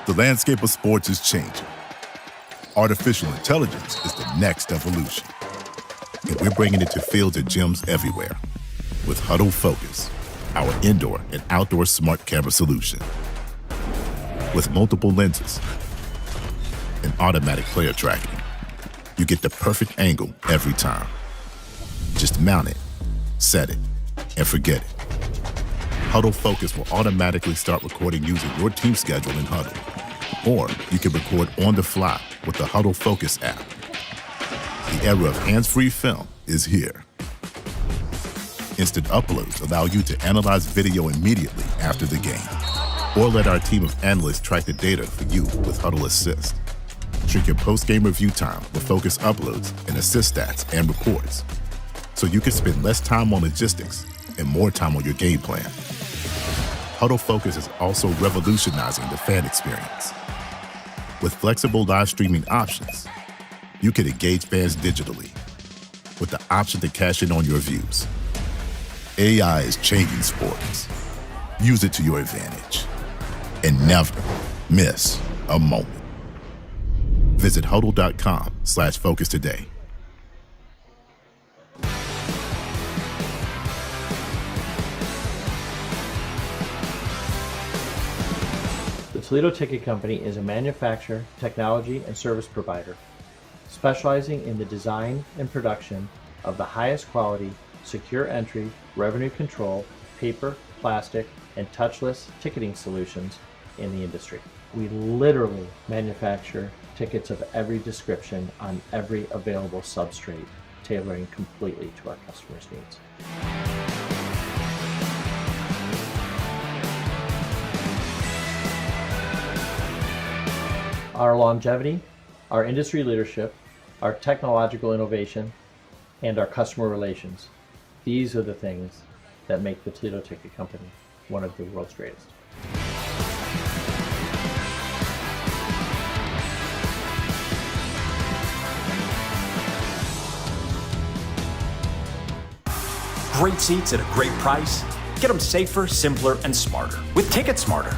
The landscape of sports is changing. Artificial intelligence is the next evolution. And we're bringing it to fields and gyms everywhere. With Huddle Focus, our indoor and outdoor smart camera solution. With multiple lenses and automatic player tracking, you get the perfect angle every time. Just mount it, set it, and forget it. Huddle Focus will automatically start recording using your team schedule in Huddle. Or you can record on the fly with the Huddle Focus app. The era of hands-free film is here. Instant uploads allow you to analyze video immediately after the game. Or let our team of analysts track the data for you with Huddle Assist. Shrink your post-game review time with Focus uploads and assist stats and reports. So you can spend less time on logistics and more time on your game plan. Huddle Focus is also revolutionizing the fan experience. With flexible live streaming options, you can engage fans digitally with the option to cash in on your views. AI is changing sports. Use it to your advantage and never miss a moment. Visit huddle.com/focus today. The Toledo Ticket Company is a manufacturer, technology, and service provider, specializing in the design and production of the highest quality, secure entry, revenue control, paper, plastic, and touchless ticketing solutions in the industry. We literally manufacture tickets of every description on every available substrate, tailoring completely to our customers' needs. Our longevity, our industry leadership, our technological innovation, and our customer relations. These are the things that make the Toledo Ticket Company one of the world's greatest. Great seats at a great price. Get them safer, simpler, and smarter with Ticket Smarter.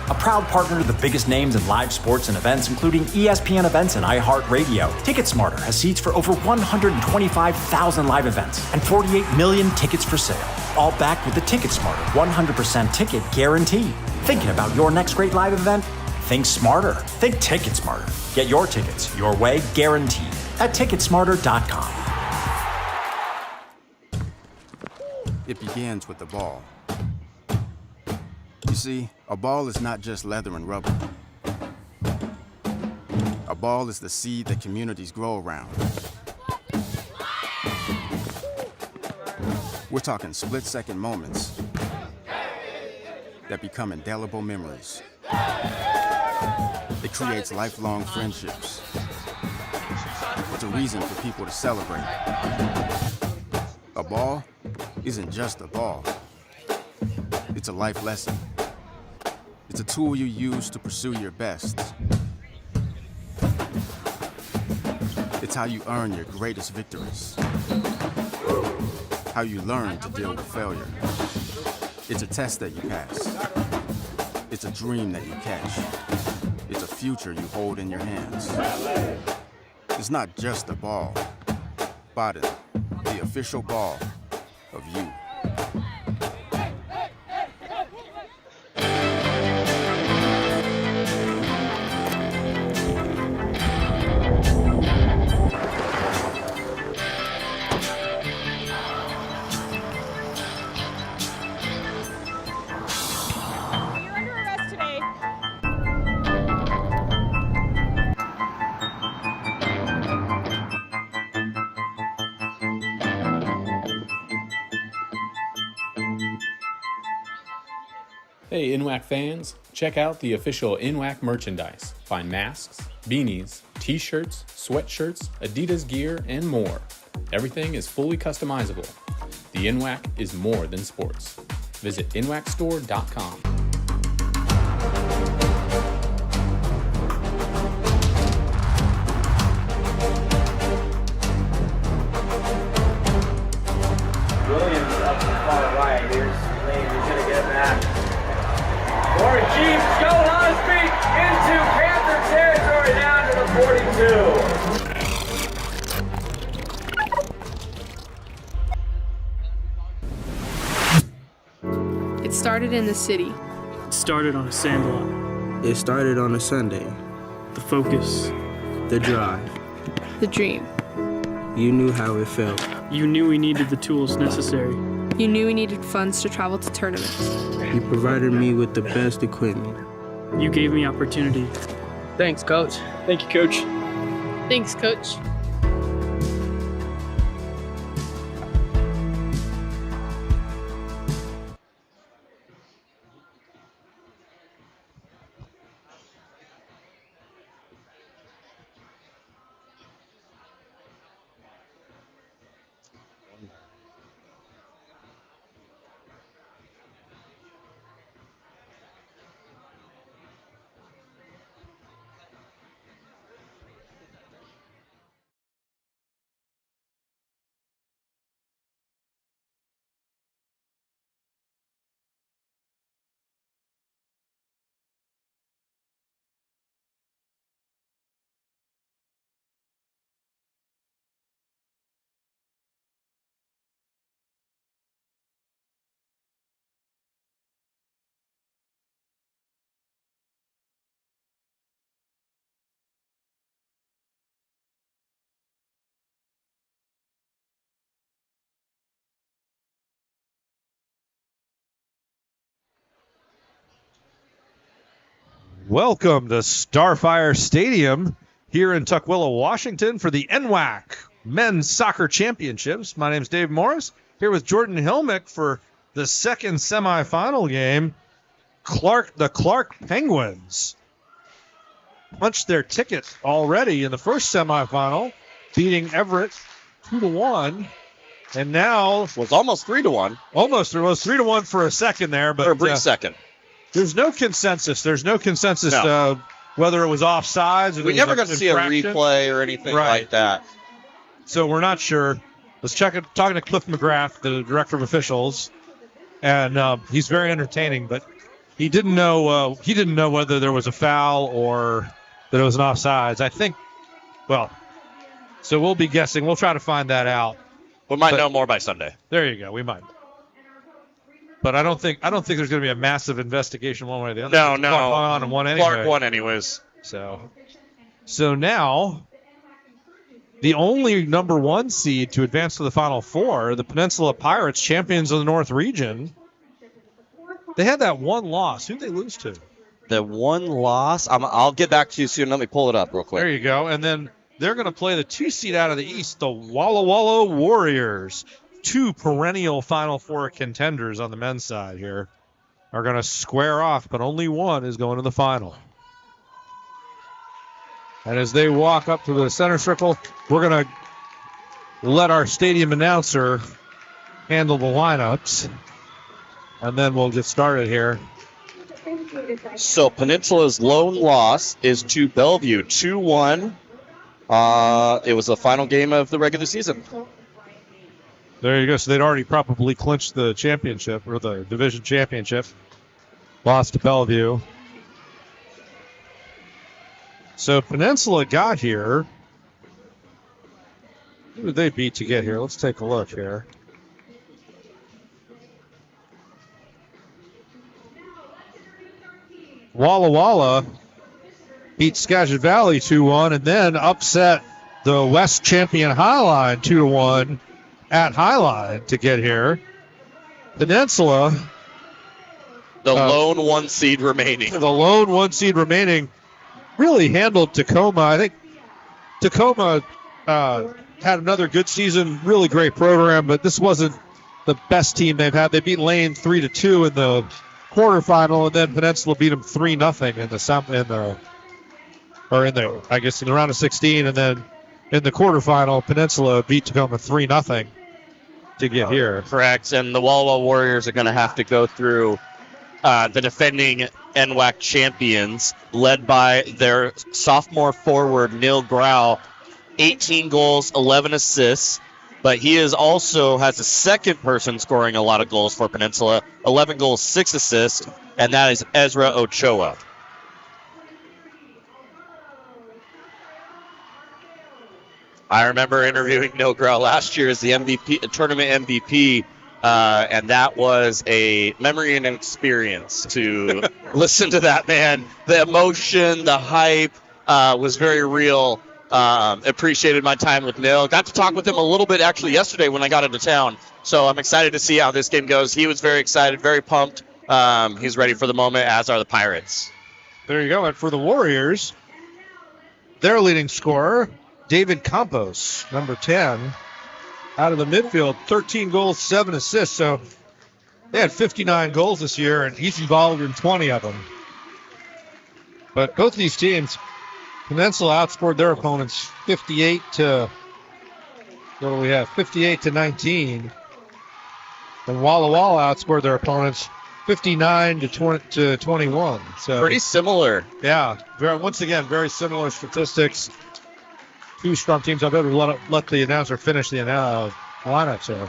A proud partner to the biggest names in live sports and events, including ESPN events and iHeartRadio. TicketSmarter has seats for over 125,000 live events and 48 million tickets for sale, all backed with the TicketSmarter 100% ticket guarantee. Thinking about your next great live event? Think smarter. Think TicketSmarter. Get your tickets your way, guaranteed, at TicketSmarter.com. It begins with the ball. You see, a ball is not just leather and rubber. A ball is the seed that communities grow around. We're talking split-second moments that become indelible memories. It creates lifelong friendships. It's a reason for people to celebrate. A ball isn't just a ball. It's a life lesson. It's a tool you use to pursue your best. It's how you earn your greatest victories. How you learn to deal with failure. It's a test that you pass. It's a dream that you catch. It's a future you hold in your hands. It's not just a ball. Bottom, the official ball of you. Hey NWAC fans, check out the official NWAC merchandise. Find masks, beanies, t-shirts, sweatshirts, Adidas gear, and more. Everything is fully customizable. The NWAC is more than sports. Visit nwacstore.com. Williams up to the far right. Here's Lane. He's going to get back. Warren Chiefs going on his feet. in the city. It started on a sandlot. It started on a Sunday. The focus. The drive. The dream. You knew how it felt. You knew we needed the tools necessary. You knew we needed funds to travel to tournaments. You provided me with the best equipment. You gave me opportunity. Thanks, Coach. Thank you, Coach. Thanks, Coach. Welcome to Starfire Stadium here in Tukwila, Washington for the NWAC Men's Soccer Championships. My name is Dave Morris, here with Jordan Hilmick for the second semifinal game. The Clark Penguins punched their ticket already in the first semifinal, beating Everett 2-1. And now it was almost 3-1. Almost. It was 3-1 for a second there, but for a brief second. There's no consensus. Whether it was offsides. We never got to see a replay or anything like that. So we're not sure. Let's check it. Talking to Cliff McGrath, the director of officials, and he's very entertaining. But he didn't know. He didn't know whether there was a foul or that it was an offsides. I think. Well, so we'll be guessing. We'll try to find that out. We might know more by Sunday. There you go. We might. But I don't think there's going to be a massive investigation one way or the other. No. Clark won and won anyway. Clark won anyways. So now, the only number one seed to advance to the Final Four, the Peninsula Pirates, champions of the North Region, they had that one loss. Who'd they lose to? The one loss? I'll get back to you soon. Let me pull it up real quick. There you go. And then they're going to play the 2 seed out of the East, the Walla Walla Warriors. 2 perennial Final Four contenders on the men's side here are going to square off, but only one is going to the final. And as they walk up to the center circle, we're going to let our stadium announcer handle the lineups, and then we'll get started here. So Peninsula's lone loss is to Bellevue, 2-1. It was the final game of the regular season. There you go. So they'd already probably clinched the championship or the division championship. Lost to Bellevue. So Peninsula got here. Who did they beat to get here? Let's take a look here. Walla Walla beat Skagit Valley 2-1 and then upset the West champion Highline 2-1. At Highline to get here. Peninsula. The lone 1 seed remaining. The lone 1 seed remaining really handled Tacoma. I think Tacoma had another good season, really great program, but this wasn't the best team they've had. They beat Lane 3-2 in the quarterfinal, and then Peninsula beat them 3-0 in the round of 16, and then in the quarterfinal, Peninsula beat Tacoma 3-0 to get here. Correct, and the Walla Walla Warriors are going to have to go through the defending NWAC champions, led by their sophomore forward, Neil Grau, 18 goals, 11 assists, but he is also has a second person scoring a lot of goals for Peninsula, 11 goals, 6 assists, and that is Ezra Ochoa. I remember interviewing Neil Grau last year as the MVP, tournament MVP And that was a memory and an experience to listen to that man. The emotion, the hype was very real. Appreciated my time with Nil. Got to talk with him a little bit actually yesterday when I got into town. So I'm excited to see how this game goes. He was very excited, very pumped. He's ready for the moment, as are the Pirates. There you go. And for the Warriors, their leading scorer, David Campos, number 10, out of the midfield, 13 goals, 7 assists. So they had 59 goals this year, and he's involved in 20 of them. But both these teams, Peninsula outscored their opponents 58 to 19. And Walla Walla outscored their opponents 59 to 21. So pretty similar. Yeah. Once again, very similar statistics. Two strong teams. I'll better let the announcer finish the lineups here.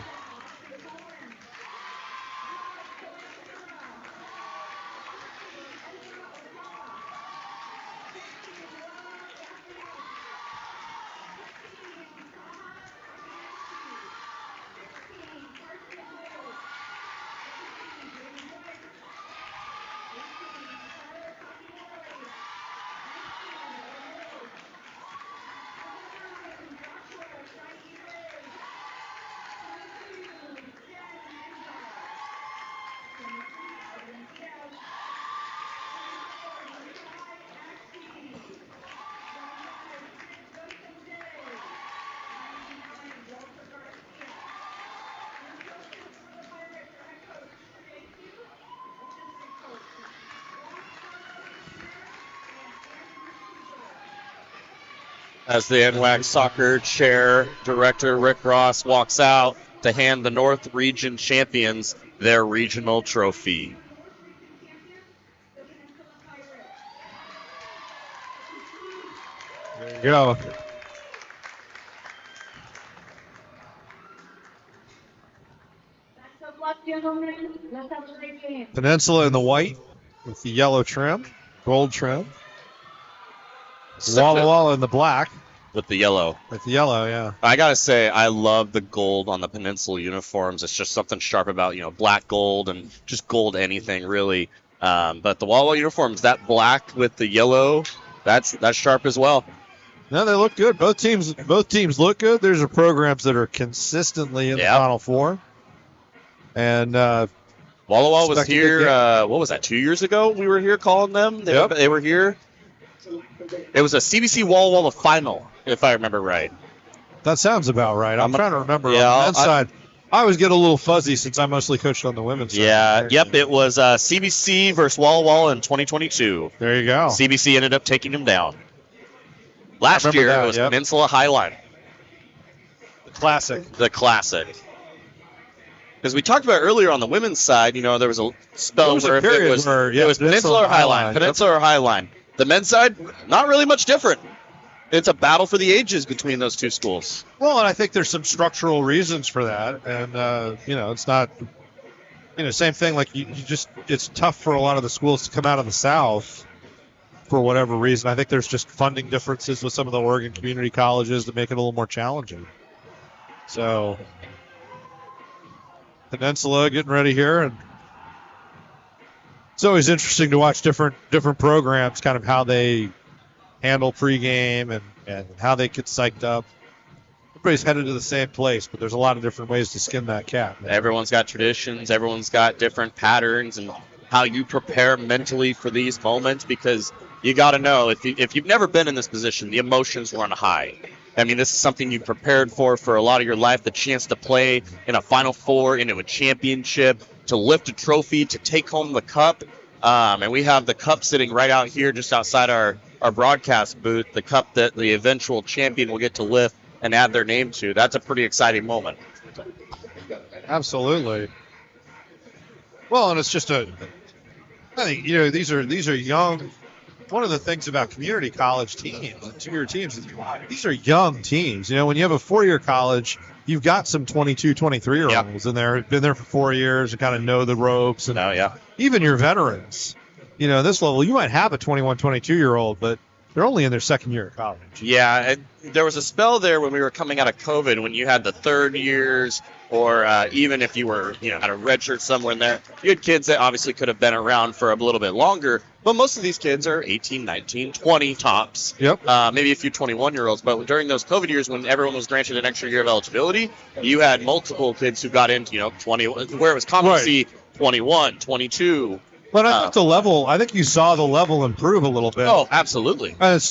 As the NWAC Soccer Chair Director Rick Ross walks out to hand the North Region champions their regional trophy. There you go. Peninsula in the white with the yellow trim, gold trim. Walla Walla in the black. With the yellow. With the yellow, yeah. I got to say, I love the gold on the Peninsula uniforms. It's just something sharp about, black gold and just gold anything, really. But the Walla Walla uniforms, that black with the yellow, that's sharp as well. No, they look good. Both teams look good. There's programs that are consistently in the Final Four. And Walla Walla was here, what was that, 2 years ago? We were here calling them. They were here. It was a CBC Walla Walla final, if I remember right. That sounds about right. I'm trying to remember. Yeah, on the men's side, I always get a little fuzzy since I mostly coached on the women's side. Yeah, yep, it was CBC versus Walla Walla in 2022. There you go. CBC ended up taking them down. Last year, it was Peninsula Highline. The classic. Because we talked about earlier on the women's side, there was a spell where it was Peninsula or Highline. Peninsula or Highline. The men's side, not really much different. It's a battle for the ages between those two schools. Well, and I think there's some structural reasons for that. And, it's not, same thing. Like, it's tough for a lot of the schools to come out of the South for whatever reason. I think there's just funding differences with some of the Oregon community colleges that make it a little more challenging. So, Peninsula getting ready here, and it's always interesting to watch different programs, kind of how they handle pregame and how they get psyched up. Everybody's headed to the same place, but there's a lot of different ways to skin that cat. Everyone's got traditions. Everyone's got different patterns and how you prepare mentally for these moments, because you got to know, if you've never been in this position, the emotions run high. I mean, this is something you prepared for a lot of your life, the chance to play in a Final Four, into a championship, to lift a trophy, to take home the cup. And we have the cup sitting right out here just outside our broadcast booth, the cup that the eventual champion will get to lift and add their name to. That's a pretty exciting moment. Absolutely. Well, and it's just I think, these are young. One of the things about community college teams, two-year teams, these are young teams. When you have a four-year college, you've got some 22, 23-year-olds in there, been there for 4 years and kind of know the ropes. And even your veterans. This level, you might have a 21, 22-year-old, but They're only in their second year of college. Yeah, there was a spell there when we were coming out of COVID when you had the third years, or even if you were, at a redshirt somewhere in there, you had kids that obviously could have been around for a little bit longer. But most of these kids are 18, 19, 20 tops. Yep. Maybe a few 21-year-olds. But during those COVID years when everyone was granted an extra year of eligibility, you had multiple kids who got into, 20, where it was common to see 21, 22. But I think you saw the level improve a little bit. Oh, absolutely. And it's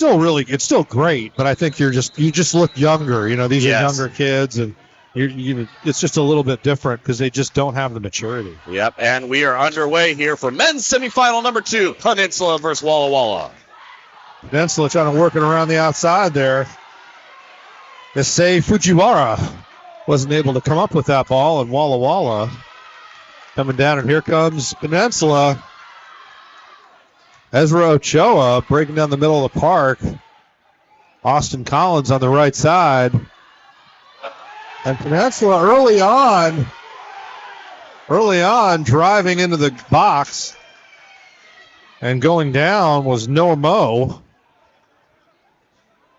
still great, but I think you just look younger. These are younger kids, and it's just a little bit different because they just don't have the maturity. Yep, and we are underway here for men's semifinal number 2, Peninsula versus Walla Walla. Peninsula trying to work it around the outside there. Issei Fujiwara wasn't able to come up with that ball, and Walla Walla coming down, and here comes Peninsula. Ezra Ochoa breaking down the middle of the park. Austin Collins on the right side. And Peninsula early on driving into the box and going down was Noah Moe,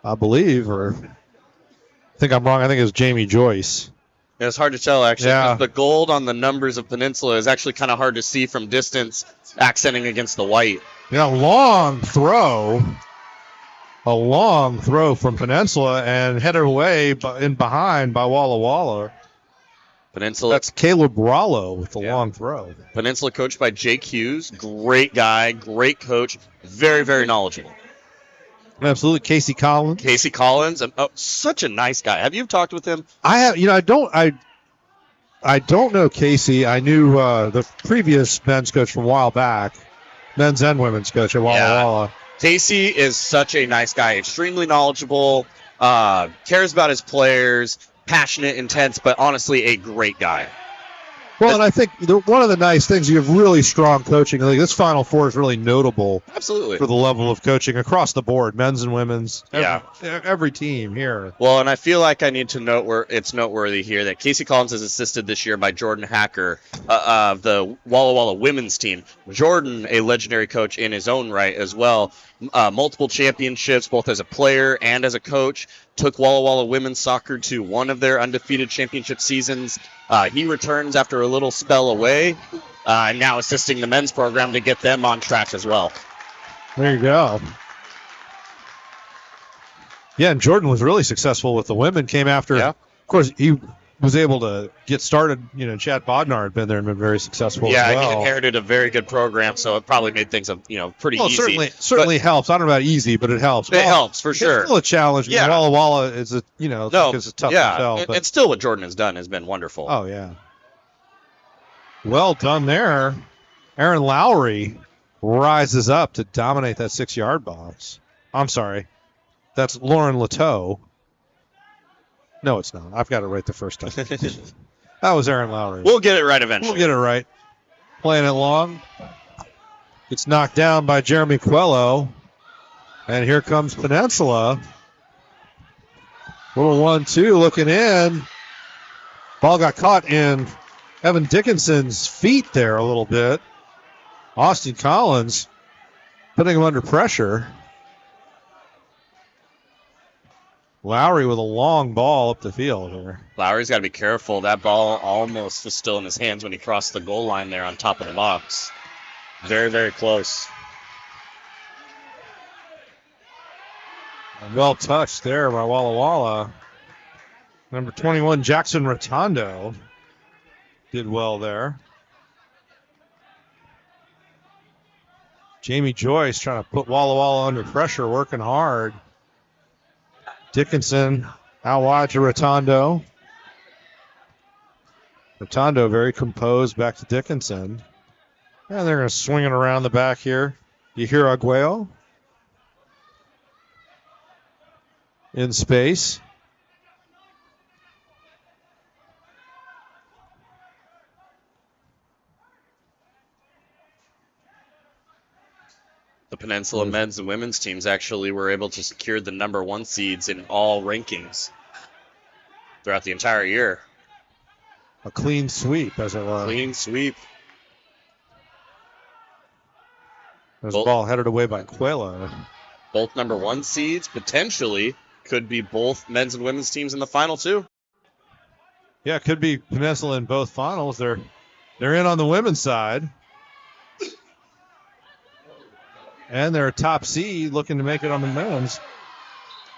I believe, or I think I'm wrong. I think it was Jamie Joyce. Yeah, it's hard to tell, actually. Yeah. The gold on the numbers of Peninsula is actually kind of hard to see from distance, accenting against the white. Yeah, a long throw from Peninsula and headed away in behind by Walla Walla. Peninsula. That's Caleb Rollo with the long throw. Peninsula coached by Jake Hughes. Great guy, great coach, very, very knowledgeable. Absolutely. Casey Collins. Such a nice guy. Have you talked with him? I have. I don't know Casey. I knew the previous men's coach from a while back, men's and women's coach at Walla Walla. Casey is such a nice guy, extremely knowledgeable, cares about his players, passionate, intense, but honestly a great guy. Well, and I think one of the nice things, you have really strong coaching. Like this Final Four is really notable. Absolutely. For the level of coaching across the board, men's and women's. Every team here. Well, and I feel like I need to note where it's noteworthy here that Casey Collins is assisted this year by Jordan Hacker of the Walla Walla women's team. Jordan, a legendary coach in his own right as well. Multiple championships, both as a player and as a coach. Took Walla Walla women's soccer to one of their undefeated championship seasons. He returns after a little spell away, and now assisting the men's program to get them on track as well. There you go. Yeah, and Jordan was really successful with the women. Came after, of course, he was able to get started. Chad Bodnar had been there and been very successful. Yeah, as well. He inherited a very good program, so it probably made things pretty easy. Certainly helps. I don't know about easy, but it helps. It helps for sure. It's still a challenge. Yeah. Walla Walla is it's tough to tell. And still what Jordan has done has been wonderful. Oh yeah. Well done there. Aaron Lowry rises up to dominate that 6-yard box. I'm sorry. That's Lauren Leteau. No, it's not. I've got it right the first time. That was Aaron Lowry. We'll get it right eventually. We'll get it right. Playing it long. Gets knocked down by Jeremy Quello. And here comes Peninsula. Little 1-2 looking in. Ball got caught in Evan Dickinson's feet there a little bit. Austin Collins putting him under pressure. Lowry with a long ball up the field here. Lowry's got to be careful. That ball almost was still in his hands when he crossed the goal line there on top of the box. Very, very close. Well touched there by Walla Walla. Number 21, Jackson Rotondo, did well there. Jamie Joyce trying to put Walla Walla under pressure, working hard. Dickinson out wide to Rotondo. Rotondo very composed back to Dickinson. And they're going to swing it around the back here. You hear Aguayo in space. The Peninsula men's and women's teams actually were able to secure the number 1 seeds in all rankings throughout the entire year. A clean sweep, as it was. Clean sweep. This ball headed away by Quela. Both number 1 seeds, potentially, could be both men's and women's teams in the final, too. Yeah, it could be Peninsula in both finals. They're in on the women's side. And they're a top seed looking to make it on the men's.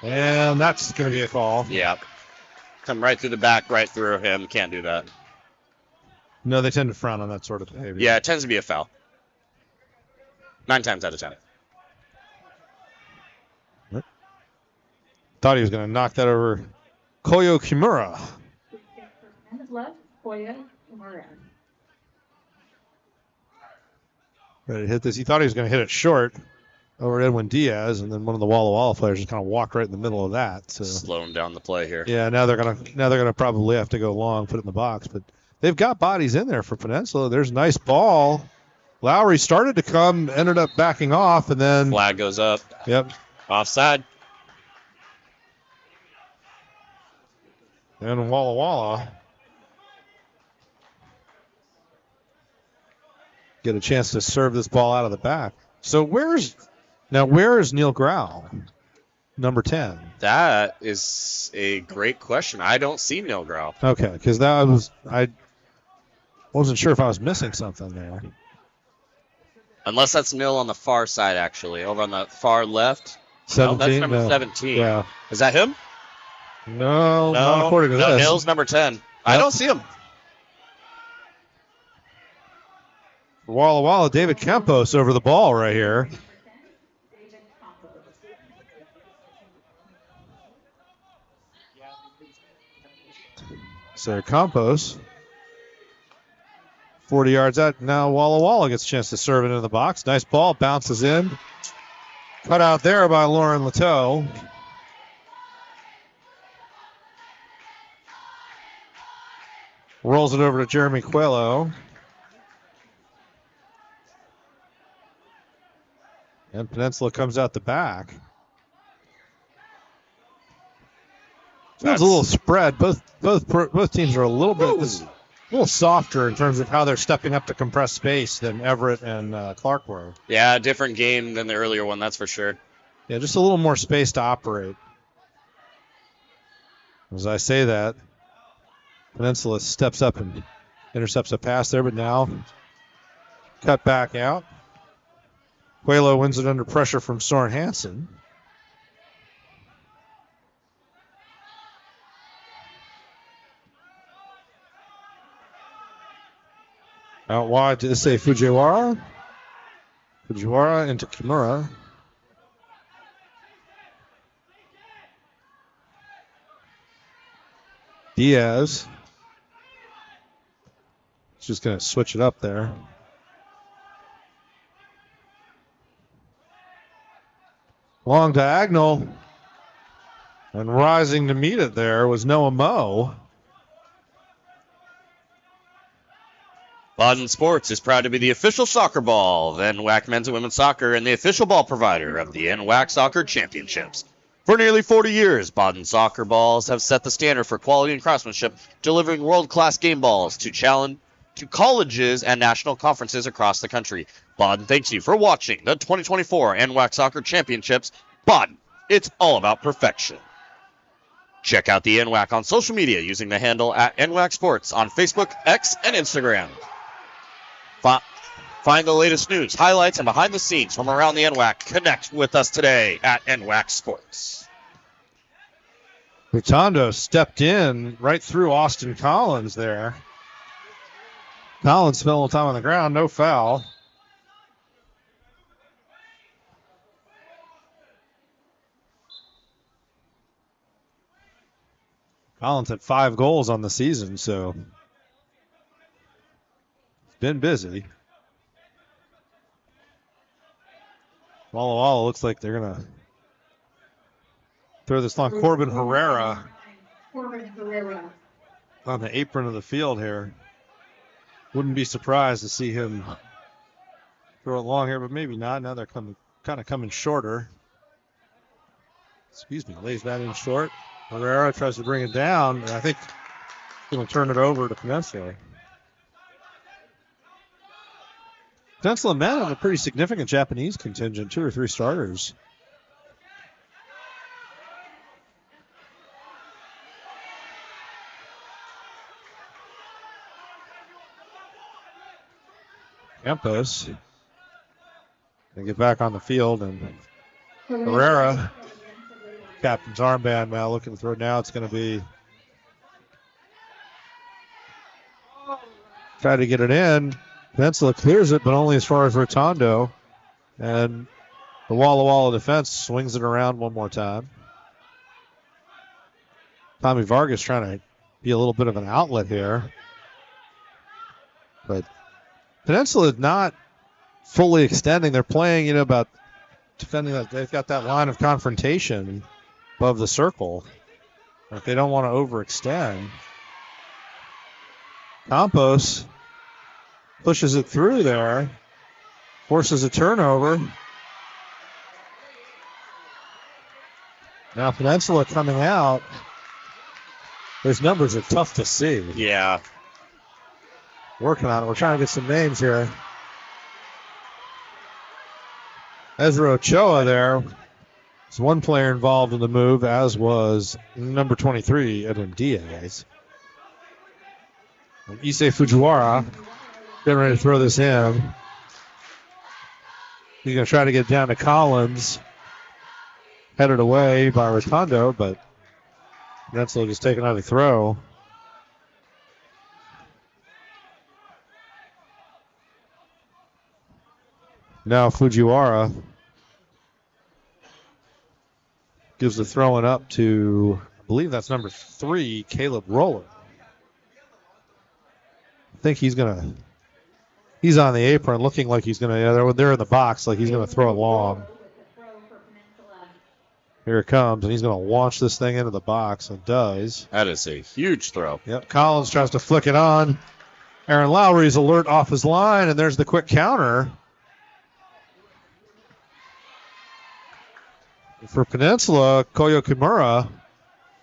And that's going to be a call. Yeah. Come right through the back, right through him. Can't do that. No, they tend to frown on that sort of behavior. Yeah, it tends to be a foul. 9 times out of 10. Thought he was going to knock that over Koyo Kimura. Left, Koyo Kimura. Ready to hit this. He thought he was going to hit it short over Edwin Diaz, and then one of the Walla Walla players just kind of walked right in the middle of that. So slowing down the play here. Yeah, now they're gonna probably have to go long, put it in the box, but they've got bodies in there for Peninsula. There's a nice ball. Lowry started to come, ended up backing off, and then flag goes up. Yep. Offside. And Walla Walla get a chance to serve this ball out of the back. So where is Neil Grau, number 10? That is a great question. I don't see Neil Grau. Okay, because I wasn't sure if I was missing something there. Unless that's Neil on the far side, actually, over on the far left. 17. No, that's number 17. Yeah. Is that him? No, not according to this. Neil's number 10. Yep. I don't see him. Walla Walla, David Campos over the ball right here. So Campos, 40 yards out. Now Walla Walla gets a chance to serve it into the box. Nice ball, bounces in. Cut out there by Lauren Leteau. Rolls it over to Jeremy Coelho. And Peninsula comes out the back. Feels a little spread. Both teams are a little bit softer in terms of how they're stepping up to compress space than Everett and Clark were. Yeah, different game than the earlier one, that's for sure. Yeah, just a little more space to operate. As I say that, Peninsula steps up and intercepts a pass there, but now cut back out. Coelho wins it under pressure from Soren Hansen. Out wide to Issei Fujiwara. Fujiwara into Kimura. Diaz. Just going to switch it up there. Long diagonal. And rising to meet it there was Noah Moe. Baden Sports is proud to be the official soccer ball of NWAC Men's and Women's Soccer and the official ball provider of the NWAC Soccer Championships. For nearly 40 years, Baden soccer balls have set the standard for quality and craftsmanship, delivering world-class game balls to colleges and national conferences across the country. Baden thanks you for watching the 2024 NWAC Soccer Championships. Baden, it's all about perfection. Check out the NWAC on social media using the handle at NWAC Sports on Facebook, X, and Instagram. Find the latest news, highlights, and behind the scenes from around the NWAC. Connect with us today at NWAC Sports. Hurtado stepped in right through Austin Collins there. Collins spent a little time on the ground, no foul. Collins had 5 goals on the season, so it's been busy. Walla Walla looks like they're going to throw this long. Corbin Herrera on the apron of the field here. Wouldn't be surprised to see him throw it long here, but maybe not. Now they're kind of coming shorter. Excuse me, lays that in short. Herrera tries to bring it down, and I think he's going to turn it over to Peninsula. Peninsula men have a pretty significant Japanese contingent, 2 or 3 starters. Campos. They get back on the field, and Herrera, captain's armband now, looking to throw. Now it's going to be try to get it in. Peninsula clears it, but only as far as Rotondo. And the Walla Walla defense swings it around one more time. Tommy Vargas trying to be a little bit of an outlet here. But Peninsula is not fully extending. They're playing, about defending that. They've got that line of confrontation above the circle. If they don't want to overextend. Campos pushes it through there. Forces a turnover. Now Peninsula coming out. Those numbers are tough to see. Yeah. Working on it. We're trying to get some names here. Ezra Ochoa there. There's one player involved in the move, as was number 23, Edwin Diaz. And Issei Fujiwara getting ready to throw this in. He's going to try to get down to Collins. Headed away by Rotondo, but Peninsula just taking out a throw. Now Fujiwara gives the throwing up to, I believe that's number 3, Caleb Roller. I think he's on the apron looking like he's going to, they're in the box like he's going to throw it long. Here it comes, and he's going to launch this thing into the box, and does. That is a huge throw. Yep, Collins tries to flick it on. Aaron Lowry's alert off his line, and there's the quick counter. For Peninsula, Koyo Kimura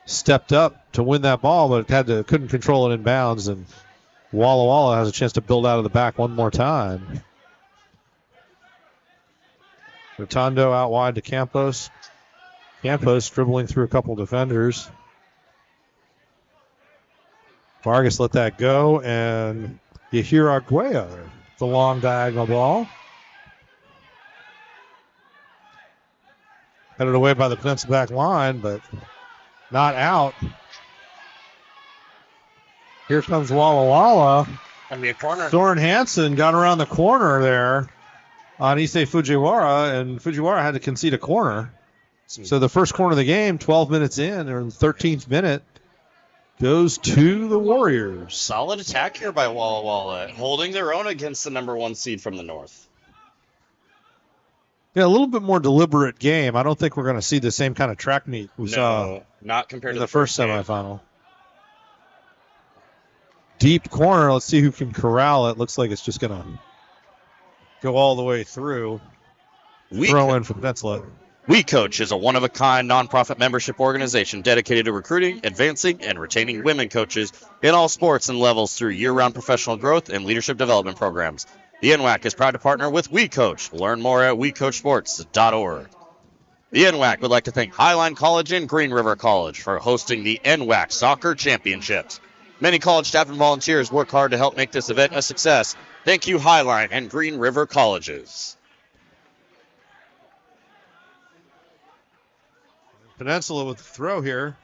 stepped up to win that ball, but couldn't control it in bounds, and Walla Walla has a chance to build out of the back one more time. Rotondo out wide to Campos. Campos dribbling through a couple defenders. Vargas let that go, and you hear Arguello. The long diagonal ball. Headed away by the Peninsula back line, but not out. Here comes Walla Walla. Gonna be a corner. Soren Hansen got around the corner there on Issei Fujiwara, and Fujiwara had to concede a corner. So the first corner of the game, 12 minutes in, or the 13th minute, goes to the Warriors. Solid attack here by Walla Walla, holding their own against the number 1 seed from the north. Yeah, a little bit more deliberate game. I don't think we're going to see the same kind of track meet we saw not compared in to the first game. semifinal. Deep corner. Let's see who can corral it. Looks like it's just going to go all the way through. Throw in from Peninsula. We Coach is a one-of-a-kind nonprofit membership organization dedicated to recruiting, advancing, and retaining women coaches in all sports and levels through year-round professional growth and leadership development programs. The NWAC is proud to partner with We Coach. Learn more at wecoachsports.org. The NWAC would like to thank Highline College and Green River College for hosting the NWAC Soccer Championships. Many college staff and volunteers work hard to help make this event a success. Thank you, Highline and Green River Colleges. Peninsula with the throw here.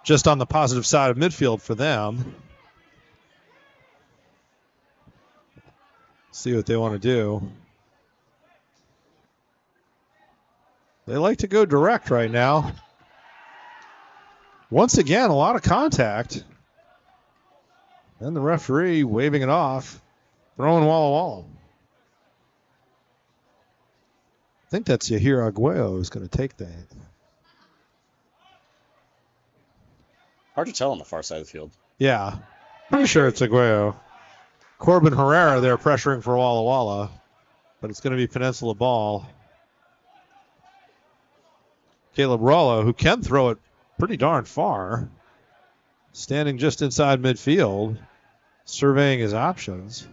Just on the positive side of midfield for them. See what they want to do. They like to go direct right now. Once again, a lot of contact. And the referee waving it off. Throwing Walla Walla. I think that's Yahir Arguello who's going to take that. Hard to tell on the far side of the field. Yeah. Pretty sure it's Aguayo. Corbin Herrera there pressuring for Walla Walla. But it's going to be Peninsula ball. Caleb Rollo, who can throw it pretty darn far. Standing just inside midfield. Surveying his options.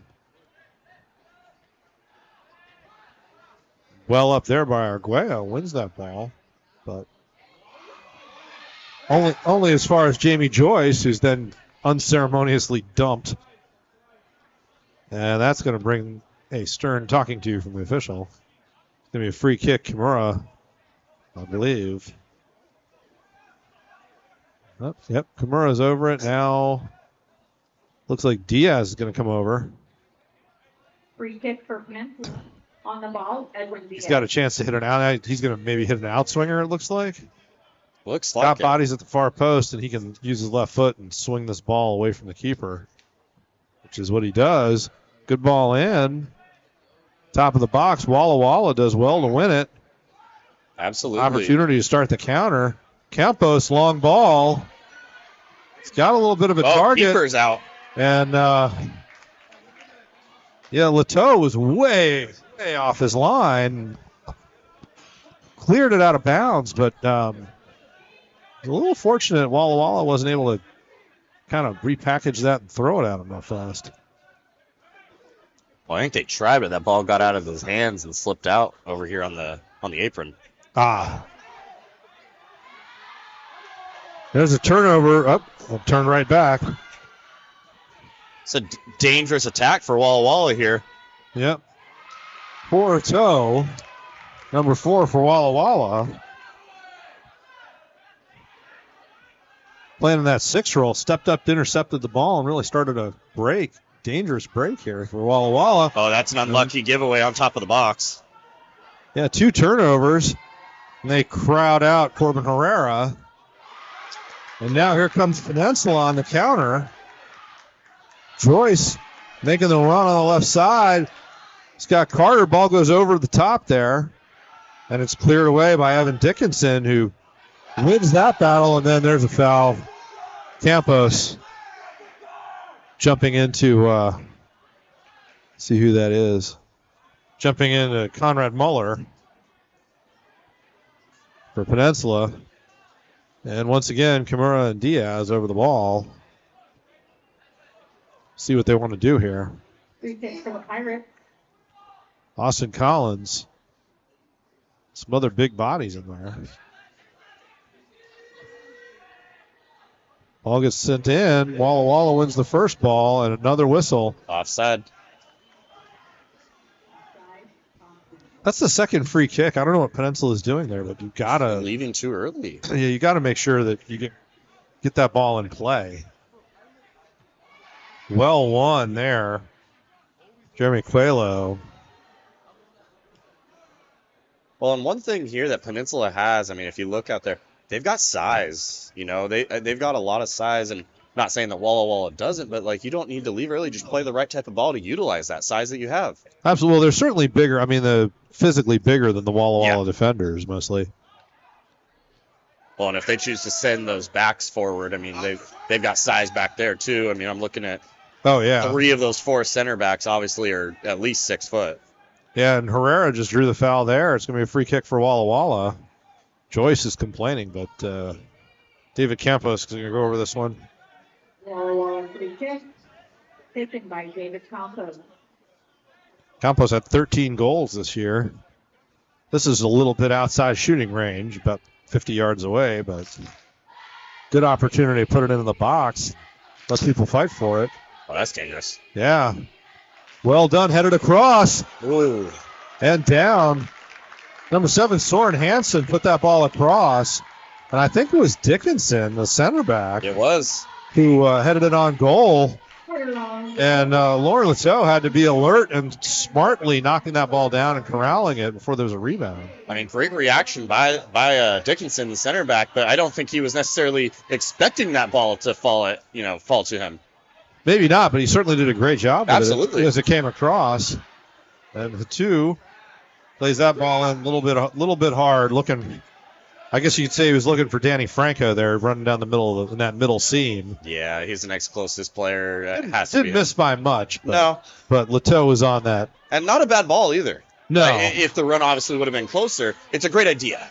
Well up there by Arguello. Wins that ball. But only as far as Jamie Joyce, who's then unceremoniously dumped. And that's going to bring Hey, Stern talking to you from the official. It's going to be a free kick, Kimura, I believe. Oh, yep, Kimura's over it now. Looks like Diaz is going to come over. Free kick for Peninsula. On the ball, Edwin Diaz. He's got a chance to hit an out. He's going to maybe hit an outswinger, it looks like. Looks like Got it. bodies at the far post, and he can use his left foot and swing this ball away from the keeper, which is what he does. Good ball in. Top of the box. Walla Walla does well to win it. Absolutely. Opportunity to start the counter. Campos, long ball. He's got a little bit of a target. Keeper's out. And, Leteau was way off his line. Cleared it out of bounds, but a little fortunate Walla Walla wasn't able to kind of repackage that and throw it at him that fast. Well, I think they tried, but that ball got out of his hands and slipped out over here on the apron. There's a turnover. We'll turn right back. It's a dangerous attack for Walla Walla here. Yep. Porto, number 4 for Walla Walla. Playing in that 6-roll, stepped up, intercepted the ball, and really started a break. Dangerous break here for Walla Walla. Oh, that's an unlucky giveaway on top of the box. Yeah, 2 turnovers. And they crowd out Corbin Herrera. And now here comes Peninsula on the counter. Joyce making the run on the left side. Scott Carter, ball goes over the top there. And it's cleared away by Evan Dickinson, who wins that battle. And then there's a foul. Campos jumping into, see who that is. Jumping into Conrad Muller for Peninsula. And once again, Kimura and Diaz over the ball. See what they want to do here. Free kick for the Pirates. Austin Collins. Some other big bodies in there. Ball gets sent in. Walla Walla wins the first ball, and another whistle. Offside. That's the second free kick. I don't know what Peninsula is doing there, but you gotta leaving too early. Yeah, you gotta make sure that you get that ball in play. Well won there, Jeremy Coelho. Well, and one thing here that Peninsula has, I mean, if you look out there, they've got size. You know, they've got a lot of size, and not saying that Walla Walla doesn't, but like you don't need to leave early. Just play the right type of ball to utilize that size that you have. Absolutely. Well, they're certainly bigger. I mean, they're physically bigger than the Walla Walla defenders, mostly. Well, and if they choose to send those backs forward, I mean, they've got size back there too. I mean, I'm looking at 3 of those 4 center backs obviously are at least 6 foot. Yeah, and Herrera just drew the foul there. It's going to be a free kick for Walla Walla. Joyce is complaining, but David Campos is going to go over this one. Walla Walla free kick. Taken by David Campos. Campos had 13 goals this year. This is a little bit outside shooting range, about 50 yards away, but good opportunity to put it into the box. Let people fight for it. Oh, that's dangerous. Yeah. Well done, headed across. Ooh. And down. Number 7, Soren Hansen put that ball across. And I think it was Dickinson, the center back. It was. Who headed it on goal. And Lauren Leteau had to be alert and smartly knocking that ball down and corralling it before there was a rebound. I mean, great reaction by Dickinson, the center back, but I don't think he was necessarily expecting that ball to fall to him. Maybe not, but he certainly did a great job with Absolutely. it as it came across. And the 2 plays that ball in a little bit hard, looking. I guess you could say he was looking for Danny Franco there, running down the middle in that middle seam. Yeah, he's the next closest player. Didn't miss by much. But, no, but Leteau was on that, and not a bad ball either. No, if the run obviously would have been closer, it's a great idea.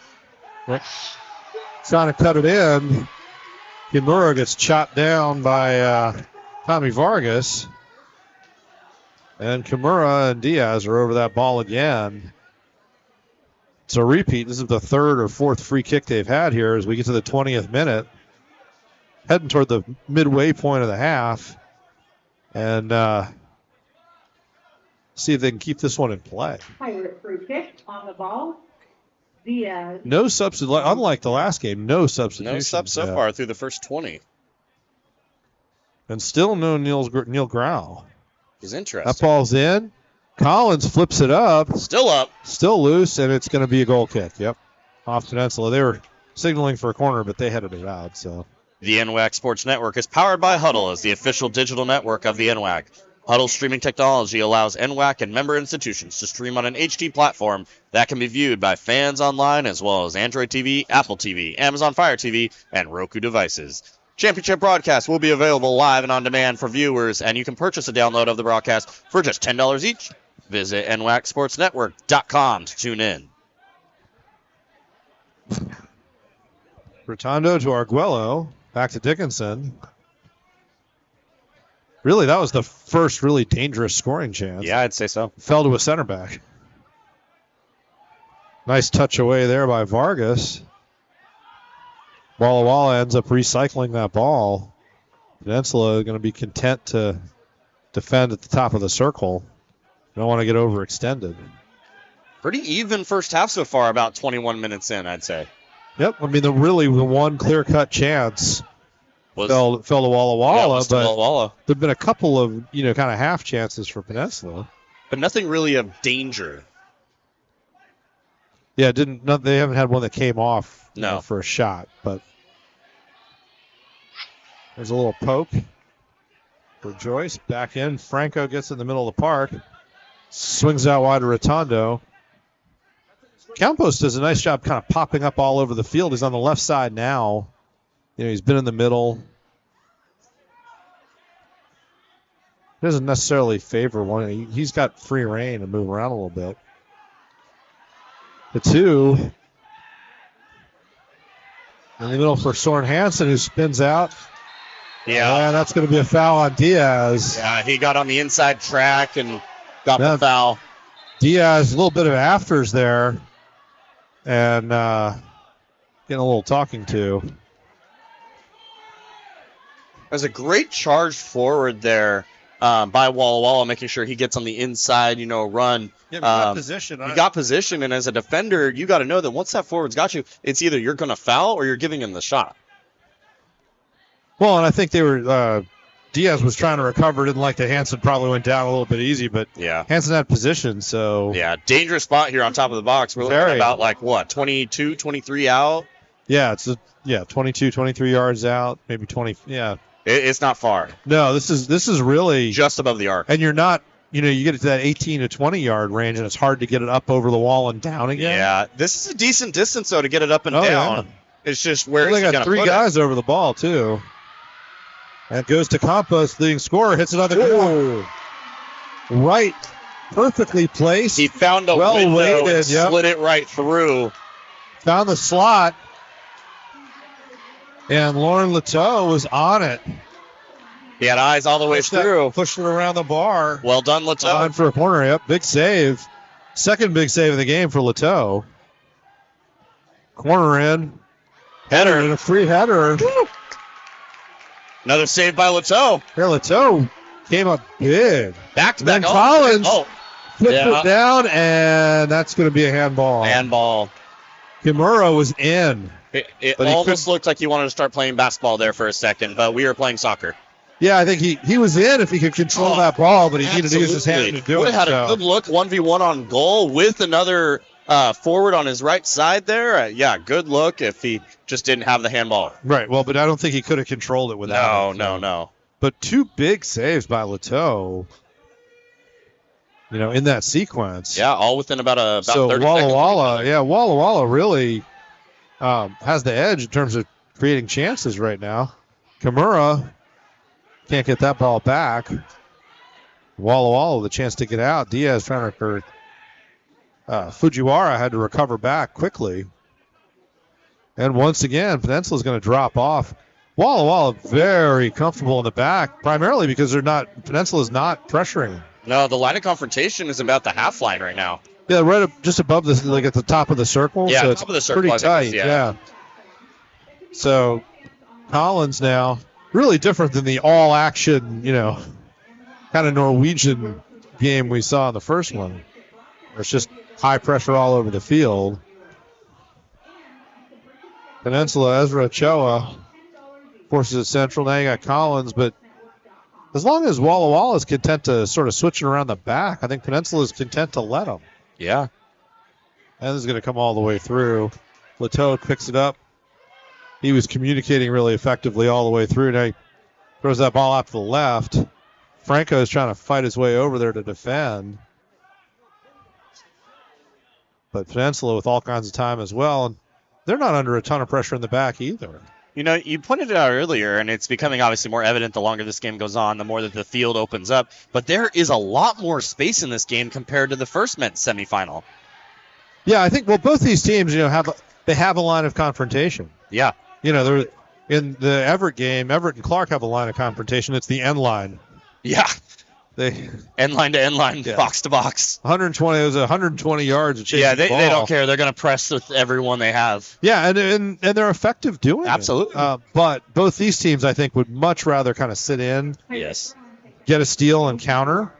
Trying to cut it in. Kimura gets chopped down by Tommy Vargas. And Kimura and Diaz are over that ball again. It's a repeat. This is the 3rd or 4th free kick they've had here as we get to the 20th minute. Heading toward the midway point of the half. And See if they can keep this one in play. Pirate free kick on the ball. Diaz. No substitute. Unlike the last game, no substitutions. No subs so far through the first 20. And still no Neil Grau. Is interesting. That ball's in. Collins flips it up. Still up. Still loose, and it's going to be a goal kick. Yep. Off Peninsula. They were signaling for a corner, but they headed it out. So The NWAC Sports Network is powered by Huddle as the official digital network of the NWAC. Huddle streaming technology allows NWAC and member institutions to stream on an HD platform that can be viewed by fans online as well as Android TV, Apple TV, Amazon Fire TV, and Roku devices. Championship broadcasts will be available live and on demand for viewers, and you can purchase a download of the broadcast for just $10 each. Visit NWACSportsNetwork.com to tune in. Rotondo to Arguello. Back to Dickinson. Really, that was the first really dangerous scoring chance. Yeah, I'd say so. Fell to a center back. Nice touch away there by Vargas. Walla Walla ends up recycling that ball. Peninsula going to be content to defend at the top of the circle. Don't want to get overextended. Pretty even first half so far, about 21 minutes in, I'd say. Yep, I mean, the one clear-cut chance fell to Walla Walla, but Walla Walla. There've been a couple of, kind of half chances for Peninsula. But nothing really of danger. Yeah, they haven't had one that came off for a shot, but there's a little poke for Joyce. Back in. Franco gets in the middle of the park. Swings out wide to Rotondo. Campos does a nice job kind of popping up all over the field. He's on the left side now. He's been in the middle. Doesn't necessarily favor one. He's got free reign to move around a little bit. The two. In the middle for Soren Hansen, who spins out. Yeah. And that's going to be a foul on Diaz. Yeah, he got on the inside track and got the foul. Diaz, a little bit of afters there. And getting a little talking to. There's a great charge forward there by Walla Walla, making sure he gets on the inside, run. Yeah, he got position. He got position, and as a defender, you got to know that once that forward's got you, it's either you're going to foul or you're giving him the shot. Well, and I think they were Diaz was trying to recover, didn't like that Hansen probably went down a little bit easy, but Hansen had position, so. Yeah, dangerous spot here on top of the box. We're looking at about, 22, 23 out? Yeah, 22, 23 yards out, maybe 20, yeah. It's not far. No, this is really. Just above the arc. And you're not, you get to that 18 to 20 yard range, and it's hard to get it up over the wall and down again. Yeah, this is a decent distance, though, to get it up and down. Yeah. It's just where they got three guys over the ball, too. And it goes to Campos, leading scorer, hits another goal. Right, perfectly placed. He found a window and slid it right through. Found the slot. And Lauren Leteau was on it. He had eyes all the way through. Pushed it around the bar. Well done, Leteau. On for a corner, yep. Big save. Second big save of the game for Leteau. Corner in. Header. And a free header. Woo. Another save by Leteau. Here, Leteau came up big. Back to back. Then Collins flipped it down, and that's going to be a handball. Handball. Kimura was in. It almost looked like he wanted to start playing basketball there for a second, but we were playing soccer. Yeah, I think he was in if he could control that ball, but he needed to use his hand to do it. Had a good look, 1v1 on goal with another forward on his right side there. Good look if he just didn't have the handball. Right, well, but I don't think he could have controlled it without it. No. But two big saves by Leteau, in that sequence. Yeah, all within about 30 Walla seconds. Walla Walla really has the edge in terms of creating chances right now. Kimura can't get that ball back. Walla Walla the chance to get out. Diaz trying to Fujiwara had to recover back quickly. And once again, Peninsula's going to drop off. Walla Walla very comfortable in the back, primarily because Peninsula's not pressuring. No, the line of confrontation is about the half line right now. Yeah, right up just above this, like at the top of the circle. Yeah, so top it's of the circle, pretty tight. Yeah. So Collins now really different than the all-action, kind of Norwegian game we saw in the first one. It's just high pressure all over the field. Peninsula, Ezra Ochoa forces it central. Now you got Collins, but as long as Walla Walla is content to sort of switch it around the back, I think Peninsula is content to let them. Yeah. And this is going to come all the way through. Leteau picks it up. He was communicating really effectively all the way through. Now he throws that ball out to the left. Franco is trying to fight his way over there to defend. But Peninsula with all kinds of time as well. And they're not under a ton of pressure in the back either. You know, you pointed it out earlier, and it's becoming obviously more evident the longer this game goes on, the more that the field opens up. But there is a lot more space in this game compared to the first men's semifinal. Yeah, I think, well, both these teams, have a line of confrontation. Yeah. They're in the Everett game, Everett and Clark have a line of confrontation. It's the end line. Yeah. They end line to end line, box to box. 120. It was 120 yards of chasing they ball. don't care. They're going to press with everyone they have. Yeah, and they're effective doing Absolutely. it. But both these teams, I think, would much rather kind of sit in, yes, get a steal and counter,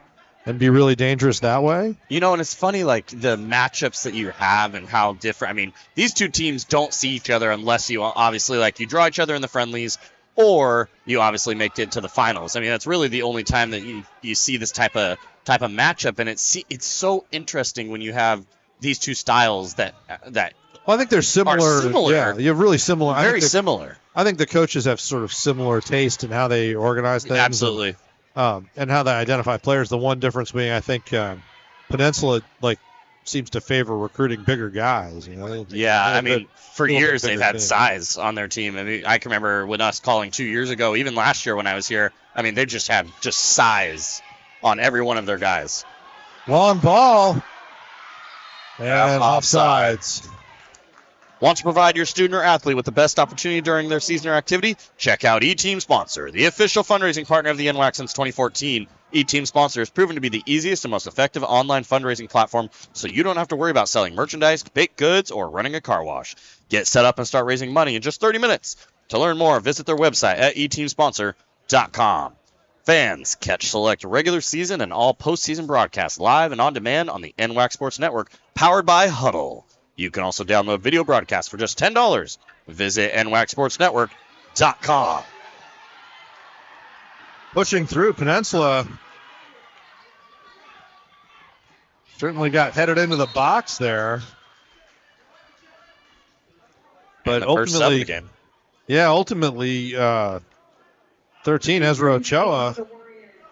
and be really dangerous that way. And it's funny, like the matchups that you have and how different. I mean, these two teams don't see each other unless you obviously you draw each other in the friendlies. Or you obviously make it to the finals. I mean, that's really the only time that you see this type of matchup, and it's so interesting when you have these two styles that. Well, I think they're similar. Yeah, you have really similar. Very similar. I think the coaches have sort of similar taste in how they organize things. Absolutely. And how they identify players. The one difference being, I think, Peninsula seems to favor recruiting bigger guys. Yeah, I mean, for years they've had size on their team. I mean, I can remember when us calling 2 years ago, even last year when I was here. I mean, they just had size on every one of their guys. Long ball and offsides. Want to provide your student or athlete with the best opportunity during their season or activity? Check out eTeam Sponsor, the official fundraising partner of the NWAC since 2014. eTeam Sponsor has proven to be the easiest and most effective online fundraising platform, so you don't have to worry about selling merchandise, baked goods, or running a car wash. Get set up and start raising money in just 30 minutes. To learn more, visit their website at eteamsponsor.com. Fans, catch select regular season and all postseason broadcasts live and on demand on the NWAC Sports Network, powered by Huddle. You can also download video broadcasts for just $10. Visit nwacsportsnetwork.com. Pushing through, Peninsula certainly got headed into the box there. But ultimately, ultimately, 13, Ezra Ochoa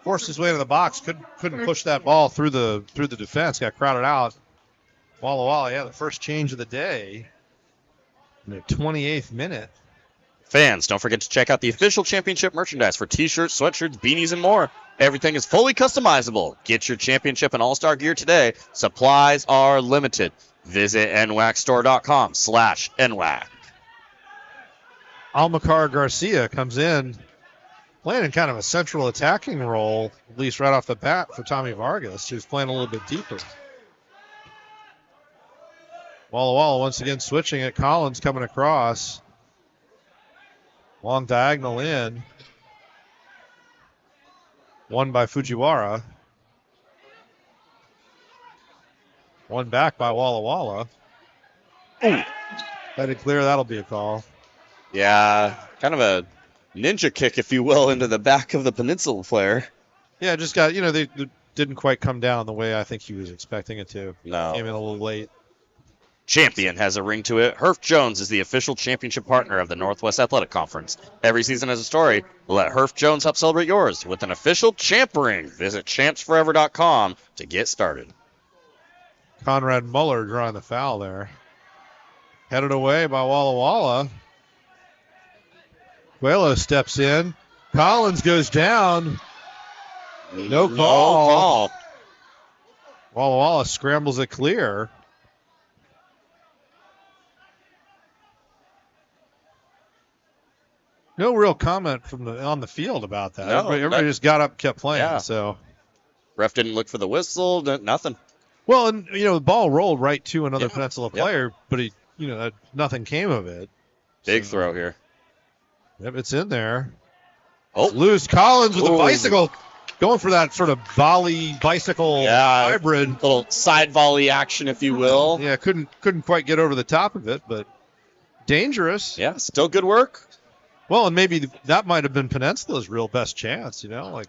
forced his way into the box. Couldn't push that ball through the defense. Got crowded out. Walla Walla, the first change of the day in the 28th minute. Fans, don't forget to check out the official championship merchandise for t-shirts, sweatshirts, beanies, and more. Everything is fully customizable. Get your championship and all-star gear today. Supplies are limited. Visit nwacstore.com/NWAC. Almacar Garcia comes in, playing in kind of a central attacking role, at least right off the bat for Tommy Vargas, who's playing a little bit deeper. Walla Walla once again switching it. Collins coming across. Long diagonal in. One by Fujiwara. One back by Walla Walla. Headed clear, that'll be a call. Yeah, kind of a ninja kick, if you will, into the back of the Peninsula player. Yeah, just got, they didn't quite come down the way I think he was expecting it to. No. Came in a little late. Champion has a ring to it. Herf Jones is the official championship partner of the Northwest Athletic Conference. Every season has a story. Let Herf Jones help celebrate yours with an official champ ring. Visit champsforever.com to get started. Conrad Muller drawing the foul there. Headed away by Walla Walla. Coelho steps in. Collins goes down. No call. Walla Walla scrambles it clear. No real comment on the field about that. No, everybody just got up and kept playing. Yeah. So ref didn't look for the whistle. Nothing. Well, and the ball rolled right to another Peninsula player, but nothing came of it. Big throw here. Yep, it's in there. Oh, it's loose. Collins with a bicycle going for that sort of volley bicycle hybrid. Little side volley action, if you will. Yeah, couldn't quite get over the top of it, but dangerous. Yeah, still good work. Well, and maybe that might have been Peninsula's real best chance, like.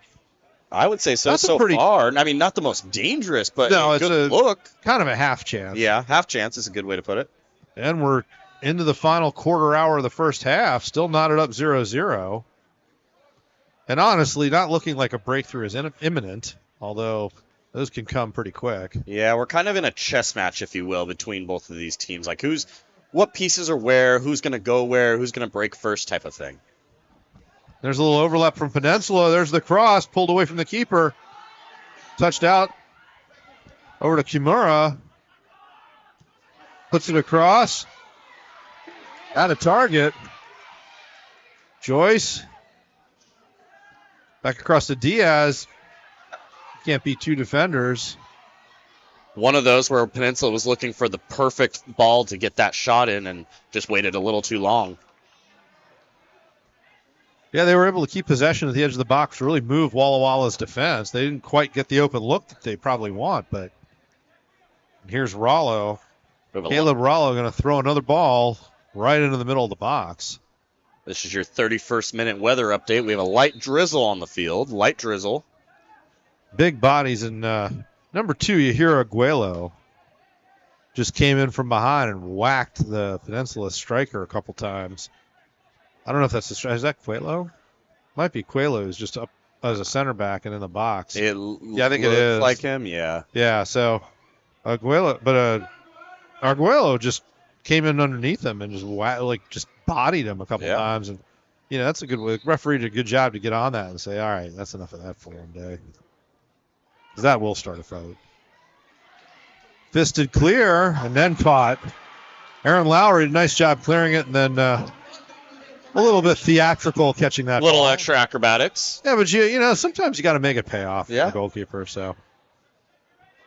I would say so. That's so pretty far. I mean, not the most dangerous, but no, it's good look. Kind of a half chance. Yeah, half chance is a good way to put it. And we're into the final quarter hour of the first half, still knotted up 0-0. And honestly, not looking like a breakthrough is imminent, although those can come pretty quick. Yeah, we're kind of in a chess match, if you will, between both of these teams. Like what pieces are where, who's going to go where, who's going to break first type of thing. There's a little overlap from Peninsula. There's the cross, pulled away from the keeper. Touched out over to Kimura. Puts it across. At a target. Joyce. Back across to Diaz. Can't beat two defenders. One of those where Peninsula was looking for the perfect ball to get that shot in and just waited a little too long. Yeah, they were able to keep possession at the edge of the box, really move Walla Walla's defense. They didn't quite get the open look that they probably want, but here's Rollo. Caleb Rollo going to throw another ball right into the middle of the box. This is your 31st minute weather update. We have a light drizzle on the field. Light drizzle. Big bodies. And number 2, Yahiro Aguelo, just came in from behind and whacked the Peninsula striker a couple times. I don't know if that's the striker. Is that Coelho? Might be Coelho, who's just up as a center back and in the box. Yeah, I think it is. Like him, yeah. Yeah, so Aguelo, but Arguello just came in underneath him and just bodied him a couple times, and that's a good way. Referee did a good job to get on that and say, all right, that's enough of that for one day, because that will start a fight. Fisted clear and then caught. Aaron Lowry did a nice job clearing it, and then a little bit theatrical catching that. Little ball. Extra acrobatics. Yeah, but sometimes you got to make it pay off. Yeah. For the goalkeeper, so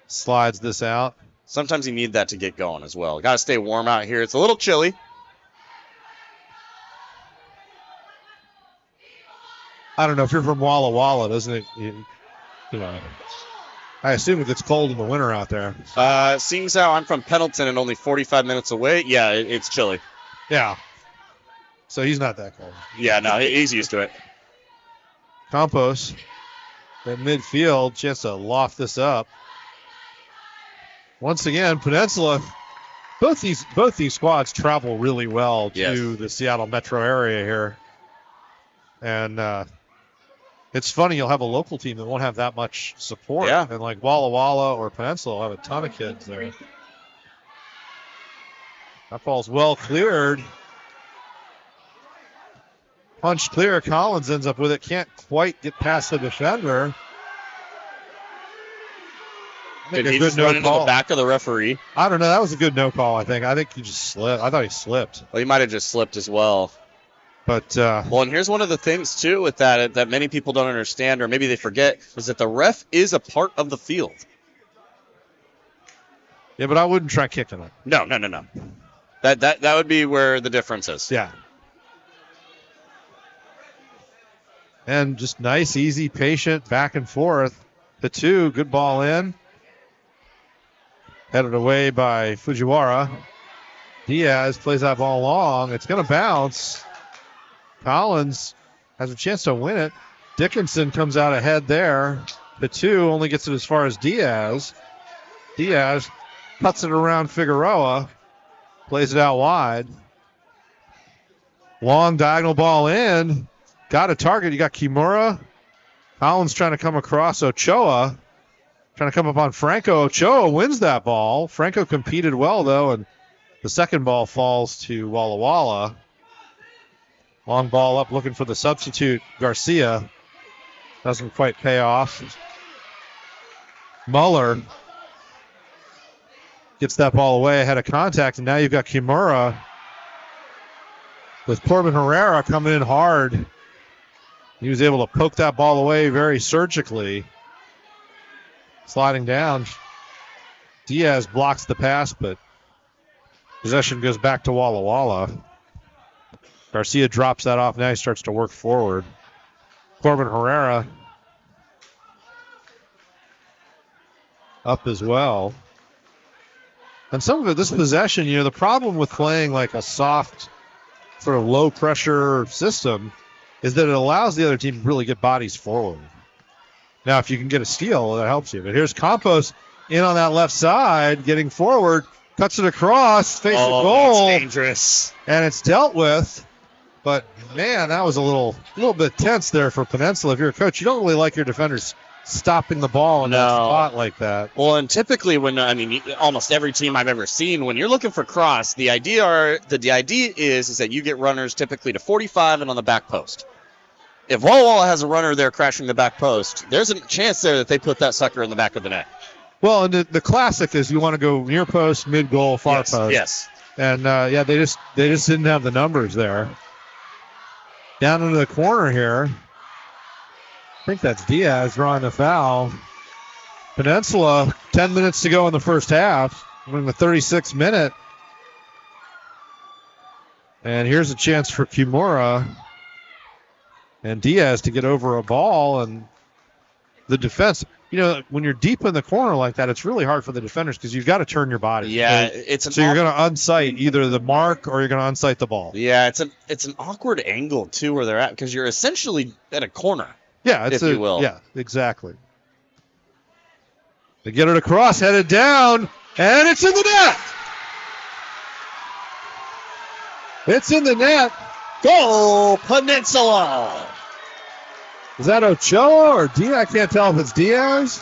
slides this out. Sometimes you need that to get going as well. Got to stay warm out here. It's a little chilly. I don't know if you're from Walla Walla, doesn't it? I assume it gets cold in the winter out there. Seeing as how I'm from Pendleton and only 45 minutes away, yeah, it's chilly. Yeah. So he's not that cold. Yeah, no, he's used to it. Campos at midfield, chance to loft this up. Once again, Peninsula, both these squads travel really well to the Seattle metro area here. And it's funny, you'll have a local team that won't have that much support. Yeah. And like Walla Walla or Peninsula will have a ton of kids there. That ball's well cleared. Punch clear. Collins ends up with it. Can't quite get past the defender. Did he just run into the back of the referee? I don't know. That was a good no call, I think. I think he just slipped. I thought he slipped. Well, he might have just slipped as well. But well, and here's one of the things, too, with that many people don't understand, or maybe they forget, is that the ref is a part of the field. Yeah, but I wouldn't try kicking it. No. That would be where the difference is. Yeah. And just nice, easy, patient, back and forth. The 2, good ball in. Headed away by Fujiwara. Diaz plays that ball long. It's going to bounce. Collins has a chance to win it. Dickinson comes out ahead there. The 2 only gets it as far as Diaz. Diaz cuts it around Figueroa. Plays it out wide. Long diagonal ball in. Got a target. You got Kimura. Collins trying to come across. Ochoa trying to come up on Franco. Ochoa wins that ball. Franco competed well, though, and the second ball falls to Walla Walla. Long ball up looking for the substitute, Garcia. Doesn't quite pay off. Muller gets that ball away ahead of contact, and now you've got Kimura with Corbin Herrera coming in hard. He was able to poke that ball away very surgically. Sliding down. Diaz blocks the pass, but possession goes back to Walla Walla. Garcia drops that off. Now he starts to work forward. Corbin Herrera up as well. And some of it, this possession, the problem with playing like a soft, sort of low pressure system is that it allows the other team to really get bodies forward. Now, if you can get a steal, that helps you. But here's Campos in on that left side, getting forward, cuts it across, face the goal. That's dangerous. And it's dealt with. But, man, that was a little bit tense there for Peninsula. If you're a coach, you don't really like your defenders stopping the ball in that spot like that. Well, and typically almost every team I've ever seen, when you're looking for cross, the idea is that you get runners typically to 45 and on the back post. If Walla Walla has a runner there crashing the back post, there's a chance there that they put that sucker in the back of the net. Well, and the classic is you want to go near post, mid goal, far post. Yes. And they just didn't have the numbers there. Down into the corner here. I think that's Diaz drawing the foul. Peninsula, 10 minutes to go in the first half. We're in the 36th minute. And here's a chance for Kimura and Diaz to get over a ball. And the defense, when you're deep in the corner like that, it's really hard for the defenders because you've got to turn your body. Yeah, so you're going to unsight either the mark or you're going to unsight the ball. Yeah, it's an awkward angle, too, where they're at because you're essentially at a corner. Yeah, if you will. Yeah, exactly. They get it across, headed down, and it's in the net. It's in the net. Goal, Peninsula. Is that Ochoa or Diaz? I can't tell if it's Diaz.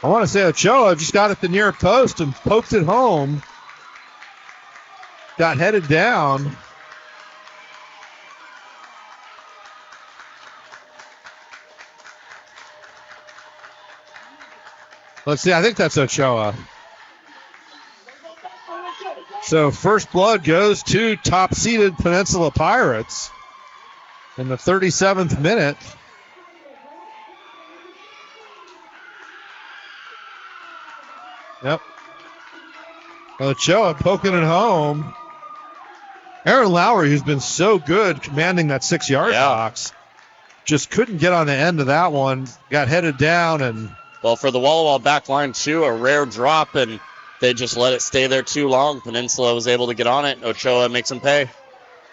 I want to say Ochoa just got at the near post and poked it home. Got headed down. Let's see, I think that's Ochoa. So first blood goes to top-seeded Peninsula Pirates in the 37th minute. Yep. Ochoa poking it home. Aaron Lowry, who's been so good commanding that 6-yard box, just couldn't get on the end of that one. Got headed down and... Well, for the Walla Walla back line, too, a rare drop, and they just let it stay there too long. Peninsula was able to get on it. Ochoa makes them pay.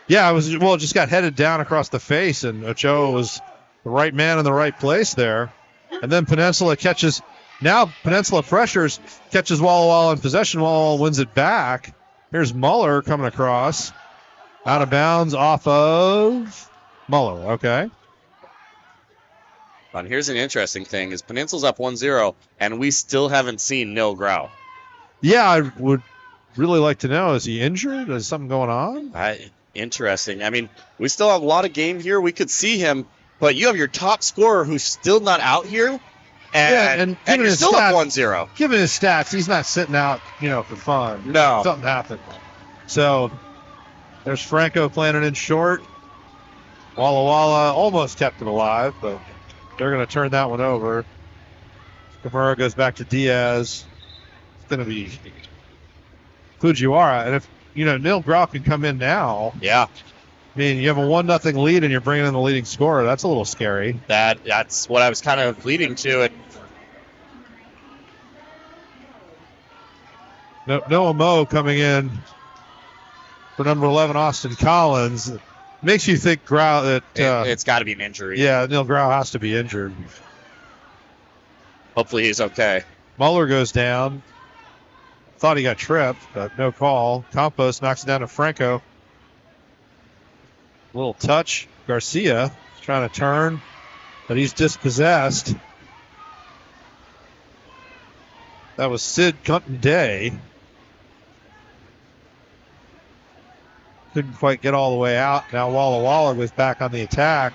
Yeah, it just got headed down across the face, and Ochoa was the right man in the right place there. And then Peninsula catches. Now Peninsula pressures, catches Walla Walla in possession. Walla Walla wins it back. Here's Muller coming across. Out of bounds off of Muller, okay. And here's an interesting thing, is Peninsula's up 1-0, and we still haven't seen Nil Grau. Yeah, I would really like to know, is he injured? Is something going on? Interesting. I mean, we still have a lot of game here. We could see him, but you have your top scorer who's still not out here, and you're still up 1-0. Given his stats, he's not sitting out, for fun. No. Something happened. So there's Franco playing it in short. Walla Walla almost kept it alive, but they're going to turn that one over. Kimura goes back to Diaz. It's going to be Fujiwara. And if, Nil Grau can come in now. Yeah. I mean, you have a 1-0 lead and you're bringing in the leading scorer. That's a little scary. That's what I was kind of leading to. Noah Moe coming in for number 11, Austin Collins. Makes you think Grau that it's got to be an injury. Yeah, Nil Grau has to be injured. Hopefully he's okay. Muller goes down. Thought he got tripped, but no call. Campos knocks it down to Franco. Little touch. Garcia trying to turn, but he's dispossessed. That was Sid Cunton Day. Couldn't quite get all the way out. Now Walla Walla was back on the attack.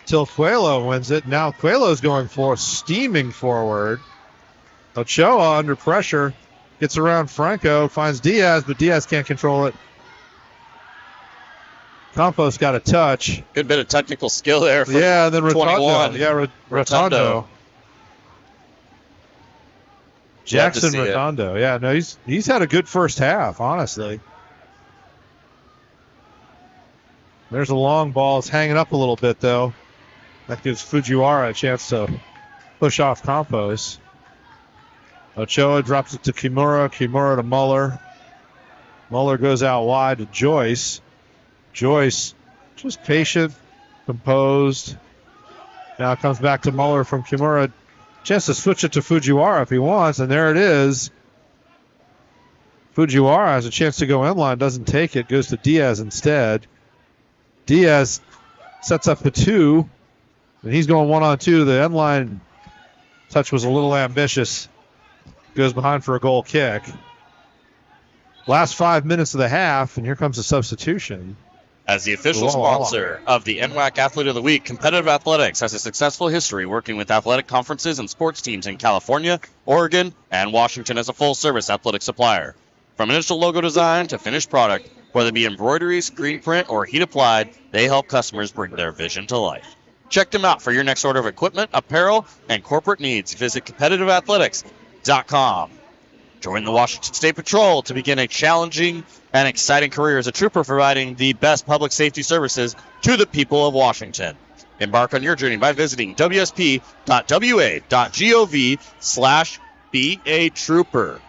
Till Coelho wins it. Now Coelho's going steaming forward. Ochoa under pressure. Gets around Franco. Finds Diaz, but Diaz can't control it. Campos got a touch. Good bit of technical skill there for then Rotundo. 21. Yeah, Rotundo. Jackson Rotundo. Yeah, no, he's had a good first half, honestly. There's a long ball. It's hanging up a little bit, though. That gives Fujiwara a chance to push off Campos. Ochoa drops it to Kimura. Kimura to Muller. Muller goes out wide to Joyce. Joyce just patient, composed. Now it comes back to Muller from Kimura. Chance to switch it to Fujiwara if he wants, and there it is. Fujiwara has a chance to go inline, doesn't take it, goes to Diaz instead. Diaz sets up the 2, and he's going 1-on-2. The end line touch was a little ambitious. Goes behind for a goal kick. Last 5 minutes of the half, and here comes the substitution. As the official Walla Walla. sponsor of the NWAC Athlete of the Week, Competitive Athletics has a successful history working with athletic conferences and sports teams in California, Oregon, and Washington as a full-service athletic supplier. From initial logo design to finished product, whether it be embroidery, screen print, or heat applied, they help customers bring their vision to life. Check them out for your next order of equipment, apparel, and corporate needs. Visit competitiveathletics.com. Join the Washington State Patrol to begin a challenging and exciting career as a trooper, providing the best public safety services to the people of Washington. Embark on your journey by visiting wspwa.gov/be-a-trooper.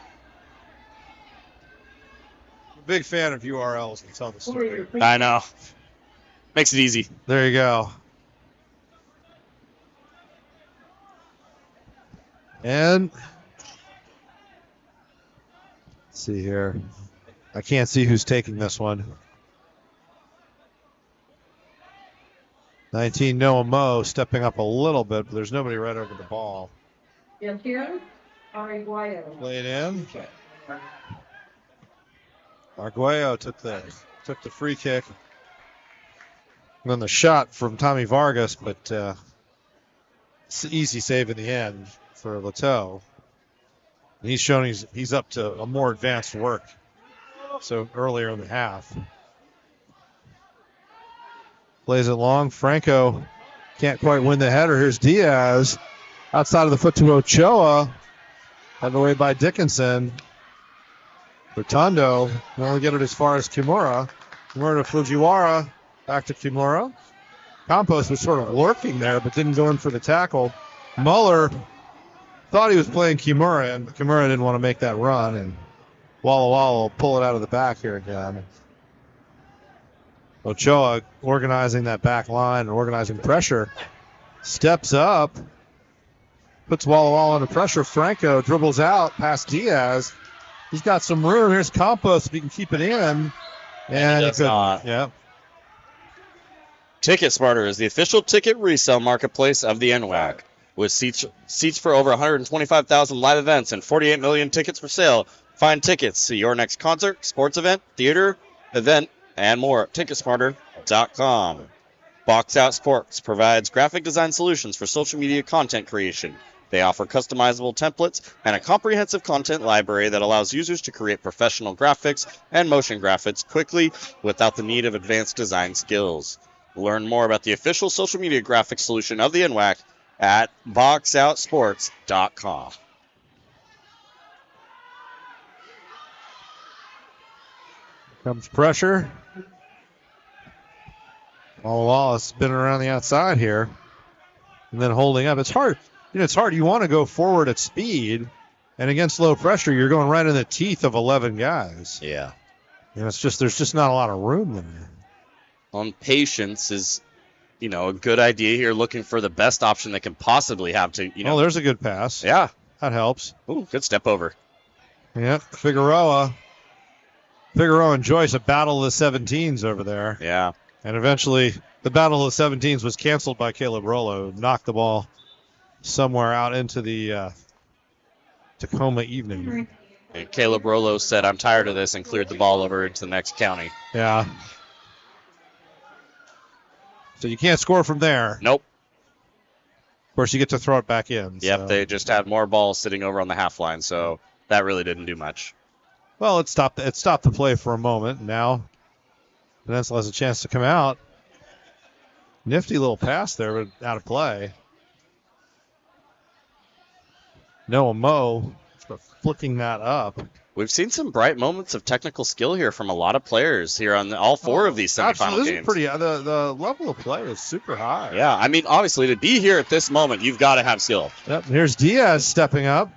I'm a big fan of URLs that tell the story. I know. Makes it easy. There you go. And let's see here. I can't see who's taking this one. 19, Noah Moe stepping up a little bit, but there's nobody right over the ball. Yantiro Arguello. Played in. Arguello took the free kick. And then the shot from Tommy Vargas, but it's an easy save in the end for Leteau. And he's shown he's up to a more advanced work. So earlier in the half. Plays it long. Franco can't quite win the header. Here's Diaz. Outside of the foot to Ochoa. Headed away by Dickinson. Rotundo will only get it as far as Kimura. Kimura to Fujiwara. Back to Kimura. Campos was sort of lurking there, but didn't go in for the tackle. Muller thought he was playing Kimura, and Kimura didn't want to make that run, and Walla Walla will pull it out of the back here again. Ochoa organizing that back line and organizing pressure. Steps up. Puts Walla Walla under pressure. Franco dribbles out past Diaz. He's got some room. Here's Campos if he can keep it in. And he does not. Yep. Ticket Smarter is the official ticket resale marketplace of the NWAC. With seats for over 125,000 live events and 48 million tickets for sale, find tickets to your next concert, sports event, theater, event, and more at Ticketsmarter.com. Box Out Sports provides graphic design solutions for social media content creation. They offer customizable templates and a comprehensive content library that allows users to create professional graphics and motion graphics quickly without the need of advanced design skills. Learn more about the official social media graphics solution of the NWAC at boxoutsports.com. Comes pressure. Wallace spinning around the outside here. And then holding up. It's hard. It's hard. You want to go forward at speed. And against low pressure, you're going right in the teeth of 11 guys. Yeah. It's just there's just not a lot of room there. On patience is, a good idea here, looking for the best option they can possibly have to, Oh, there's a good pass. Yeah. That helps. Ooh, good step over. Yeah, Figueroa and Joyce, a battle of the 17s over there. Yeah. And eventually, the battle of the 17s was canceled by Caleb Rollo, who knocked the ball somewhere out into the Tacoma evening. And Caleb Rollo said, "I'm tired of this," and cleared the ball over into the next county. Yeah. So you can't score from there. Nope. Of course, you get to throw it back in. Yep, so. They just had more balls sitting over on the half line, so that really didn't do much. Well, it stopped the play for a moment. Now, Peninsula has a chance to come out. Nifty little pass there, but out of play. Noah Moe flicking that up. We've seen some bright moments of technical skill here from a lot of players here on all four of these semifinal Absolutely. This games. is pretty. The level of play is super high. Yeah, I mean, obviously, to be here at this moment, you've got to have skill. Yep. Here's Diaz stepping up.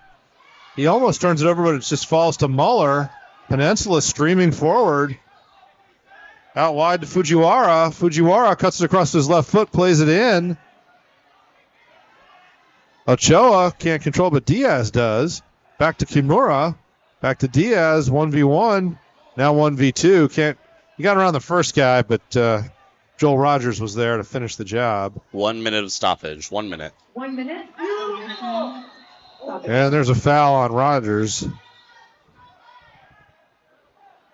He almost turns it over, but it just falls to Muller. Peninsula streaming forward. Out wide to Fujiwara. Fujiwara cuts it across his left foot, plays it in. Ochoa can't control, but Diaz does. Back to Kimura. Back to Diaz, 1v1. Now 1v2. He got around the first guy, but Joel Rogers was there to finish the job. 1 minute of stoppage. 1 minute. 1 minute. And there's a foul on Rogers.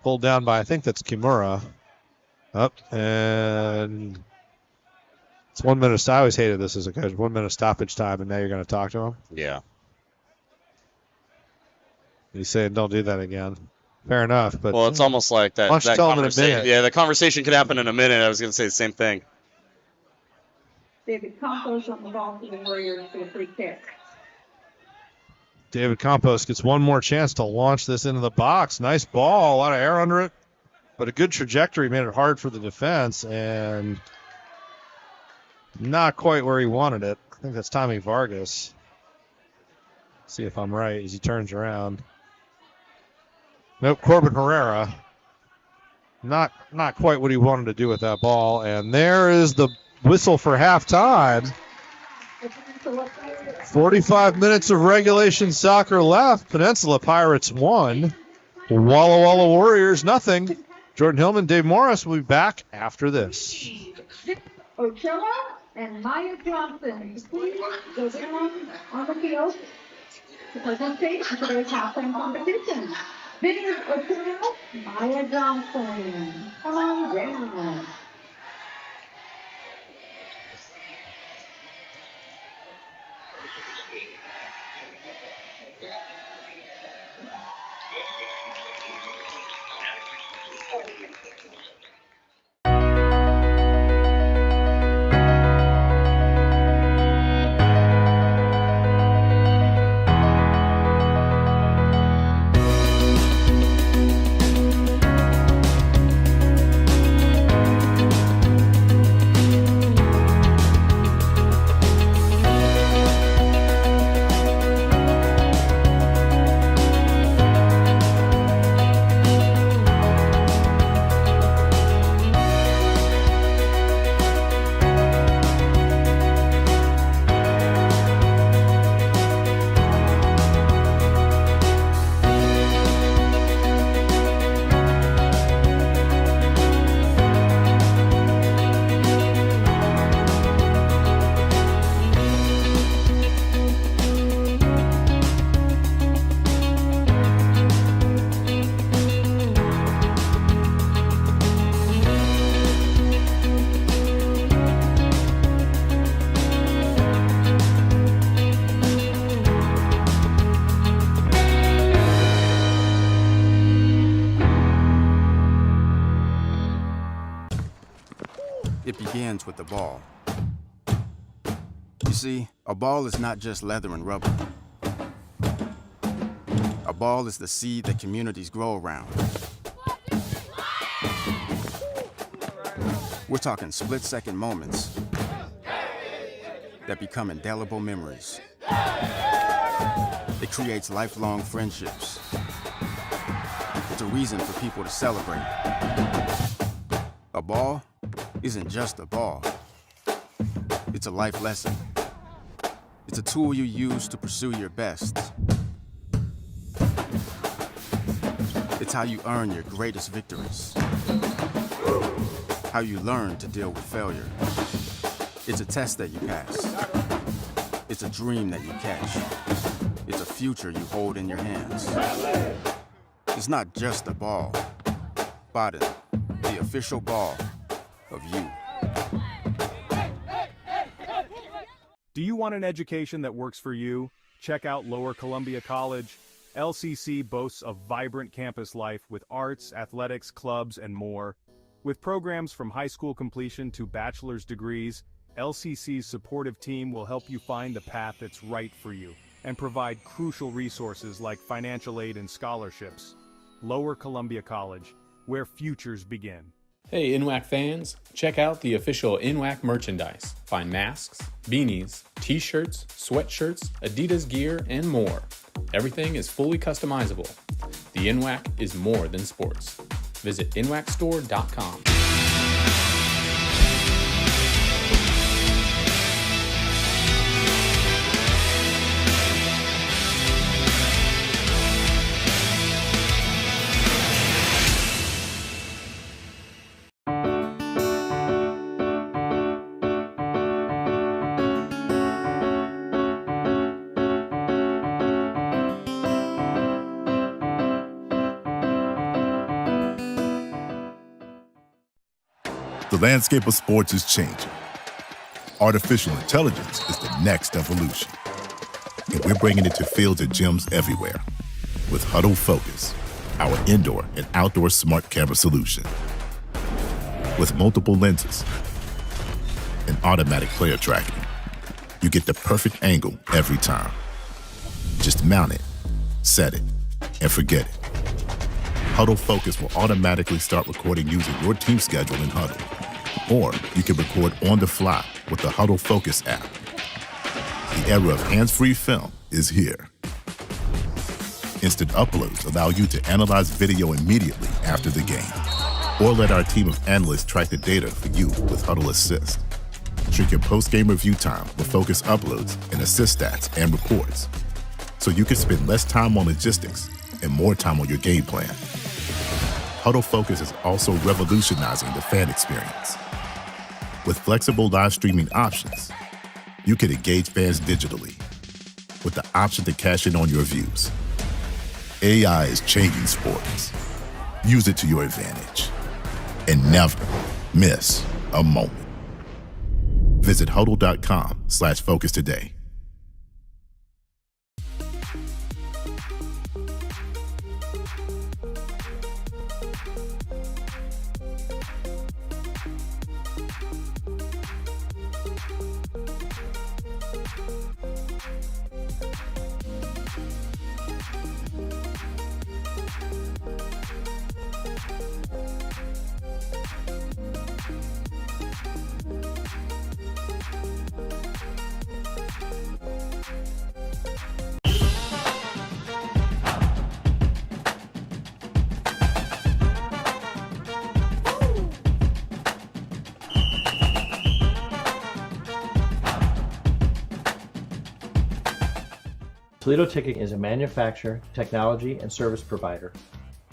Pulled down by, I think that's Kimura. Up, and it's 1 minute. I always hated this as a coach. 1 minute stoppage time, and now you're going to talk to him? Yeah. He's saying don't do that again. Fair enough. But well, it's almost like that. Why don't you tell him in a minute? Yeah, the conversation could happen in a minute. I was going to say the same thing. David Campos on the ball for the Warriors for the free kick. David Campos gets one more chance to launch this into the box. Nice ball, a lot of air under it, but a good trajectory made it hard for the defense, and not quite where he wanted it. I think that's Tommy Vargas. See if I'm right as he turns around. Nope, Corbin Herrera. Not quite what he wanted to do with that ball. And there is the whistle for halftime. 45 minutes of regulation soccer left. Peninsula Pirates 1. Walla Walla Warriors nothing. Jordan Hillman, Dave Morris will be back after this. Ochoa and Maya Johnson, please go down on the field to participate in today's halftime competition. Victor Ochoa, Maya Johnson, come on down. It begins with the ball. You see, a ball is not just leather and rubber. A ball is the seed that communities grow around. We're talking split-second moments that become indelible memories. It creates lifelong friendships. It's a reason for people to celebrate. A ball isn't just a ball. It's a life lesson. It's a tool you use to pursue your best. It's how you earn your greatest victories. How you learn to deal with failure. It's a test that you pass. It's a dream that you catch. It's a future you hold in your hands. It's not just a ball. Baden, the official ball of you. Do you want an education that works for you? Check out Lower Columbia College. LCC boasts a vibrant campus life with arts, athletics, clubs, and more. With programs from high school completion to bachelor's degrees, LCC's supportive team will help you find the path that's right for you. and provide crucial resources like financial aid and scholarships. Lower Columbia College, where futures begin. Hey, NWAC fans, check out the official NWAC merchandise. Find masks, beanies, t-shirts, sweatshirts, Adidas gear, and more. Everything is fully customizable. The NWAC is more than sports. Visit nwacstore.com. The landscape of sports is changing. Artificial intelligence is the next evolution. And we're bringing it to fields and gyms everywhere. With Huddle Focus, our indoor and outdoor smart camera solution. With multiple lenses and automatic player tracking, you get the perfect angle every time. Just mount it, set it, and forget it. Huddle Focus will automatically start recording using your team schedule in Huddle. Or you can record on the fly with the Huddle Focus app. The era of hands-free film is here. Instant uploads allow you to analyze video immediately after the game. Or let our team of analysts track the data for you with Huddle Assist. Shrink your post-game review time with Focus uploads and assist stats and reports. So you can spend less time on logistics and more time on your game plan. Huddle Focus is also revolutionizing the fan experience. With flexible live streaming options, you can engage fans digitally with the option to cash in on your views. AI is changing sports. Use it to your advantage and never miss a moment. Visit huddle.com/focus today. Toledo Ticketing is a manufacturer, technology, and service provider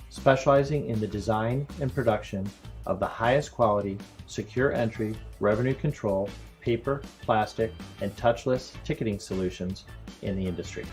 specializing in the design and production of the highest quality, secure entry, revenue control, paper, plastic, and touchless ticketing solutions in the industry.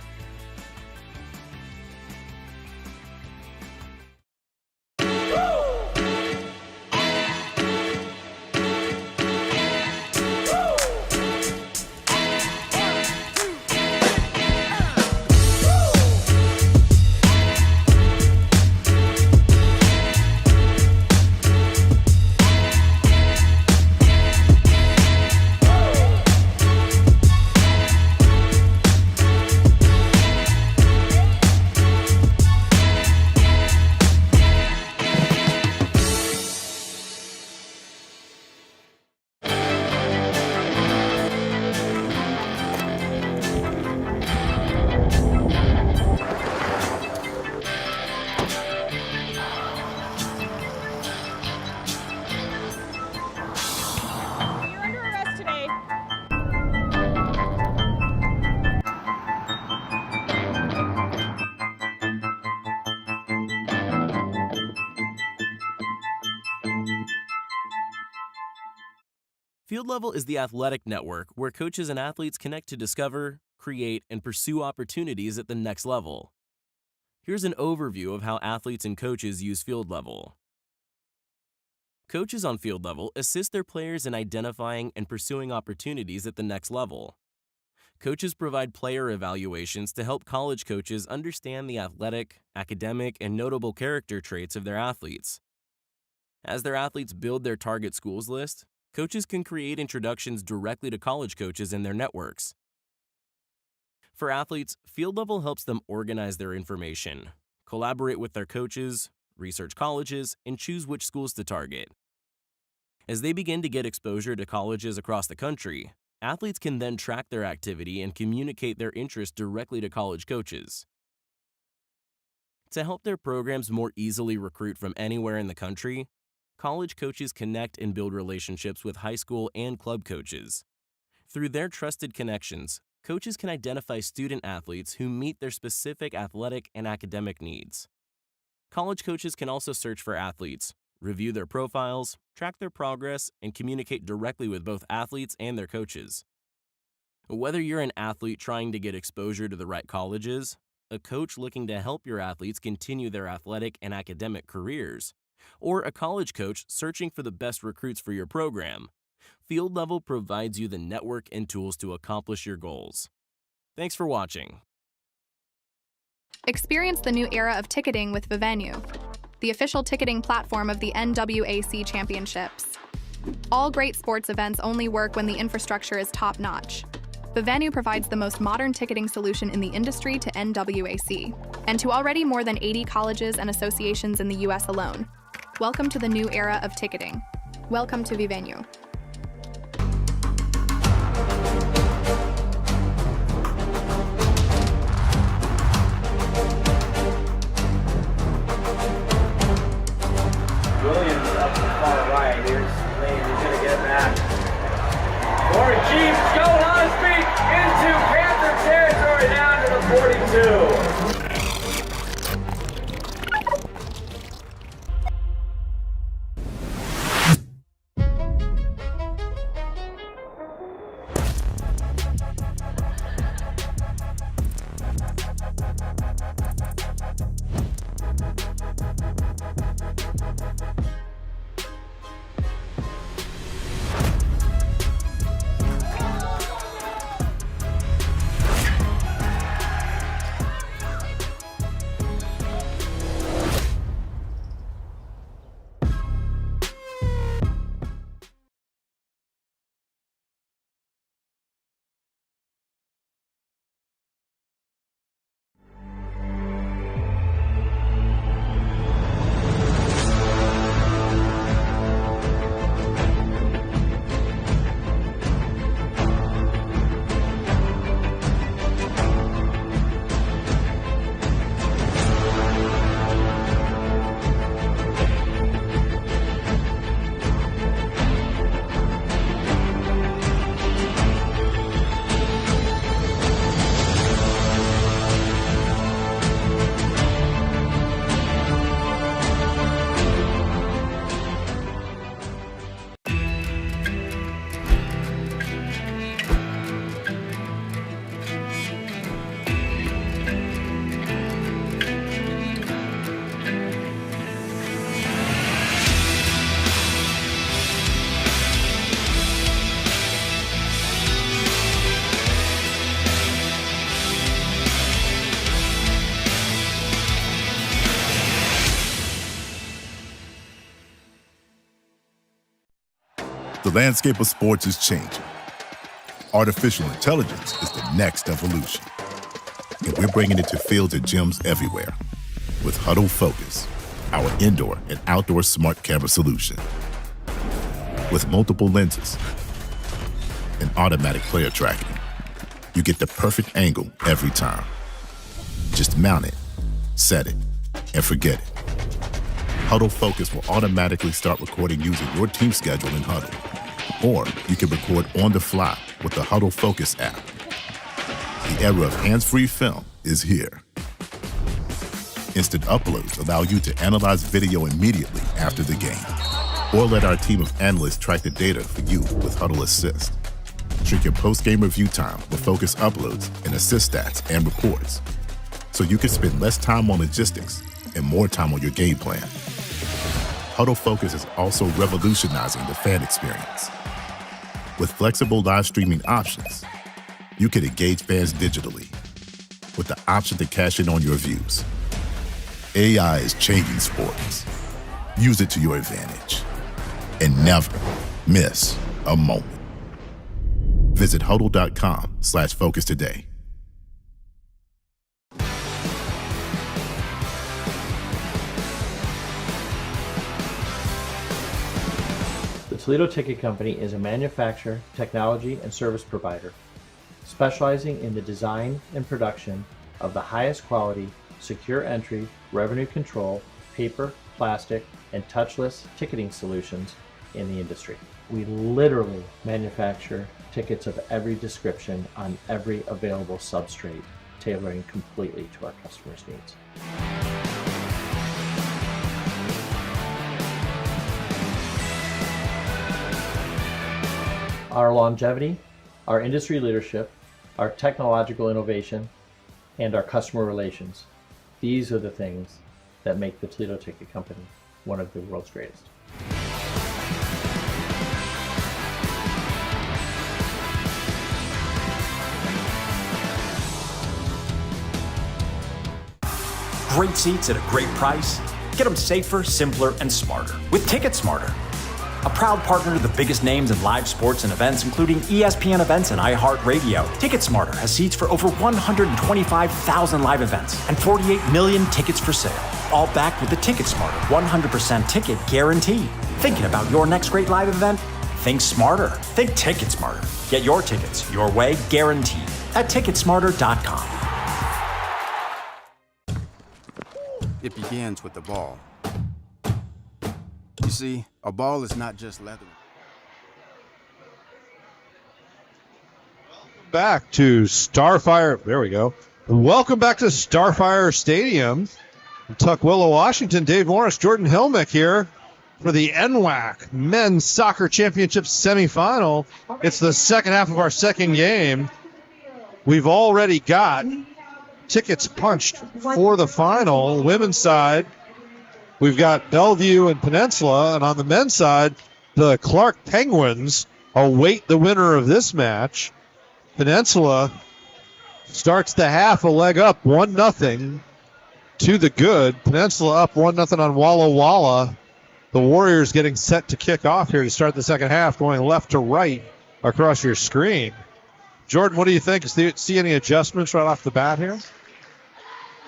Field Level is the athletic network where coaches and athletes connect to discover, create, and pursue opportunities at the next level. Here's an overview of how athletes and coaches use Field Level. Coaches on Field Level assist their players in identifying and pursuing opportunities at the next level. Coaches provide player evaluations to help college coaches understand the athletic, academic, and notable character traits of their athletes. As their athletes build their target schools list, coaches can create introductions directly to college coaches in their networks. For athletes, Field Level helps them organize their information, collaborate with their coaches, research colleges, and choose which schools to target. As they begin to get exposure to colleges across the country, athletes can then track their activity and communicate their interest directly to college coaches. To help their programs more easily recruit from anywhere in the country, college coaches connect and build relationships with high school and club coaches. Through their trusted connections, coaches can identify student athletes who meet their specific athletic and academic needs. College coaches can also search for athletes, review their profiles, track their progress, and communicate directly with both athletes and their coaches. Whether you're an athlete trying to get exposure to the right colleges, a coach looking to help your athletes continue their athletic and academic careers, or a college coach searching for the best recruits for your program, Field Level provides you the network and tools to accomplish your goals. Thanks for watching. Experience the new era of ticketing with Vivenue, the official ticketing platform of the NWAC Championships. All great sports events only work when the infrastructure is top-notch. Vivenue provides the most modern ticketing solution in the industry to NWAC, and to already more than 80 colleges and associations in the U.S. alone. Welcome to the new era of ticketing. Welcome to Vivenue. Williams up the far right. Here's Lane. He's going to get back. Corey Chiefs going on his feet into Panther territory down to the 42. The landscape of sports is changing. Artificial intelligence is the next evolution. And we're bringing it to fields and gyms everywhere. With Huddle Focus, our indoor and outdoor smart camera solution. With multiple lenses and automatic player tracking, you get the perfect angle every time. Just mount it, set it, and forget it. Huddle Focus will automatically start recording using your team schedule in Huddle. Or you can record on the fly with the Huddle Focus app. The era of hands-free film is here. Instant uploads allow you to analyze video immediately after the game. Or let our team of analysts track the data for you with Huddle Assist. Shrink your post-game review time with Focus uploads and assist stats and reports. So you can spend less time on logistics and more time on your game plan. Huddle Focus is also revolutionizing the fan experience. With flexible live streaming options, you can engage fans digitally with the option to cash in on your views. AI is changing sports. Use it to your advantage and never miss a moment. Visit huddle.com/focus today. Toledo Ticket Company is a manufacturer, technology, and service provider, specializing in the design and production of the highest quality, secure entry, revenue control, paper, plastic, and touchless ticketing solutions in the industry. We literally manufacture tickets of every description on every available substrate, tailoring completely to our customers' needs. Our longevity, our industry leadership, our technological innovation, and our customer relations. These are the things that make the Toledo Ticket Company one of the world's greatest. Great seats at a great price. Get them safer, simpler, and smarter with Ticket Smarter. A proud partner to the biggest names in live sports and events, including ESPN events and iHeart Radio. Ticket Smarter has seats for over 125,000 live events and 48 million tickets for sale. All backed with the Ticket Smarter 100% ticket guarantee. Thinking about your next great live event? Think smarter. Think Ticket Smarter. Get your tickets your way, guaranteed at Ticketsmarter.com. It begins with the ball. You see, a ball is not just leather. Back to Starfire. There we go. Welcome back to Starfire Stadium in Tukwila, Washington. Dave Morris, Jordan Hilmick here for the NWAC Men's Soccer Championship semifinal. It's the second half of our second game. We've already got tickets punched for the final. Women's side, we've got Bellevue and Peninsula, and on the men's side, the Clark Penguins await the winner of this match. Peninsula starts the half a leg up, 1-0 to the good. Peninsula up 1-0 on Walla Walla. The Warriors getting set to kick off here to start the second half, going left to right across your screen. Jordan, what do you think? Do you see any adjustments right off the bat here?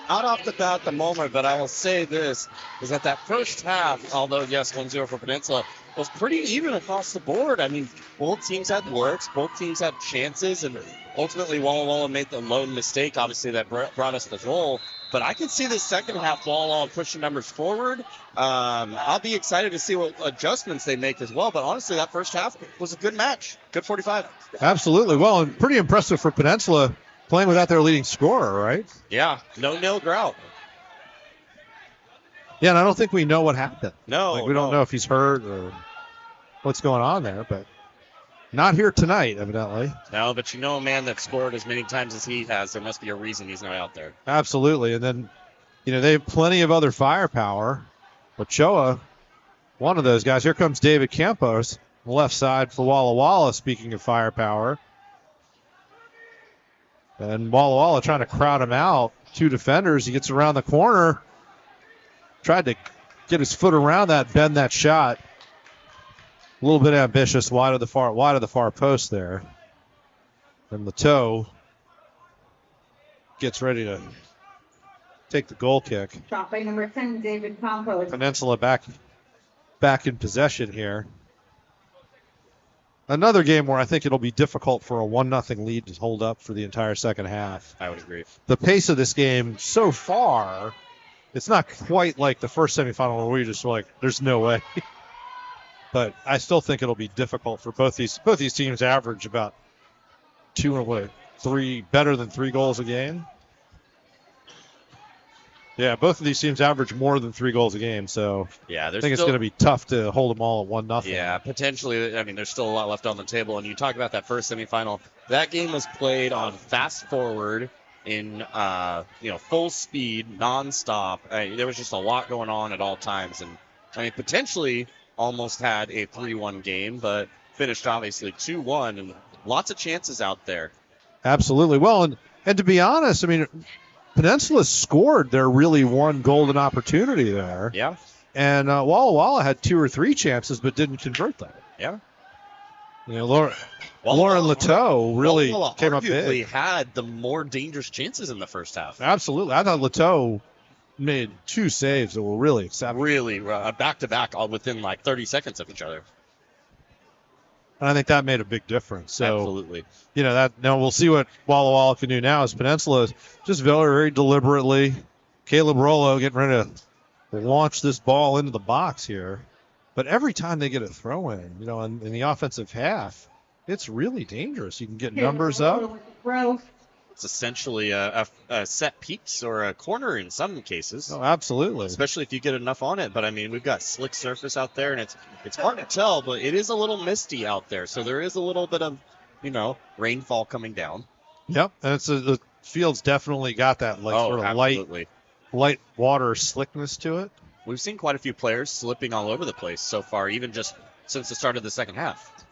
Not off the bat at the moment, but I will say this, is that first half, although, yes, 1-0 for Peninsula, was pretty even across the board. I mean, both teams had lurks, both teams had chances, and ultimately Walla Walla made the lone mistake, obviously, that brought us the goal. But I can see the second half Walla Walla pushing numbers forward. I'll be excited to see what adjustments they make as well. But honestly, that first half was a good match. Good 45. Absolutely. Well, and pretty impressive for Peninsula, playing without their leading scorer, right? Yeah, no Neil Grout. Yeah, and I don't think we know what happened. No. We don't know if he's hurt or what's going on there, but not here tonight, evidently. No, but you know a man that scored as many times as he has, there must be a reason he's not out there. Absolutely. And then, they have plenty of other firepower. Ochoa, one of those guys. Here comes David Campos, left side for Walla Walla, speaking of firepower. And Walla Walla trying to crowd him out. Two defenders. He gets around the corner. Tried to get his foot around that, bend that shot. A little bit ambitious, wide of the far post there. And Leteau gets ready to take the goal kick. Shot by number 10, David Campos. Peninsula back in possession here. Another game where I think it'll be difficult for a 1-0 lead to hold up for the entire second half. I would agree. The pace of this game so far, it's not quite like the first semifinal where we just were like, there's no way. But I still think it'll be difficult for both these teams. Average about 3 better than 3 goals a game. Yeah, both of these teams average more than 3 goals a game, so yeah, I think it's going to be tough to hold them all at 1-0. Yeah, potentially. I mean, there's still a lot left on the table. And you talk about that first semifinal. That game was played on fast forward in full speed, nonstop. There was just a lot going on at all times, and I mean, potentially almost had a 3-1 game, but finished obviously 2-1, and lots of chances out there. Absolutely. Well, and to be honest, I mean, Peninsula scored their really one golden opportunity there. Yeah. And Walla Walla had 2 or 3 chances but didn't convert them. Yeah. Lauren Leteau really came up big. Arguably had the more dangerous chances in the first half. Absolutely. I thought Leteau made 2 saves that were really acceptable. Really, back-to-back all within like 30 seconds of each other. And I think that made a big difference. So, Absolutely. Now we'll see what Walla Walla can do now as Peninsula is just very, very deliberately. Caleb Rollo getting ready to launch this ball into the box here. But every time they get a throw in, in the offensive half, it's really dangerous. You can get numbers up. It's essentially a set piece or a corner in some cases. Oh, absolutely. Especially if you get enough on it. But, I mean, we've got slick surface out there, and it's hard to tell, but it is a little misty out there. So there is a little bit of, rainfall coming down. Yep, and the field's definitely got that sort of light water slickness to it. We've seen quite a few players slipping all over the place so far, even just since the start of the second half.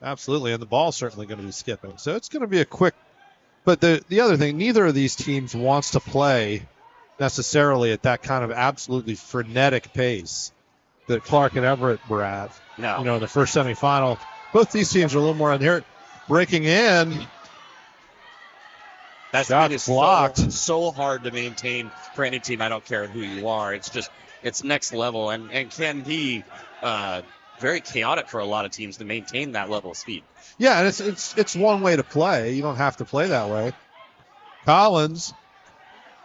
Absolutely, and the ball's certainly going to be skipping. So it's going to be a quick. But the other thing, neither of these teams wants to play necessarily at that kind of absolutely frenetic pace that Clark and Everett were at. No. In the first semifinal. Both these teams are a little more on here. Breaking in. That speed is blocked. So hard to maintain for any team. I don't care who you are. It's next level and can be very chaotic for a lot of teams to maintain that level of speed. Yeah, and it's one way to play. You don't have to play that way. Collins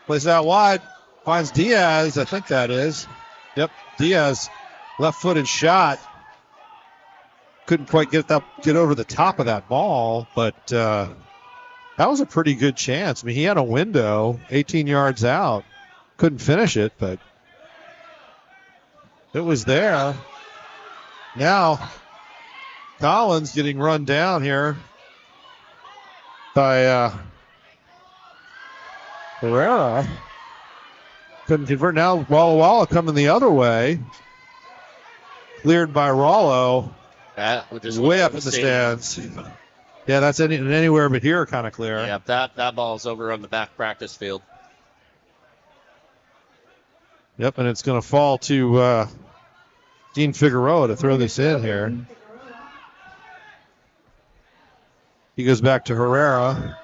plays out wide, finds Diaz. I think that is. Yep, Diaz, left-footed shot. Couldn't quite get over the top of that ball, but that was a pretty good chance. I mean, he had a window, 18 yards out. Couldn't finish it, but it was there. Now, Collins getting run down here by Herrera. Couldn't convert. Now Walla Walla coming the other way. Cleared by Rollo. Way up in the stands. Yeah, that's anywhere but here kind of clear. Yeah, that ball's over on the back practice field. Yep, and it's going to fall to Dean Figueroa to throw this in here. He goes back to Herrera.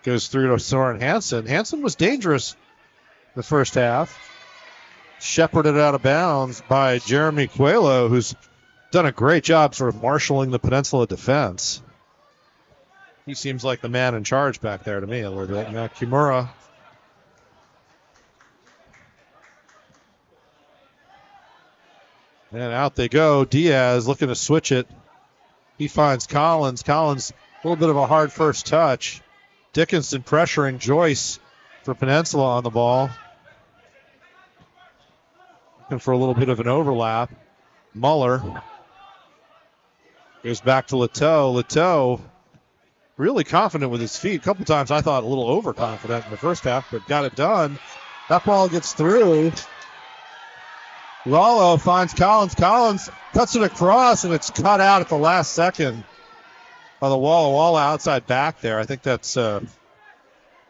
Goes through to Soren Hansen. Hansen was dangerous the first half. Shepherded out of bounds by Jeremy Coelho, who's done a great job sort of marshaling the Peninsula defense. He seems like the man in charge back there to me a little bit. Now Kimura. And out they go. Diaz looking to switch it. He finds Collins. Collins, a little bit of a hard first touch. Dickinson pressuring Joyce for Peninsula on the ball. Looking for a little bit of an overlap. Muller goes back to Leteau. Leteau really confident with his feet. A couple times I thought a little overconfident in the first half, but got it done. That ball gets through. Rollo finds Collins. Collins cuts it across, and it's cut out at the last second by the Walla Walla outside back there. I think that's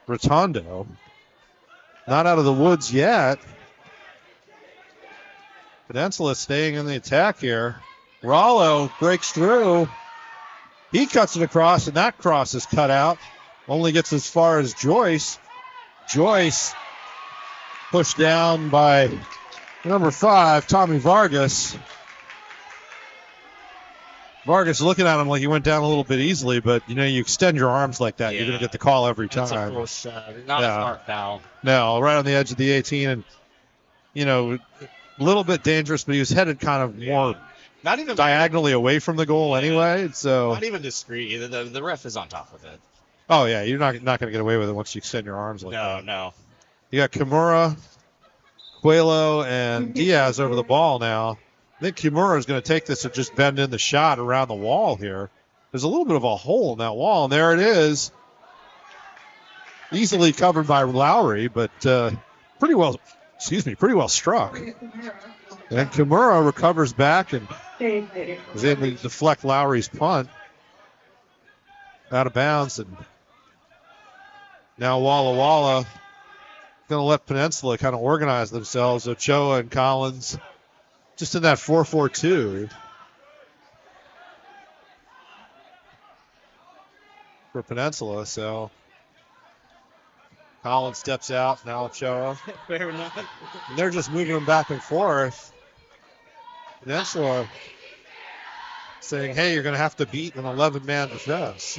Rotondo. Not out of the woods yet. Peninsula staying in the attack here. Rollo breaks through. He cuts it across, and that cross is cut out. Only gets as far as Joyce. Joyce pushed down by number 5, Tommy Vargas. Vargas looking at him like he went down a little bit easily, but, you extend your arms like that, you're going to get the call every time. That's a close, not a smart foul. No, right on the edge of the 18, and, a little bit dangerous, but he was headed kind of more not even diagonally away from the goal anyway. So not even discreet. The ref is on top of it. Oh, yeah, you're not going to get away with it once you extend your arms like that. No. You got Kimura, Coelho, and Diaz over the ball now. I think Kimura is going to take this and just bend in the shot around the wall here. There's a little bit of a hole in that wall, and there it is. Easily covered by Lowry, but pretty well struck. And Kimura recovers back and is able to deflect Lowry's punt out of bounds. And now Walla Walla going to let Peninsula kind of organize themselves. Ochoa and Collins just in that 4-4-2 for Peninsula. So Collins steps out, now Ochoa. Fair enough. And they're just moving them back and forth. Peninsula saying, hey, you're going to have to beat an 11-man defense.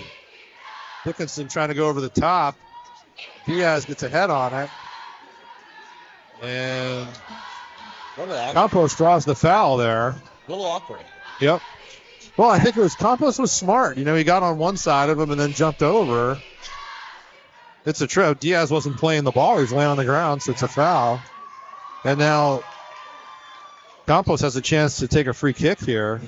Dickinson trying to go over the top. Diaz gets a head on it. And Campos draws the foul there. A little awkward. Yep. Well, I think Campos was smart. You know, he got on one side of him and then jumped over. It's a trip. Diaz wasn't playing the ball. He was laying on the ground, so it's a foul. And now Campos has a chance to take a free kick here.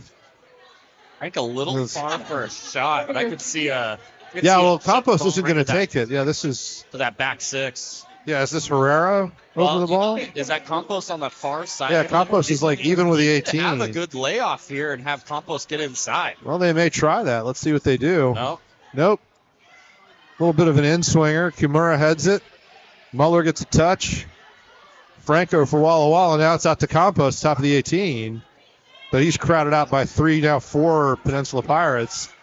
I think a little far for a shot, but I could see Campos isn't going to take it. Yeah, this is to that back six. Yeah, is this Herrera over the ball? Is that Campos on the far side? Yeah, Campos is like even with the 18. Have a good layoff here and have Campos get inside. Well, they may try that. Let's see what they do. No. Nope. A little bit of an in-swinger. Kimura heads it. Muller gets a touch. Franco for Walla Walla. Now it's out to Campos, top of the 18. But he's crowded out by 3, now 4 Peninsula Pirates.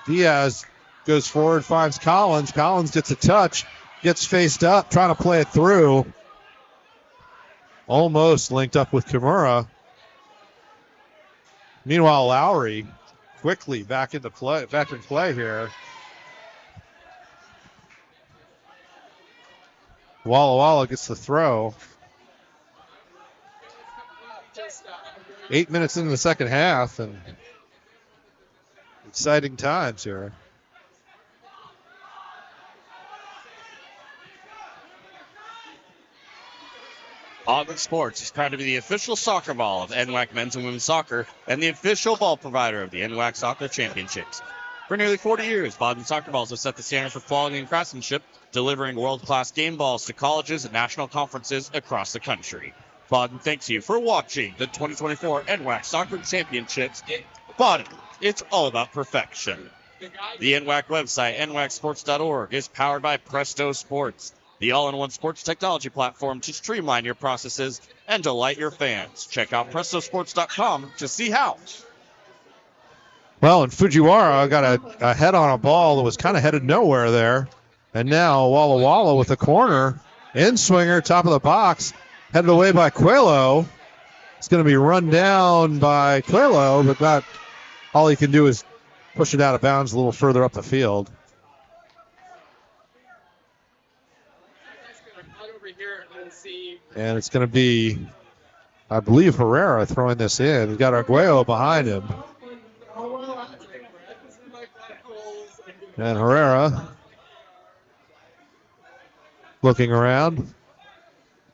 Diaz goes forward, finds Collins. Collins gets a touch. Gets faced up, trying to play it through. Almost linked up with Kimura. Meanwhile, Lowry quickly back in play here. Walla Walla gets the throw. 8 minutes into the second half, and exciting times here. Auburn Sports is proud to be the official soccer ball of NWAC men's and women's soccer and the official ball provider of the NWAC Soccer Championships. For nearly 40 years, Bodden Soccer Balls have set the standard for quality and craftsmanship, delivering world-class game balls to colleges and national conferences across the country. Bodden thanks you for watching the 2024 NWAC Soccer Championships. Bodden, it's all about perfection. The NWAC website, nwacsports.org, is powered by Presto Sports, the all-in-one sports technology platform to streamline your processes and delight your fans. Check out PrestoSports.com to see how. Well, and Fujiwara got a head on a ball that was kind of headed nowhere there. And now Walla Walla with a corner. In-swinger, top of the box, headed away by Coelho. It's going to be run down by Coelho, but not all he can do is push it out of bounds a little further up the field. And it's going to be, I believe, Herrera throwing this in. He's got Arguello behind him. And Herrera looking around.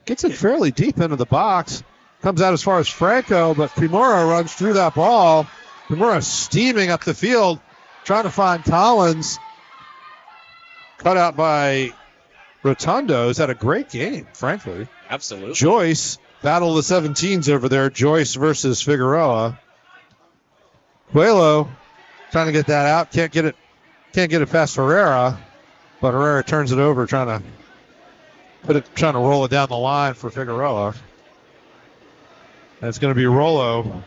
Gets it fairly deep into the box. Comes out as far as Franco, but Kimura runs through that ball. Kimura steaming up the field, trying to find Collins. Cut out by Rotundo. Has had a great game, frankly. Absolutely. Joyce, battle of the 17s over there. Joyce versus Figueroa. Coelho trying to get that out. Can't get it past Herrera, but Herrera turns it over, trying to roll it down the line for Figueroa. And it's going to be Rollo,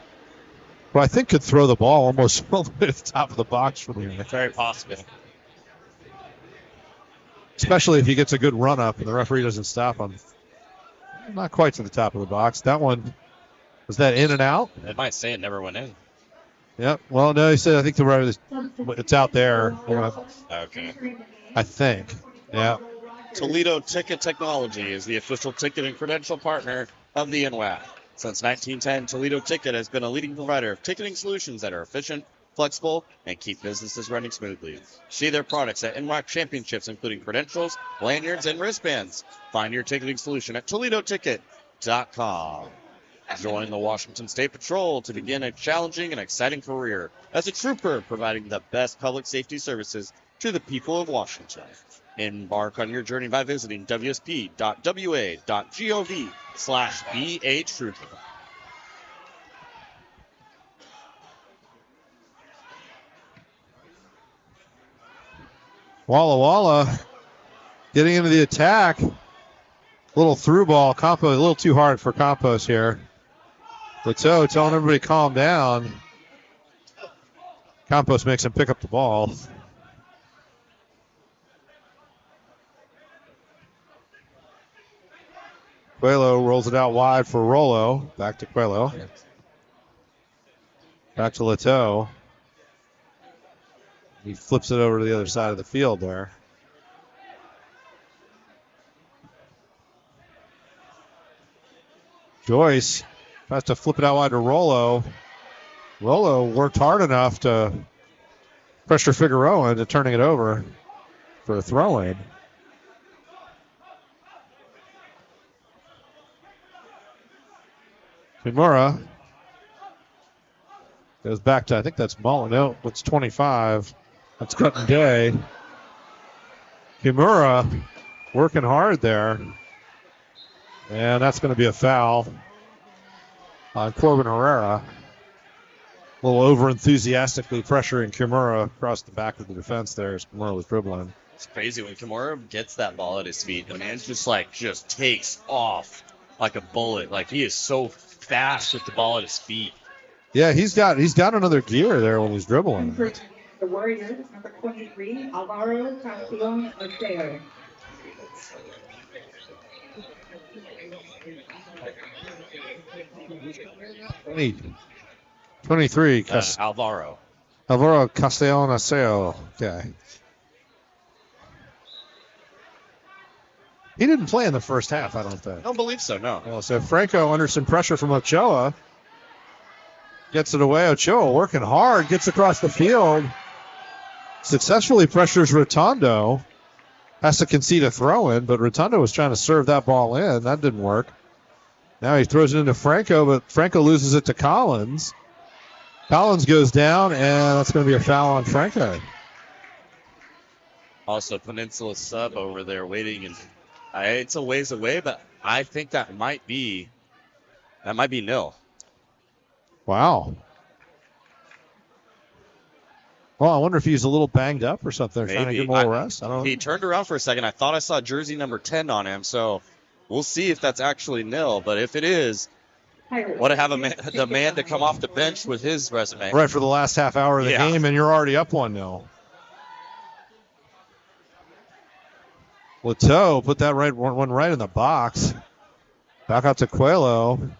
who I think could throw the ball almost all the way to the top of the box from here. Very possible. Especially if he gets a good run up and the referee doesn't stop him. Not quite to the top of the box. That one, was that in and out? It might say it never went in. Yep. Well, no, he said, I think it's out there. Okay. I think. Yeah. Toledo Ticket Technology is the official ticket and credential partner of the NWAC. Since 1910, Toledo Ticket has been a leading provider of ticketing solutions that are efficient, flexible, and keep businesses running smoothly. See their products at NWAC Championships, including credentials, lanyards, and wristbands. Find your ticketing solution at ToledoTicket.com. Join the Washington State Patrol to begin a challenging and exciting career as a trooper, providing the best public safety services to the people of Washington. Embark on your journey by visiting wsp.wa.gov/be-a-trooper. Walla Walla getting into the attack. Little through ball. Campos, a little too hard for Campos here. Plateau telling everybody calm down. Campos makes him pick up the ball. Coelho rolls it out wide for Rollo. Back to Coelho. Back to Leteau. He flips it over to the other side of the field there. Joyce tries to flip it out wide to Rollo. Rollo worked hard enough to pressure Figueroa into turning it over for a throw-in. Kimura goes back to, I think that's Mullen. No, it's 25. That's Cutting Day. Kimura working hard there. And that's going to be a foul on Corbin Herrera. A little over-enthusiastically pressuring Kimura across the back of the defense there as Kimura was dribbling. It's crazy when Kimura gets that ball at his feet. The man just takes off like a bullet. Like, he is so fast with the ball at his feet. Yeah, he's got another gear there when he's dribbling. The Warriors, number 23, Alvaro Castellon Ortega. 23. Alvaro Castellon Aseo. Okay. He didn't play in the first half, I don't think. I don't believe so, no. Well, so Franco under some pressure from Ochoa. Gets it away. Ochoa working hard. Gets across the field. Successfully pressures Rotondo. Has to concede a throw-in, but Rotondo was trying to serve that ball in. That didn't work. Now he throws it into Franco, but Franco loses it to Collins. Collins goes down, and that's going to be a foul on Franco. Also, Peninsula sub over there waiting, and it's a ways away, but I think that might be nil. Wow. Well, I wonder if he's a little banged up or something. Trying to get him a little rest. I don't know. He turned around for a second. I thought I saw jersey number 10 on him, so we'll see if that's actually nil. But if it is, what to have the man to come off the bench with his resume. Right, for the last half hour of the game, and you're already up 1-0. Leteau put that one right in the box. Back out to Coelho.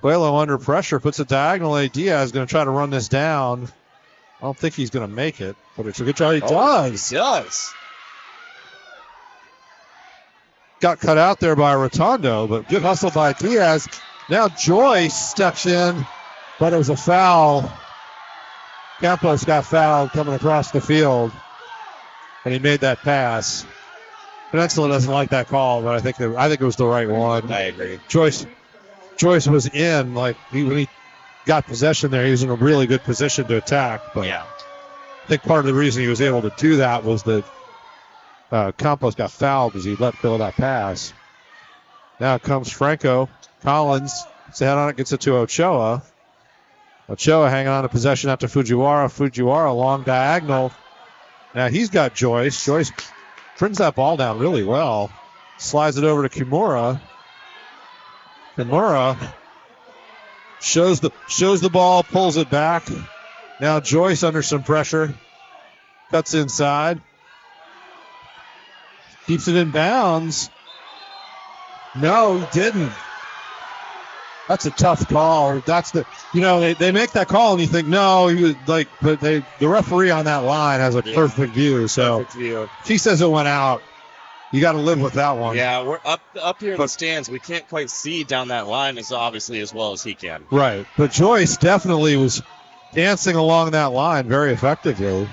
Coelho under pressure, puts it diagonally. Diaz is going to try to run this down. I don't think he's going to make it, but it's a good job. He does. He does. Got cut out there by Rotondo, but good hustle by Diaz. Now Joyce steps in, but it was a foul. Campos got fouled coming across the field, and he made that pass. Peninsula doesn't like that call, but I think it was the right one. I agree. Joyce was in, like when he got possession there, he was in a really good position to attack. But yeah. I think part of the reason he was able to do that was that Campos got fouled because he let go of that pass. Now comes Franco. Collins, head on it, gets it to Ochoa. Ochoa hanging on to possession out to Fujiwara. Fujiwara long diagonal. Now he's got Joyce. Joyce brings that ball down really well. Slides it over to Kimura. Kimura shows the ball, pulls it back. Now Joyce under some pressure. Cuts inside. Keeps it in bounds. No, he didn't. That's a tough call. That's they make that call and you think, no, he was like, but the referee on that line has a perfect view. So if he says it went out, you got to live with that one. Yeah, we're up here in the stands. We can't quite see down that line as well as he can. Right. But Joyce definitely was dancing along that line very effectively.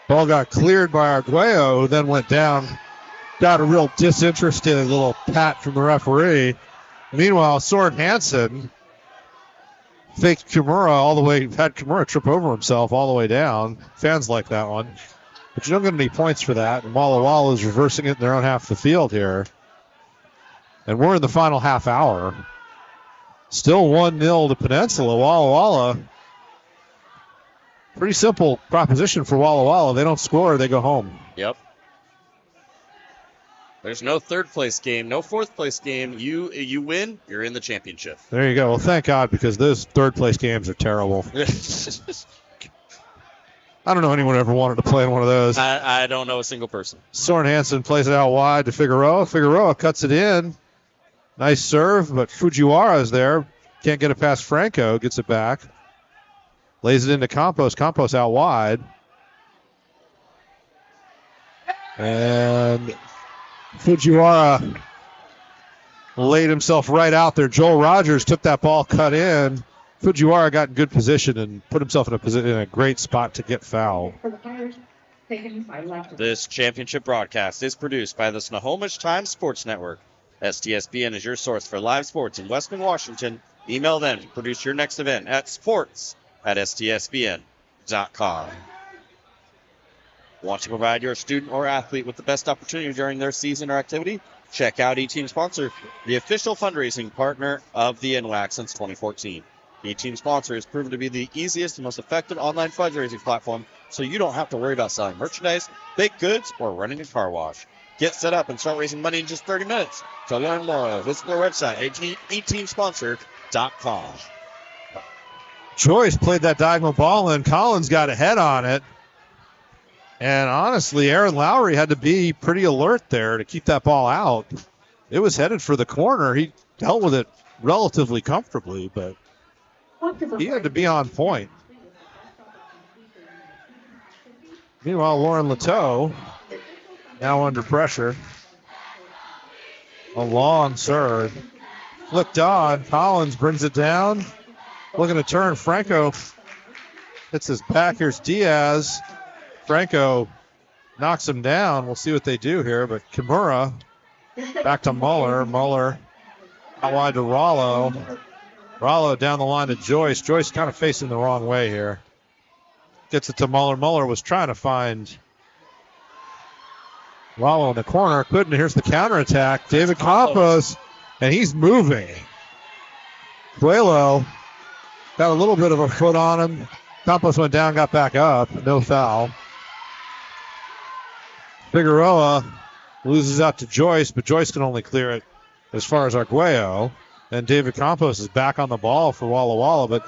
Ball got cleared by Arguello, who then went down. Got a real disinterested little pat from the referee. Meanwhile, Soren Hansen faked Kimura all the way, had Kimura trip over himself all the way down. Fans like that one. But you don't get any points for that. And Walla Walla is reversing it in their own half of the field here. And we're in the final half hour. Still 1-0 to Peninsula. Walla Walla. Pretty simple proposition for Walla Walla. They don't score, they go home. Yep. There's no third place game, no fourth place game. You win, you're in the championship. There you go. Well, thank God, because those third place games are terrible. I don't know anyone ever wanted to play in one of those. I don't know a single person. Soren Hansen plays it out wide to Figueroa. Figueroa cuts it in. Nice serve, but Fujiwara is there. Can't get it past Franco. Gets it back. Lays it into Campos. Campos out wide. And Fujiwara laid himself right out there. Joel Rogers took that ball, cut in. Fujiwara got in good position and put himself in a great spot to get fouled. This championship broadcast is produced by the Snohomish Times Sports Network. STSPN is your source for live sports in Western Washington. Email them to produce your next event at sports@stspn.com. Want to provide your student or athlete with the best opportunity during their season or activity? Check out E-Team Sponsor, the official fundraising partner of the NWAC since 2014. E-Team Sponsor has proven to be the easiest and most effective online fundraising platform, so you don't have to worry about selling merchandise, baked goods, or running a car wash. Get set up and start raising money in just 30 minutes. To learn more, visit their website at eteamsponsor.com. Joyce played that diagonal ball in. Collins got a head on it. And honestly, Aaron Lowry had to be pretty alert there to keep that ball out. It was headed for the corner. He dealt with it relatively comfortably, but he had to be on point. Meanwhile, Lauren Leteau now under pressure. A long serve. Flicked on. Collins brings it down. Looking to turn. Franco hits his back. Here's Diaz. Franco knocks him down. We'll see what they do here. But Kimura back to Muller. Muller out wide to Rollo. Rollo down the line to Joyce. Joyce kind of facing the wrong way here. Gets it to Muller. Muller was trying to find Rollo in the corner. Couldn't. Here's the counterattack. David Campos. And he's moving. Coelho got a little bit of a foot on him. Campos went down, got back up. No foul. Figueroa loses out to Joyce, but Joyce can only clear it as far as Arguello. And David Campos is back on the ball for Walla Walla. But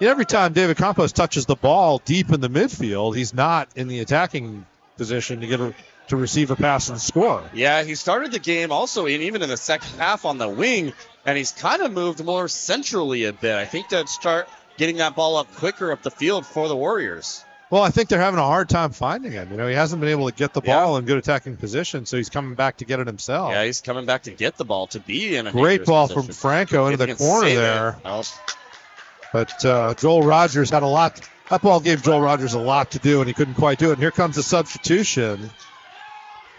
every time David Campos touches the ball deep in the midfield, he's not in the attacking position to receive a pass and score. Yeah, he started the game also, even in the second half on the wing, and he's kind of moved more centrally a bit. I think to start getting that ball up quicker up the field for the Warriors. Well, I think they're having a hard time finding him. He hasn't been able to get the ball in good attacking position, so he's coming back to get it himself. Yeah, he's coming back to get the ball, to be in a great ball position. from Franco into the corner there. But Joel Rogers had a lot. That ball gave Joel Rogers a lot to do, and he couldn't quite do it. And here comes the substitution.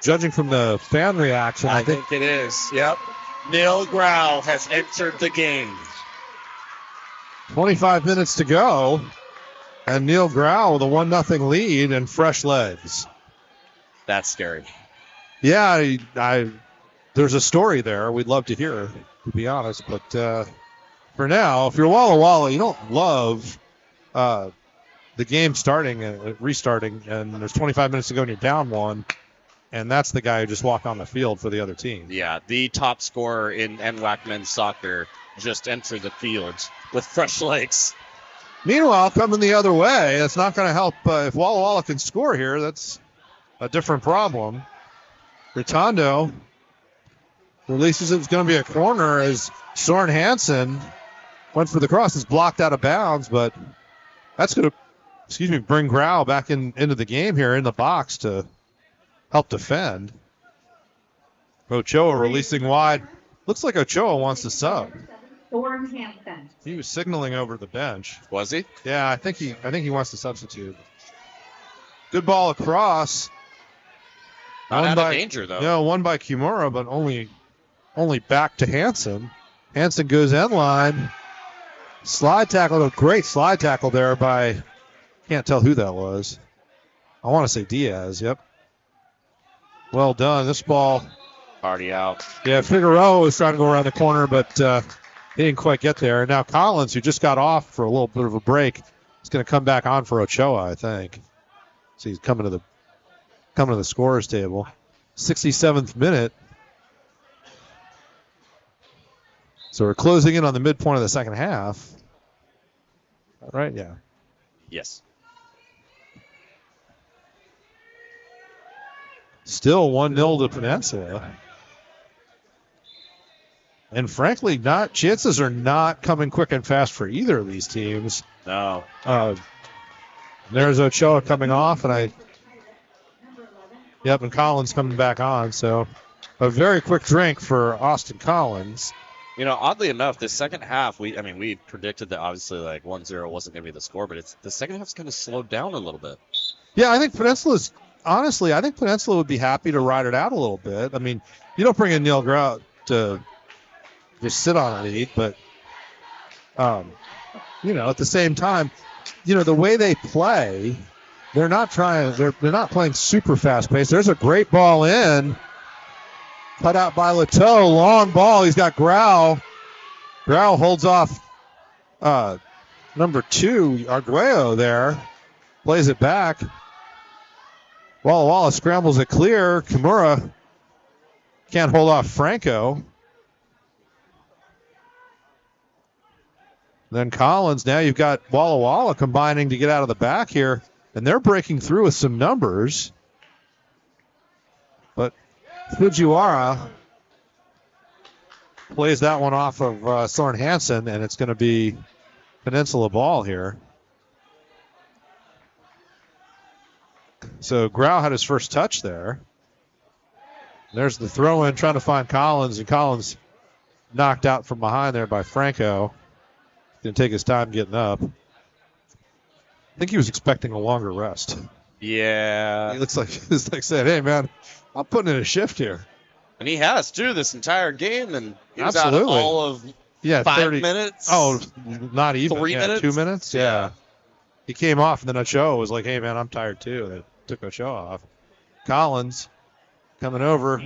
Judging from the fan reaction, I think it is. Yep. Neil Grau has entered the game. 25 minutes to go. And Neil Grau with a 1-0 lead and fresh legs. That's scary. Yeah, there's a story there. We'd love to hear, to be honest. But for now, if you're Walla Walla, you don't love the game starting and restarting, and there's 25 minutes to go and you're down one. And that's the guy who just walked on the field for the other team. Yeah, the top scorer in NWAC men's soccer just entered the field with fresh legs. Meanwhile, coming the other way, that's not going to help. If Walla Walla can score here, that's a different problem. Ritondo releases it. It's going to be a corner as Soren Hansen went for the cross. It's blocked out of bounds, but that's going to, bring Grau back into the game here in the box to help defend. Ochoa releasing wide. Looks like Ochoa wants to sub. He was signaling over the bench. Was he? Yeah, I think he wants to substitute. Good ball across. Not out of danger, though. No, one by Kimura, but only back to Hansen. Hansen goes end line. Slide tackle, a great slide tackle there by, can't tell who that was. I want to say Diaz, yep. Well done. This ball. Already out. Yeah, Figueroa was trying to go around the corner, but he didn't quite get there. Now Collins, who just got off for a little bit of a break, is going to come back on for Ochoa, I think. So he's coming to the scorer's table. 67th minute. So we're closing in on the midpoint of the second half. All right, yeah. Yes. Still 1-0 to Peninsula. And frankly, chances are not coming quick and fast for either of these teams. No. There's Ochoa coming off, and and Collins coming back on. So a very quick drink for Austin Collins. Oddly enough, the second half, we predicted that obviously like 1-0 wasn't going to be the score, but the second half's kind of slowed down a little bit. Yeah, I think Peninsula would be happy to ride it out a little bit. I mean, you don't bring in Neil Grau to just sit on a lead, but at the same time, the way they play, they're not playing super fast pace. There's a great ball in, cut out by Leteau, long ball. He's got Grau. Grau holds off number 2, Arguello there, plays it back. Walla Walla scrambles it clear. Kimura can't hold off Franco. Then Collins, now you've got Walla Walla combining to get out of the back here, and they're breaking through with some numbers. But Fujiwara plays that one off of Soren Hansen, and it's going to be Peninsula ball here. So Grau had his first touch there. There's the throw in, trying to find Collins, and Collins knocked out from behind there by Franco. Going to take his time getting up. I think he was expecting a longer rest. Yeah. He looks like saying, hey, man, I'm putting in a shift here. And he has, too, this entire game. And he was Absolutely. out of all of 5 minutes. Oh, not even. 3 minutes? 2 minutes? Yeah. He came off, and then Ochoa was like, hey, man, I'm tired, too. They took Ochoa off. Collins coming over.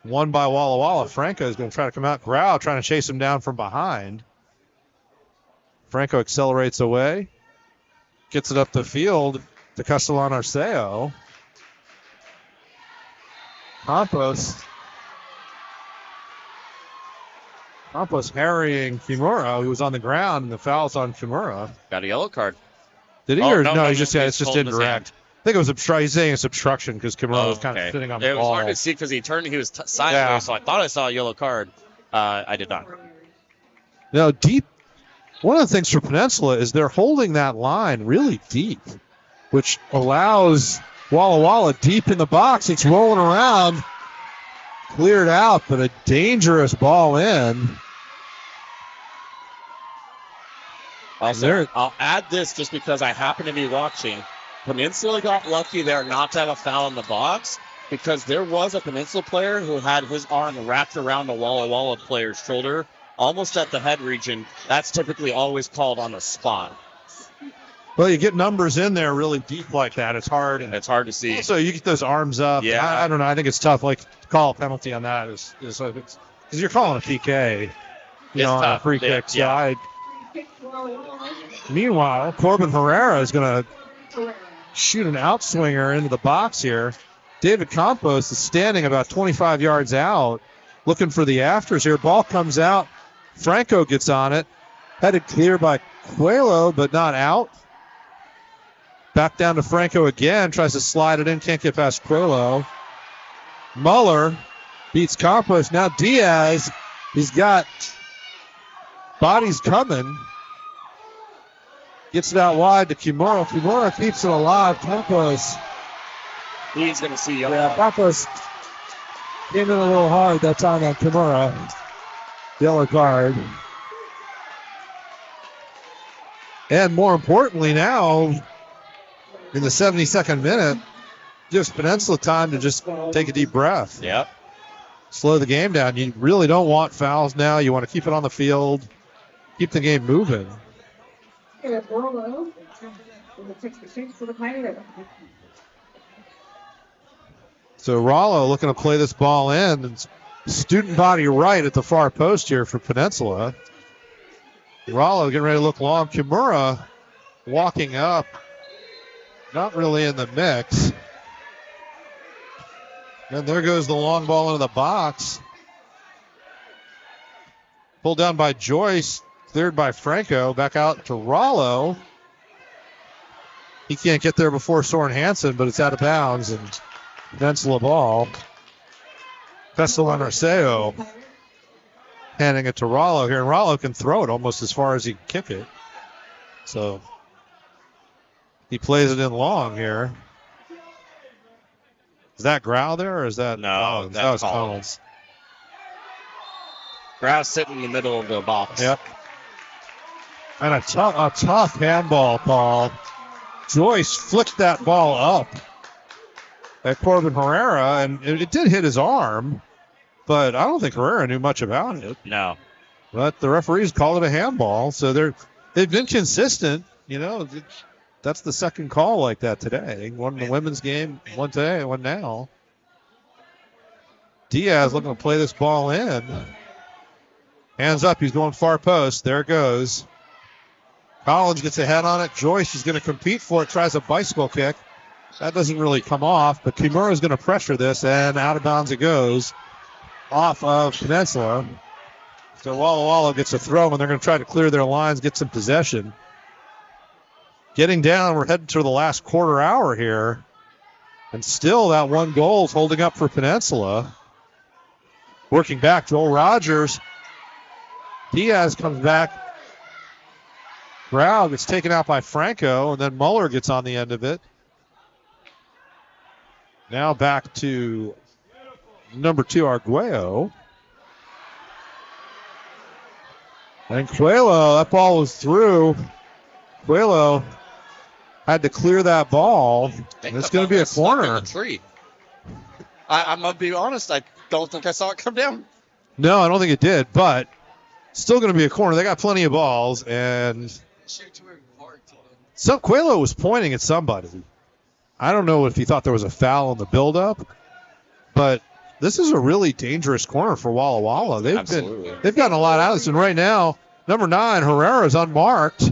Won by Walla Walla. Franco is going to try to come out. Grau trying to chase him down from behind. Franco accelerates away. Gets it up the field to Castellan Arceo. Campos harrying Kimura, who was on the ground, and the foul's on Kimura. Got a yellow card. Did he? It's just indirect. I think it was he's saying it's obstruction because Kimura was kind of sitting on the ball. It was hard to see because he was sideways, so I thought I saw a yellow card. I did not. No, deep. One of the things for Peninsula is they're holding that line really deep, which allows Walla Walla deep in the box. It's rolling around, cleared out, but a dangerous ball in. I'll add this just because I happen to be watching. Peninsula got lucky there not to have a foul in the box because there was a Peninsula player who had his arm wrapped around the Walla Walla player's shoulder, almost at the head region. That's typically always called on the spot. Well, you get numbers in there really deep like that. It's hard. It's hard to see. So you get those arms up. Yeah. I don't know. I think it's tough. Like, to call a penalty on that is because you're calling a PK, on a free kick. Yeah. Meanwhile, Corbin Herrera is going to shoot an outswinger into the box here. David Campos is standing about 25 yards out, looking for the afters here. Ball comes out. Franco gets on it. Headed clear by Coelho, but not out. Back down to Franco again. Tries to slide it in. Can't get past Coelho. Muller beats Campos. Now Diaz. He's got bodies coming. Gets it out wide to Kimura. Kimura keeps it alive. Campos. He's going to see yellow. Yeah, Campos came in a little hard that time on Kimura. Yellow card. And more importantly now, in the 72nd minute, gives Peninsula time to just take a deep breath. Yep. Slow the game down. You really don't want fouls now. You want to keep it on the field, keep the game moving. So Rollo looking to play this ball in. It's student body right at the far post here for Peninsula. Rollo getting ready to look long. Kimura walking up. Not really in the mix. And there goes the long ball into the box. Pulled down by Joyce. Cleared by Franco. Back out to Rollo. He can't get there before Soren Hansen, but it's out of bounds. And Peninsula ball. Castellan Arceo handing it to Rollo here, and Rollo can throw it almost as far as he can kick it. So he plays it in long here. Is that Grau there, or is that Collins? That was Collins. Grau's sitting in the middle of the box. Yep. And a tough handball call. Joyce flicked that ball up at Corbin Herrera, and it did hit his arm, but I don't think Herrera knew much about it. No. But the referees called it a handball, so they've been consistent. You know, that's the second call like that today. One in the women's game, one today, one now. Diaz looking to play this ball in. Hands up, he's going far post. There it goes. Collins gets a head on it. Joyce is going to compete for it, tries a bicycle kick. That doesn't really come off, but Kimura is going to pressure this, and out of bounds it goes off of Peninsula. So Walla Walla gets a throw, and they're going to try to clear their lines, get some possession. Getting down, we're heading to the last quarter hour here, and still that one goal is holding up for Peninsula. Working back, Joel Rogers. Diaz comes back. Grau gets taken out by Franco, and then Muller gets on the end of it. Now back to number 2, Arguello. And Coelho, that ball was through. Coelho had to clear that ball, and it's going to be a corner. I'm going to be honest, I don't think I saw it come down. No, I don't think it did, but still going to be a corner. They got plenty of balls, and Coelho was pointing at somebody. I don't know if he thought there was a foul in the buildup, but this is a really dangerous corner for Walla Walla. They've gotten a lot out of this, and right now, number 9, Herrera is unmarked.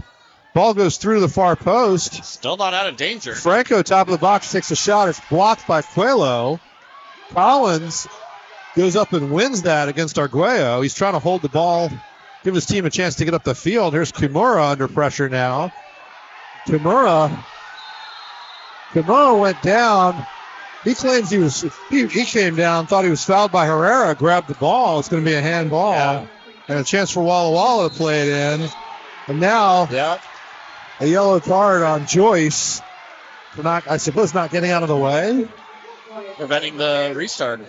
Ball goes through the far post. Still not out of danger. Franco, top of the box, takes a shot. It's blocked by Coelho. Collins goes up and wins that against Arguello. He's trying to hold the ball, give his team a chance to get up the field. Here's Kimura under pressure now. Kimura went down. He claims he came down, thought he was fouled by Herrera, grabbed the ball. It's going to be a handball. Yeah. And a chance for Walla Walla to play it in. And now a yellow card on Joyce for not getting out of the way. Preventing the restart.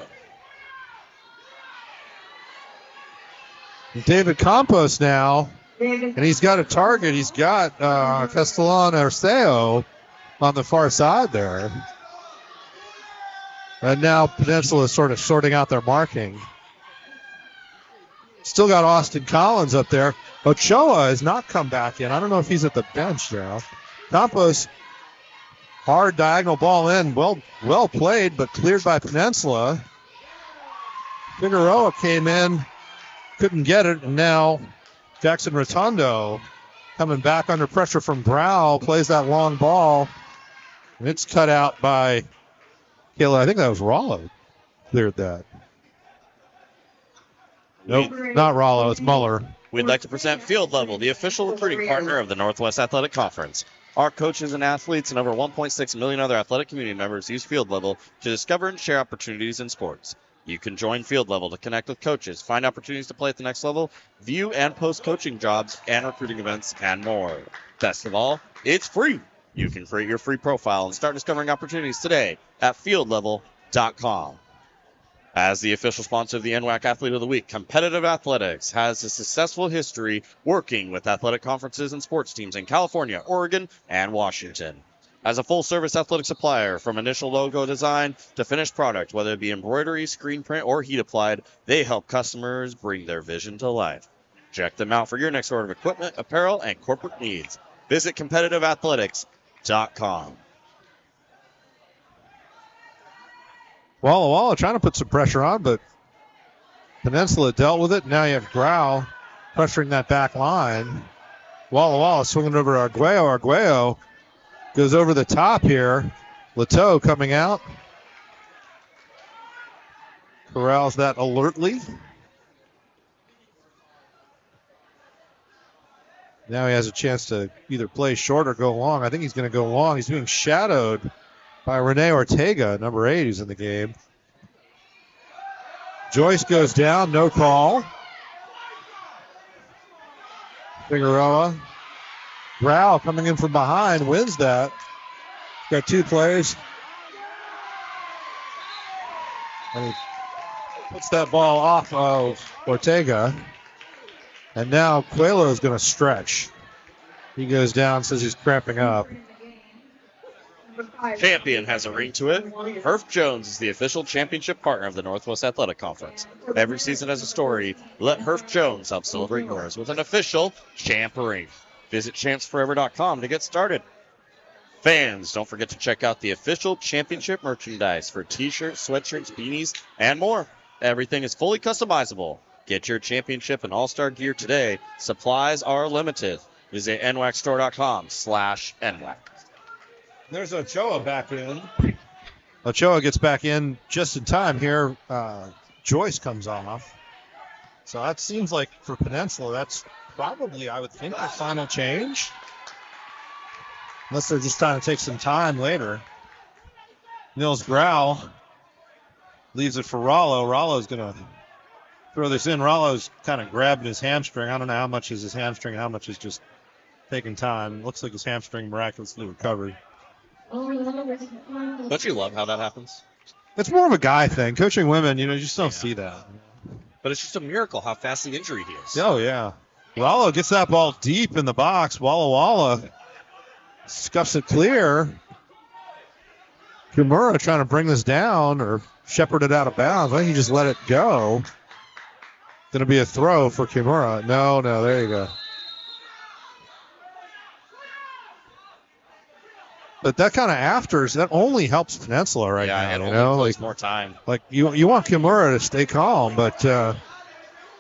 David Campos now, and he's got a target. He's got Castellan Arceo on the far side there. And now Peninsula is sort of sorting out their marking. Still got Austin Collins up there. Ochoa has not come back in. I don't know if he's at the bench now. Campos, hard diagonal ball in. Well played, but cleared by Peninsula. Figueroa came in, couldn't get it, and now Jackson Rotundo coming back under pressure from Grau, plays that long ball, and it's cut out by Kayla. I think that was Rollo cleared that. Nope, not Rollo. It's Muller. We'd like to present Field Level, the official recruiting partner of the Northwest Athletic Conference. Our coaches and athletes and over 1.6 million other athletic community members use Field Level to discover and share opportunities in sports. You can join Field Level to connect with coaches, find opportunities to play at the next level, view and post coaching jobs and recruiting events, and more. Best of all, it's free. You can create your free profile and start discovering opportunities today at fieldlevel.com. As the official sponsor of the NWAC Athlete of the Week, Competitive Athletics has a successful history working with athletic conferences and sports teams in California, Oregon, and Washington. As a full-service athletic supplier, from initial logo design to finished product, whether it be embroidery, screen print, or heat applied, they help customers bring their vision to life. Check them out for your next order of equipment, apparel, and corporate needs. Visit competitiveathletics.com. Walla Walla trying to put some pressure on, but Peninsula dealt with it. Now you have Grau pressuring that back line. Walla Walla swinging over to Arguello. Arguello goes over the top here. Leteau coming out. Corrals that alertly. Now he has a chance to either play short or go long. I think he's going to go long. He's being shadowed by Rene Ortega, number 8, who's in the game. Joyce goes down, no call. Figueroa. Grau coming in from behind wins that. Got 2 plays. And he puts that ball off of Ortega. And now Coelho is going to stretch. He goes down, says he's cramping up. Champion has a ring to it. Herff Jones is the official championship partner of the Northwest Athletic Conference. Every season has a story. Let Herff Jones help celebrate yours with an official champ ring. Visit champsforever.com to get started. Fans, don't forget to check out the official championship merchandise for t-shirts, sweatshirts, beanies, and more. Everything is fully customizable. Get your championship and all-star gear today. Supplies are limited. Visit nwacstore.com/NWAC. There's Ochoa back in. Ochoa gets back in just in time here. Joyce comes off. So that seems like for Peninsula, that's probably, I would think, the final change. Unless they're just trying to take some time later. Nils Grau leaves it for Rollo. Rollo's going to throw this in. Rollo's kind of grabbing his hamstring. I don't know how much is his hamstring and how much is just taking time. Looks like his hamstring miraculously recovered. Don't you love how that happens? It's more of a guy thing. Coaching women, you just don't see that. But it's just a miracle how fast the injury heals. Oh, yeah. Rollo gets that ball deep in the box. Walla Walla scuffs it clear. Kimura trying to bring this down or shepherd it out of bounds. I think he just let it go. Going to be a throw for Kimura. No, there you go. But that kind of afters, that only helps Peninsula right now. It only takes more time. Like you want Kimura to stay calm, but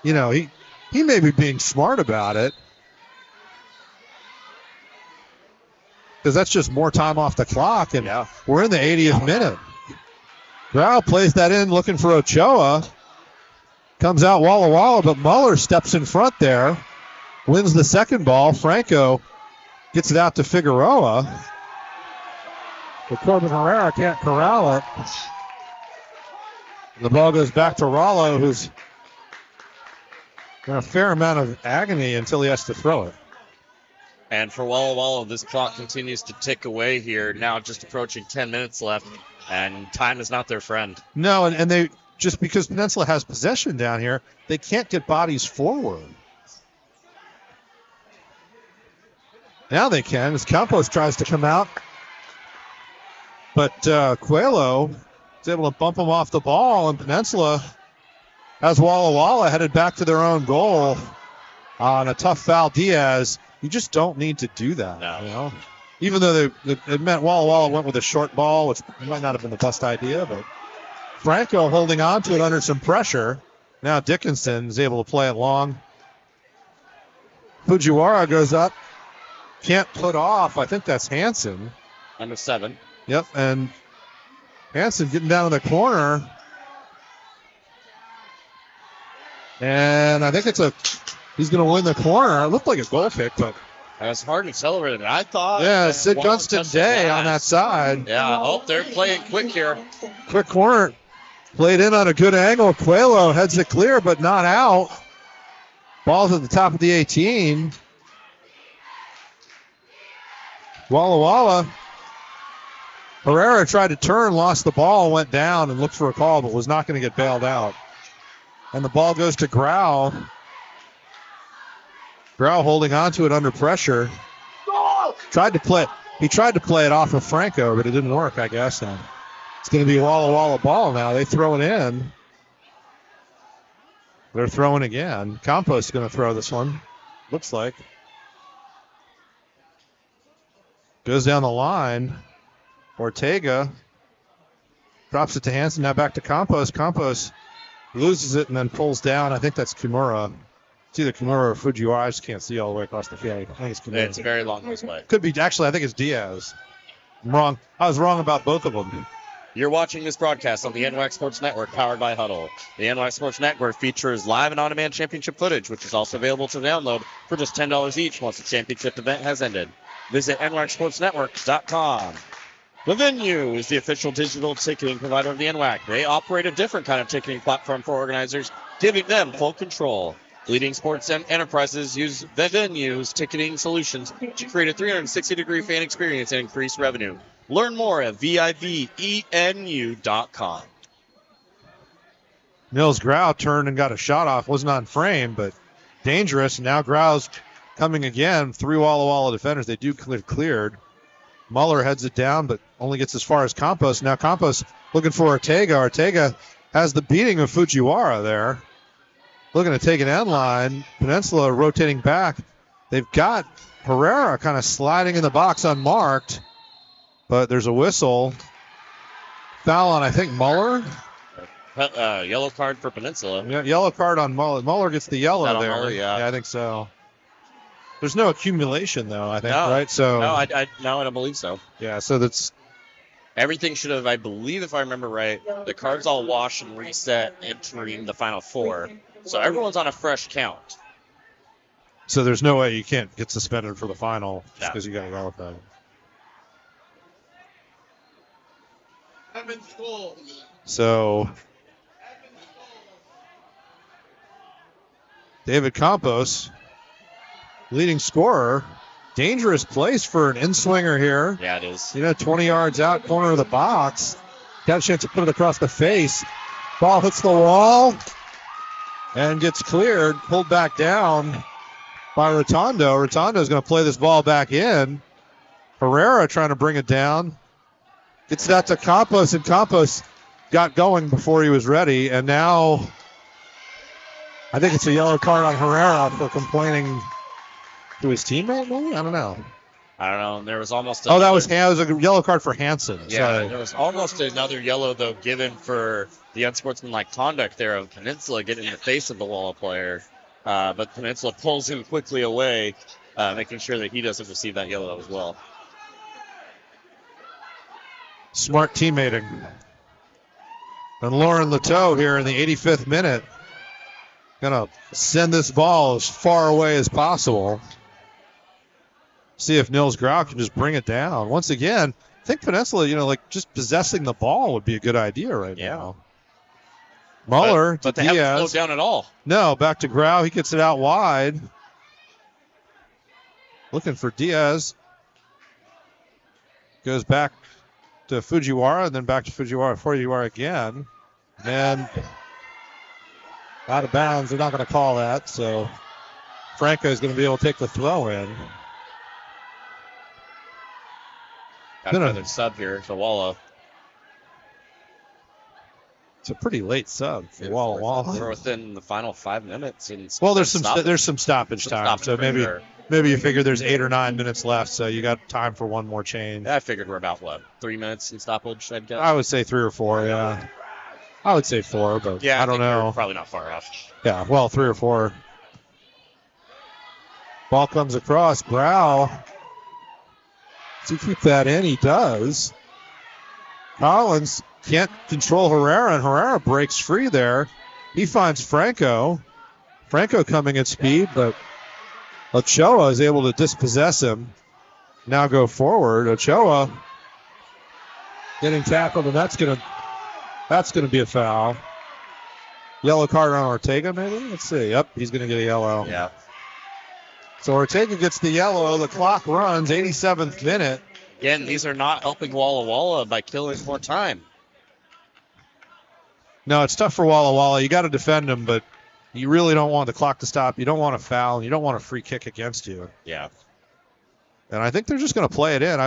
he may be being smart about it. Because that's just more time off the clock, and we're in the 80th minute. Grau plays that in looking for Ochoa. Comes out Walla Walla, but Muller steps in front there. Wins the second ball. Franco gets it out to Figueroa. But Corbin Herrera can't corral it. The ball goes back to Rollo, who's in a fair amount of agony until he has to throw it. And for Walla Walla, this clock continues to tick away here. Now just approaching 10 minutes left, and time is not their friend. No, and they just because Peninsula has possession down here, they can't get bodies forward. Now they can as Campos tries to come out. But Coelho is able to bump him off the ball, and Peninsula has Walla Walla headed back to their own goal on a tough foul. Diaz, you just don't need to do that. No. Even though it meant Walla Walla went with a short ball, which might not have been the best idea, but Franco holding on to it under some pressure. Now Dickinson is able to play it long. Fujiwara goes up. Can't put off. I think that's Hansen. Number 7. Yep, and Hansen getting down in the corner. And I think he's going to win the corner. It looked like a goal kick, but. That's hard and celebrated. I thought. Yeah, Sid Gunston Day on that side. Yeah, they're playing quick here. Quick corner. Played in on a good angle. Coelho heads it clear, but not out. Ball's at the top of the 18. Walla Walla. Herrera tried to turn, lost the ball, went down and looked for a call, but was not going to get bailed out. And the ball goes to Grau. Grau holding on to it under pressure. He tried to play it off of Franco, but it didn't work, I guess. And it's going to be a Walla Walla ball now. They throw it in. They're throwing again. Campos is going to throw this one. Looks like. Goes down the line. Ortega drops it to Hansen. Now back to Campos. Campos loses it and then pulls down. I think that's Kimura. It's either Kimura or Fujiwara. I just can't see all the way across the field. I think it's Kimura. It's very long this way. Could be. Actually, I think it's Diaz. I'm wrong. I was wrong about both of them. You're watching this broadcast on the NWAC Sports Network, powered by Huddle. The NWAC Sports Network features live and on-demand championship footage, which is also available to download for just $10 each once the championship event has ended. Visit nwacsportsnetwork.com. The Venue is the official digital ticketing provider of the NWAC. They operate a different kind of ticketing platform for organizers, giving them full control. Leading sports and enterprises use the venue's ticketing solutions to create a 360-degree fan experience and increase revenue. Learn more at vivenu.com. Nils Grau turned and got a shot off. Wasn't on frame, but dangerous. Now Grau's coming again. 3 Walla Walla defenders. They do cleared. Muller heads it down, but only gets as far as Campos. Now Campos looking for Ortega. Ortega has the beating of Fujiwara there. Looking to take an end line. Peninsula rotating back. They've got Herrera kind of sliding in the box unmarked, but there's a whistle. Foul on, I think, Muller. Yellow card for Peninsula. Yeah, yellow card on Muller. Muller gets the yellow there. Muller, yeah, I think so. There's no accumulation, though, I think, no, right? So no, I don't believe so. Yeah, so that's... Everything should have, I believe, if I remember right, the cards all wash and reset entering the final 4. So everyone's on a fresh count. So there's no way you can't get suspended for the final just because you got a yellow card. So David Campos, leading scorer, dangerous place for an in-swinger here. Yeah, it is. 20 yards out, corner of the box. Got a chance to put it across the face. Ball hits the wall and gets cleared, pulled back down by Rotondo. Rotondo's going to play this ball back in. Herrera trying to bring it down. Gets it out to Campos, and Campos got going before he was ready. And now I think it's a yellow card on Herrera for complaining to his teammate, maybe? I don't know. There was almost that was a yellow card for Hansen. Yeah, Sorry. there was almost another yellow, though, given for the unsportsmanlike conduct there of Peninsula getting in the face of the Walla player. But Peninsula pulls him quickly away, making sure that he doesn't receive that yellow as well. Smart teammating. And Lauren Leteau here in the 85th minute. Going to send this ball as far away as possible. See if Nils Grau can just bring it down. Once again, I think Peninsula, just possessing the ball would be a good idea right now. Muller but to they Diaz. haven't slowed down at all. No, back to Grau. He gets it out wide. Looking for Diaz. Goes back to Fujiwara and then back to Fujiwara again. And out of bounds. They're not going to call that, so Franco is going to be able to take the throw in. Got another sub here for Walla. It's a pretty late sub for Walla Walla. We're within the final 5 minutes. Well, there's some stoppage time, so maybe you figure there's 8 or 9 minutes left, so you got time for one more change. Yeah, I figured we're about 3 minutes in stoppage, I'd guess. I would say 3 or 4, yeah. I would say 4, but I don't know. Probably not far off. Yeah, well, 3 or 4. Ball comes across. Grau. Does he keep that in? He does. Collins can't control Herrera, and Herrera breaks free there. He finds Franco. Franco coming at speed, but Ochoa is able to dispossess him. Now go forward. Ochoa getting tackled, and that's gonna be a foul. Yellow card on Ortega, maybe? Let's see. Yep, he's gonna get a yellow. Yeah. So Ortega gets the yellow. The clock runs, 87th minute. Again, these are not helping Walla Walla by killing more time. No, it's tough for Walla Walla. You got to defend them, but you really don't want the clock to stop. You don't want a foul, and you don't want a free kick against you. Yeah. And I think they're just going to play it in.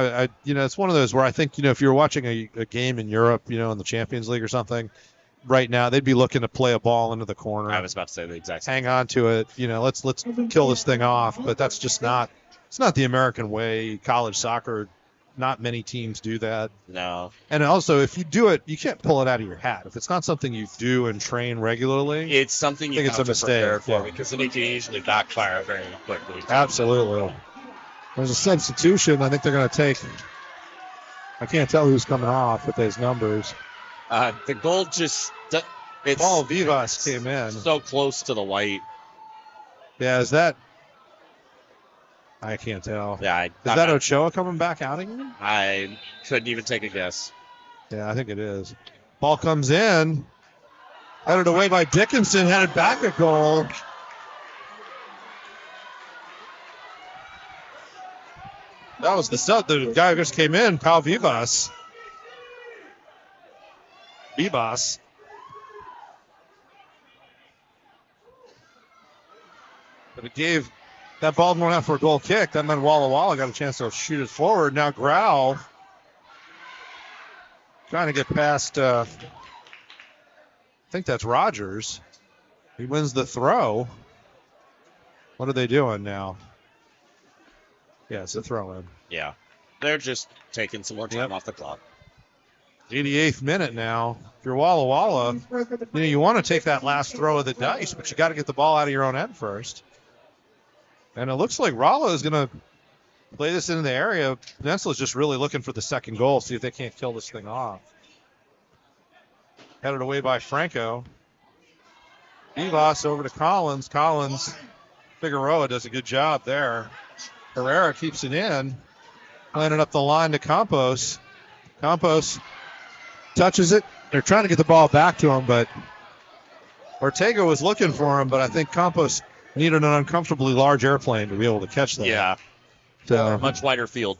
It's one of those where I think, if you're watching a game in Europe, in the Champions League or something, right now they'd be looking to play a ball into the corner. I was about to say the exact same. Hang on to it. Let's kill this thing off. But that's just it's not the American way. College soccer, not many teams do that. No. And also, if you do it, you can't pull it out of your hat. If it's not something you do and train regularly, it's something you have to prepare for because it can usually backfire very quickly. Absolutely. There's a substitution. I think they're going to take. I can't tell who's coming off with those numbers. The goal just. Paul Vivas came in. So close to the white. Yeah, is that. I can't tell. Yeah. Is that Ochoa coming back out again? I couldn't even take a guess. Yeah, I think it is. Ball comes in. Headed away by Dickinson. Headed back at goal. That was the sub. The guy who just came in, Pau Vivas. But it gave that ball going out for a goal kick. That meant Walla Walla got a chance to shoot it forward. Now Grau trying to get past, I think that's Rogers. He wins the throw. What are they doing now? Yeah, it's a throw in. Yeah. They're just taking some more time off the clock. 88th minute now. If you're Walla Walla, you want to take that last throw of the dice, but you got to get the ball out of your own end first. And it looks like Rolla is going to play this into the area. Peninsula is just really looking for the second goal, see if they can't kill this thing off. Headed away by Franco. Vivas over to Collins. Figueroa does a good job there. Herrera keeps it in. Landing up the line to Campos. Campos touches it. They're trying to get the ball back to him, but Ortega was looking for him, but I think Campos needed an uncomfortably large airplane to be able to catch that. Yeah. So, much wider field.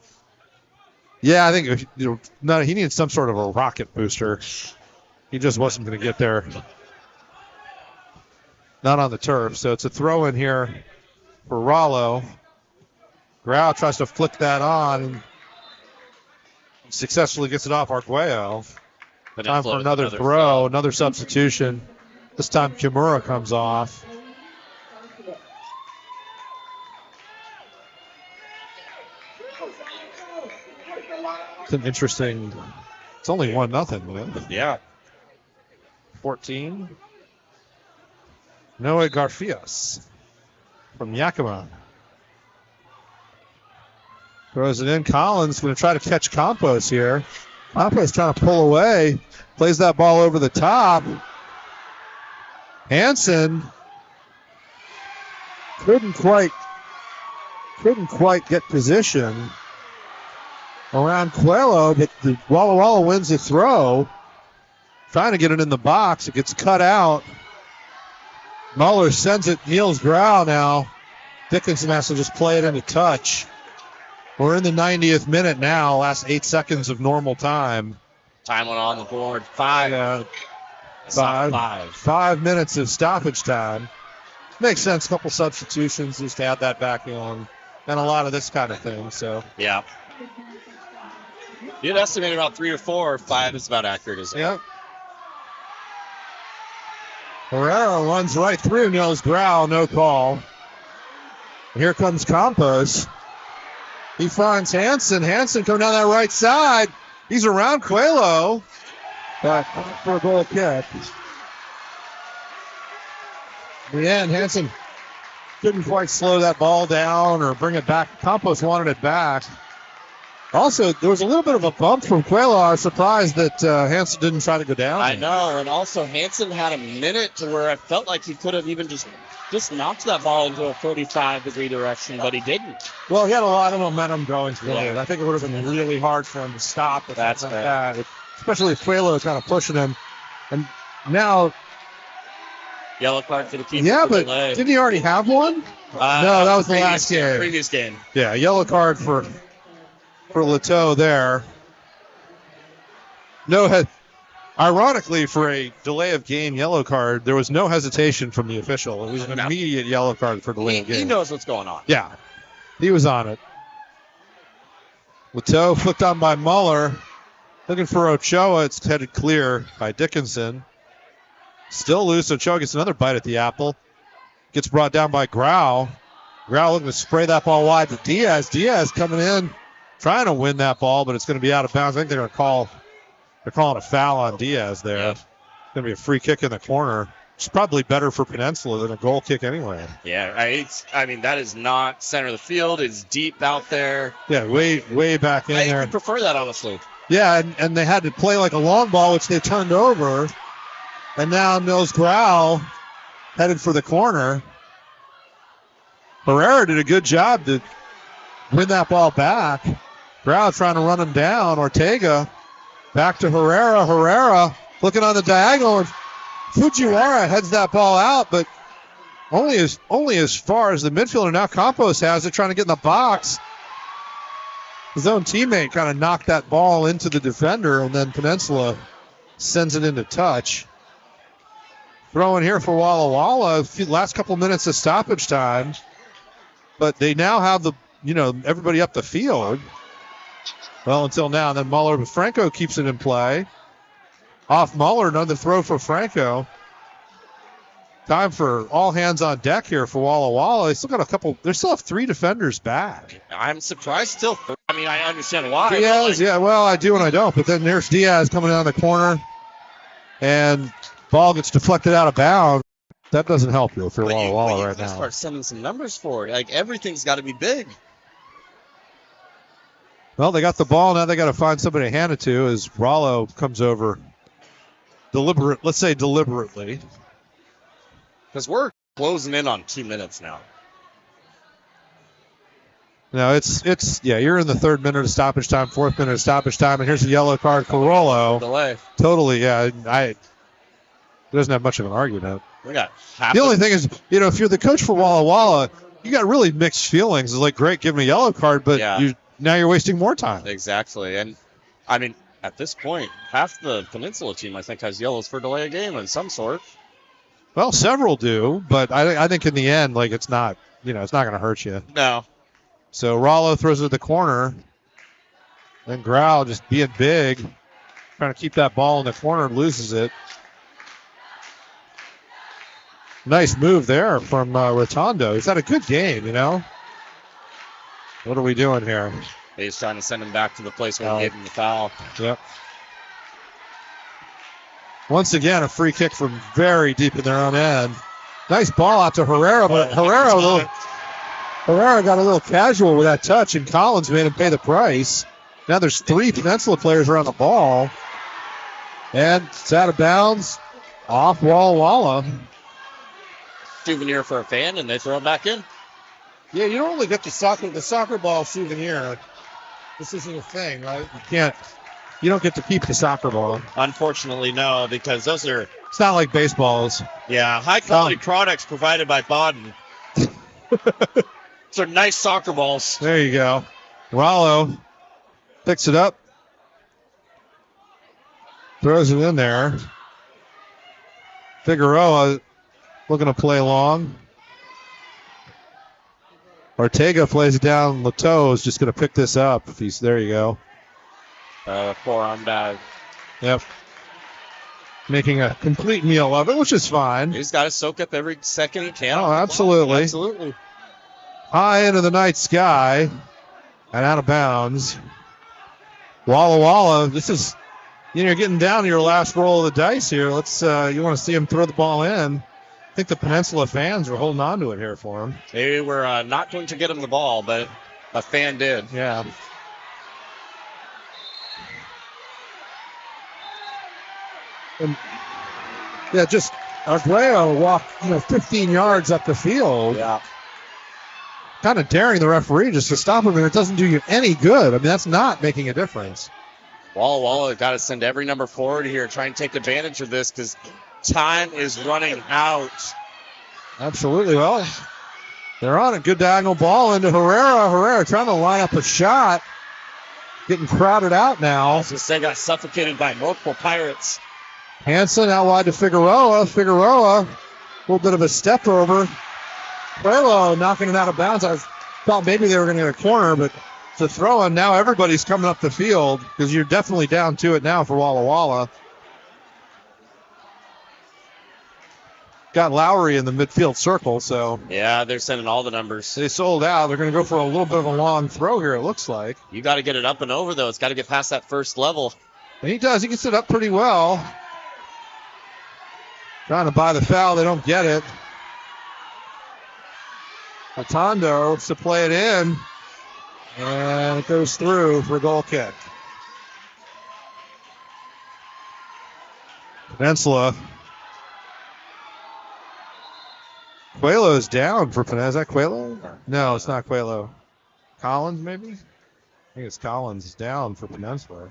Yeah, I think he needed some sort of a rocket booster. He just wasn't going to get there. Not on the turf. So it's a throw in here for Rollo. Grau tries to flick that on and successfully gets it off Arguello. Time for another throw, another substitution. This time Kimura comes off. It's an interesting. It's only 1-0, man. Yeah. 14. Noe Garfias from Yakima. Throws it in. Collins going to try to catch Campos here. Campos trying to pull away. Plays that ball over the top. Hansen couldn't quite get position around Coelho, but the Walla Walla wins the throw. Trying to get it in the box. It gets cut out. Muller sends it. Niels Grau now. Dickinson has to just play it into touch. We're in the 90th minute now. Last 8 seconds of normal time. Time went on the board. 5 minutes of stoppage time. Makes sense. Couple substitutions. Just add that back in. And a lot of this kind of thing. So yeah. You'd estimate about 3 or 4 or 5 is about accurate, isn't it? Yep. Herrera runs right through Niels Grau, no call. Here comes Campos. He finds Hansen. Hansen coming down that right side. He's around Coelho. But for a goal kick. In the end, Hansen couldn't quite slow that ball down or bring it back. Campos wanted it back. Also, there was a little bit of a bump from Coelho. I was surprised that Hansen didn't try to go down. I know, and also Hansen had a minute to where I felt like he could have even just knocked that ball into a 45-degree direction, but he didn't. Well, he had a lot of momentum going today. Yeah. I think it would have been really hard for him to stop. That's like that. Especially if Coelho is kind of pushing him. And now... Yellow card for the keeper. Yeah, but didn't he already have one? No, that was the last game. Previous game. Yeah, yellow card for Leteau there. Ironically, for a delay of game yellow card, there was no hesitation from the official. It was an immediate yellow card for delay of game. He knows what's going on. Yeah, he was on it. Leteau flicked on by Muller. Looking for Ochoa. It's headed clear by Dickinson. Still loose. Ochoa gets another bite at the apple. Gets brought down by Grau. Grau looking to spray that ball wide to Diaz. Diaz coming in, trying to win that ball, but it's going to be out of bounds. I think they're calling a foul on Diaz there. Yeah. It's going to be a free kick in the corner. It's probably better for Peninsula than a goal kick anyway. Yeah, I mean, that is not center of the field. It's deep out there. Yeah, way back in there. I prefer that, honestly. Yeah, and they had to play like a long ball, which they turned over. And now Niels Grau headed for the corner. Herrera did a good job to win that ball back. Grau trying to run him down. Ortega back to Herrera. Herrera looking on the diagonal. And Fujiwara heads that ball out, but only as far as the midfielder. Now Campos has it, trying to get in the box. his own teammate kind of knocked that ball into the defender, and then Peninsula sends it into touch. Throwing here for Walla Walla, last couple minutes of stoppage time. But they now have everybody up the field. Well, until now. And then Muller, but Franco keeps it in play. Off Muller, another throw for Franco. Time for all hands on deck here for Walla Walla. They still have 3 defenders back. I'm surprised still. I mean, I understand why. Diaz, yeah, well, I do and I don't. But then there's Diaz coming down the corner. And ball gets deflected out of bounds. That doesn't help you if you're Walla Walla right now. Start sending some numbers forward. Like, everything's got to be big. Well, they got the ball. Now they got to find somebody to hand it to as Rollo comes over. Let's say deliberately. Because we're closing in on 2 minutes now. No, you're in the 3rd minute of stoppage time, 4th minute of stoppage time, and here's a yellow card for Rollo. Delay. Totally, yeah. He doesn't have much of an argument. We got the only thing is, if you're the coach for Walla Walla, you got really mixed feelings. It's like, great, give me a yellow card, but now you're wasting more time. Exactly. And, I mean, at this point, half the Peninsula team, I think, has yellows for delay of game of some sort. Well, several do, but I think in the end, it's not, it's not going to hurt you. No. So Rollo throws it to the corner. Then Grau just being big, trying to keep that ball in the corner, loses it. Nice move there from Rotondo. He's had a good game, What are we doing here? He's trying to send him back to the place where he gave him the foul. Yep. Once again, a free kick from very deep in their own end. Nice ball out to Herrera, but Herrera got a little casual with that touch, and Collins made him pay the price. Now there's 3 Peninsula players around the ball. And it's out of bounds, off Walla Walla. Souvenir for a fan, and they throw it back in. Yeah, you don't really get the soccer ball souvenir. This isn't a thing, right? You don't get to keep the soccer ball. Unfortunately, no, because those are... It's not like baseballs. Yeah, high-quality products provided by Baden. Those are nice soccer balls. There you go. Rollo picks it up. Throws it in there. Figueroa looking to play long. Ortega plays it down. Leteau is just going to pick this up. There you go. Forearm bag. Yep. Making a complete meal of it, which is fine. He's got to soak up every second he can. Oh, absolutely. Absolutely. High into the night sky and out of bounds. Walla Walla, this is, you're getting down to your last roll of the dice here. You want to see him throw the ball in. I think the Peninsula fans were holding on to it here for him. They were not going to get him the ball, but a fan did. Yeah. And just Arguello walked 15 yards up the field. Yeah. Kind of daring the referee just to stop him, and it doesn't do you any good. I mean, that's not making a difference. Walla Walla got to send every number forward here, try and take advantage of this because time is running out. Absolutely. Well, they're on a good diagonal ball into Herrera. Herrera trying to line up a shot. Getting crowded out now. They got suffocated by multiple Pirates. Hanson out wide to Figueroa. Figueroa, a little bit of a step over. Coelho knocking it out of bounds. I thought maybe they were going to get a corner, but it's a throw, and now everybody's coming up the field because you're definitely down to it now for Walla Walla. Got Lowry in the midfield circle, so. Yeah, they're sending all the numbers. They sold out. They're going to go for a little bit of a long throw here, it looks like. You got to get it up and over, though. It's got to get past that first level. And he does. He gets it up pretty well. Trying to buy the foul. They don't get it. Atondo to play it in. And it goes through for a goal kick. Peninsula. Coelho's down for Peninsula. Is that Coelho? No, it's not Coelho. Collins, maybe? I think it's Collins down for Peninsula.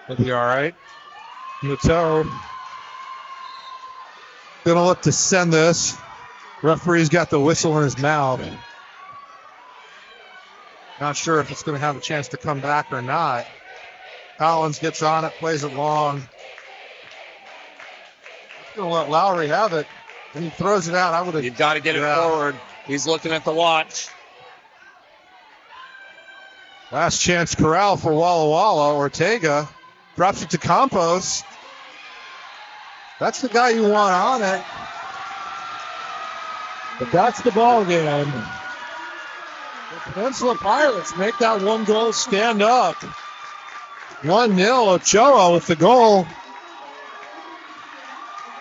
He'll be all right. Leteau Gonna look to send this. Referee's got the whistle in his mouth. Not sure if it's going to have a chance to come back or not. Collins gets on it, plays it long. Going to let Lowry have it. And he throws it out. I would have. You've got to get it forward. He's looking at the watch. Last chance corral for Walla Walla. Ortega drops it to Campos. That's the guy you want on it. But that's the ball game. The Peninsula Pirates make that one goal stand up. 1-0. Ochoa with the goal.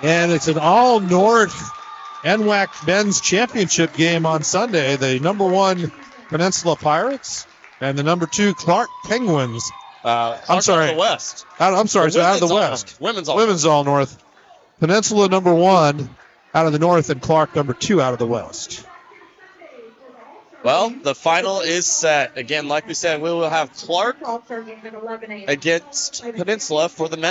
And it's an all-North NWAC men's championship game on Sunday. The number 1 Peninsula Pirates and the number 2 Clark Penguins. I'm sorry. Out of the West. I'm sorry. So out of the West. Women's all North. Peninsula number 1 out of the North and Clark number 2 out of the West. Well, the final is set. Again, like we said, we will have Clark against Peninsula for the men's.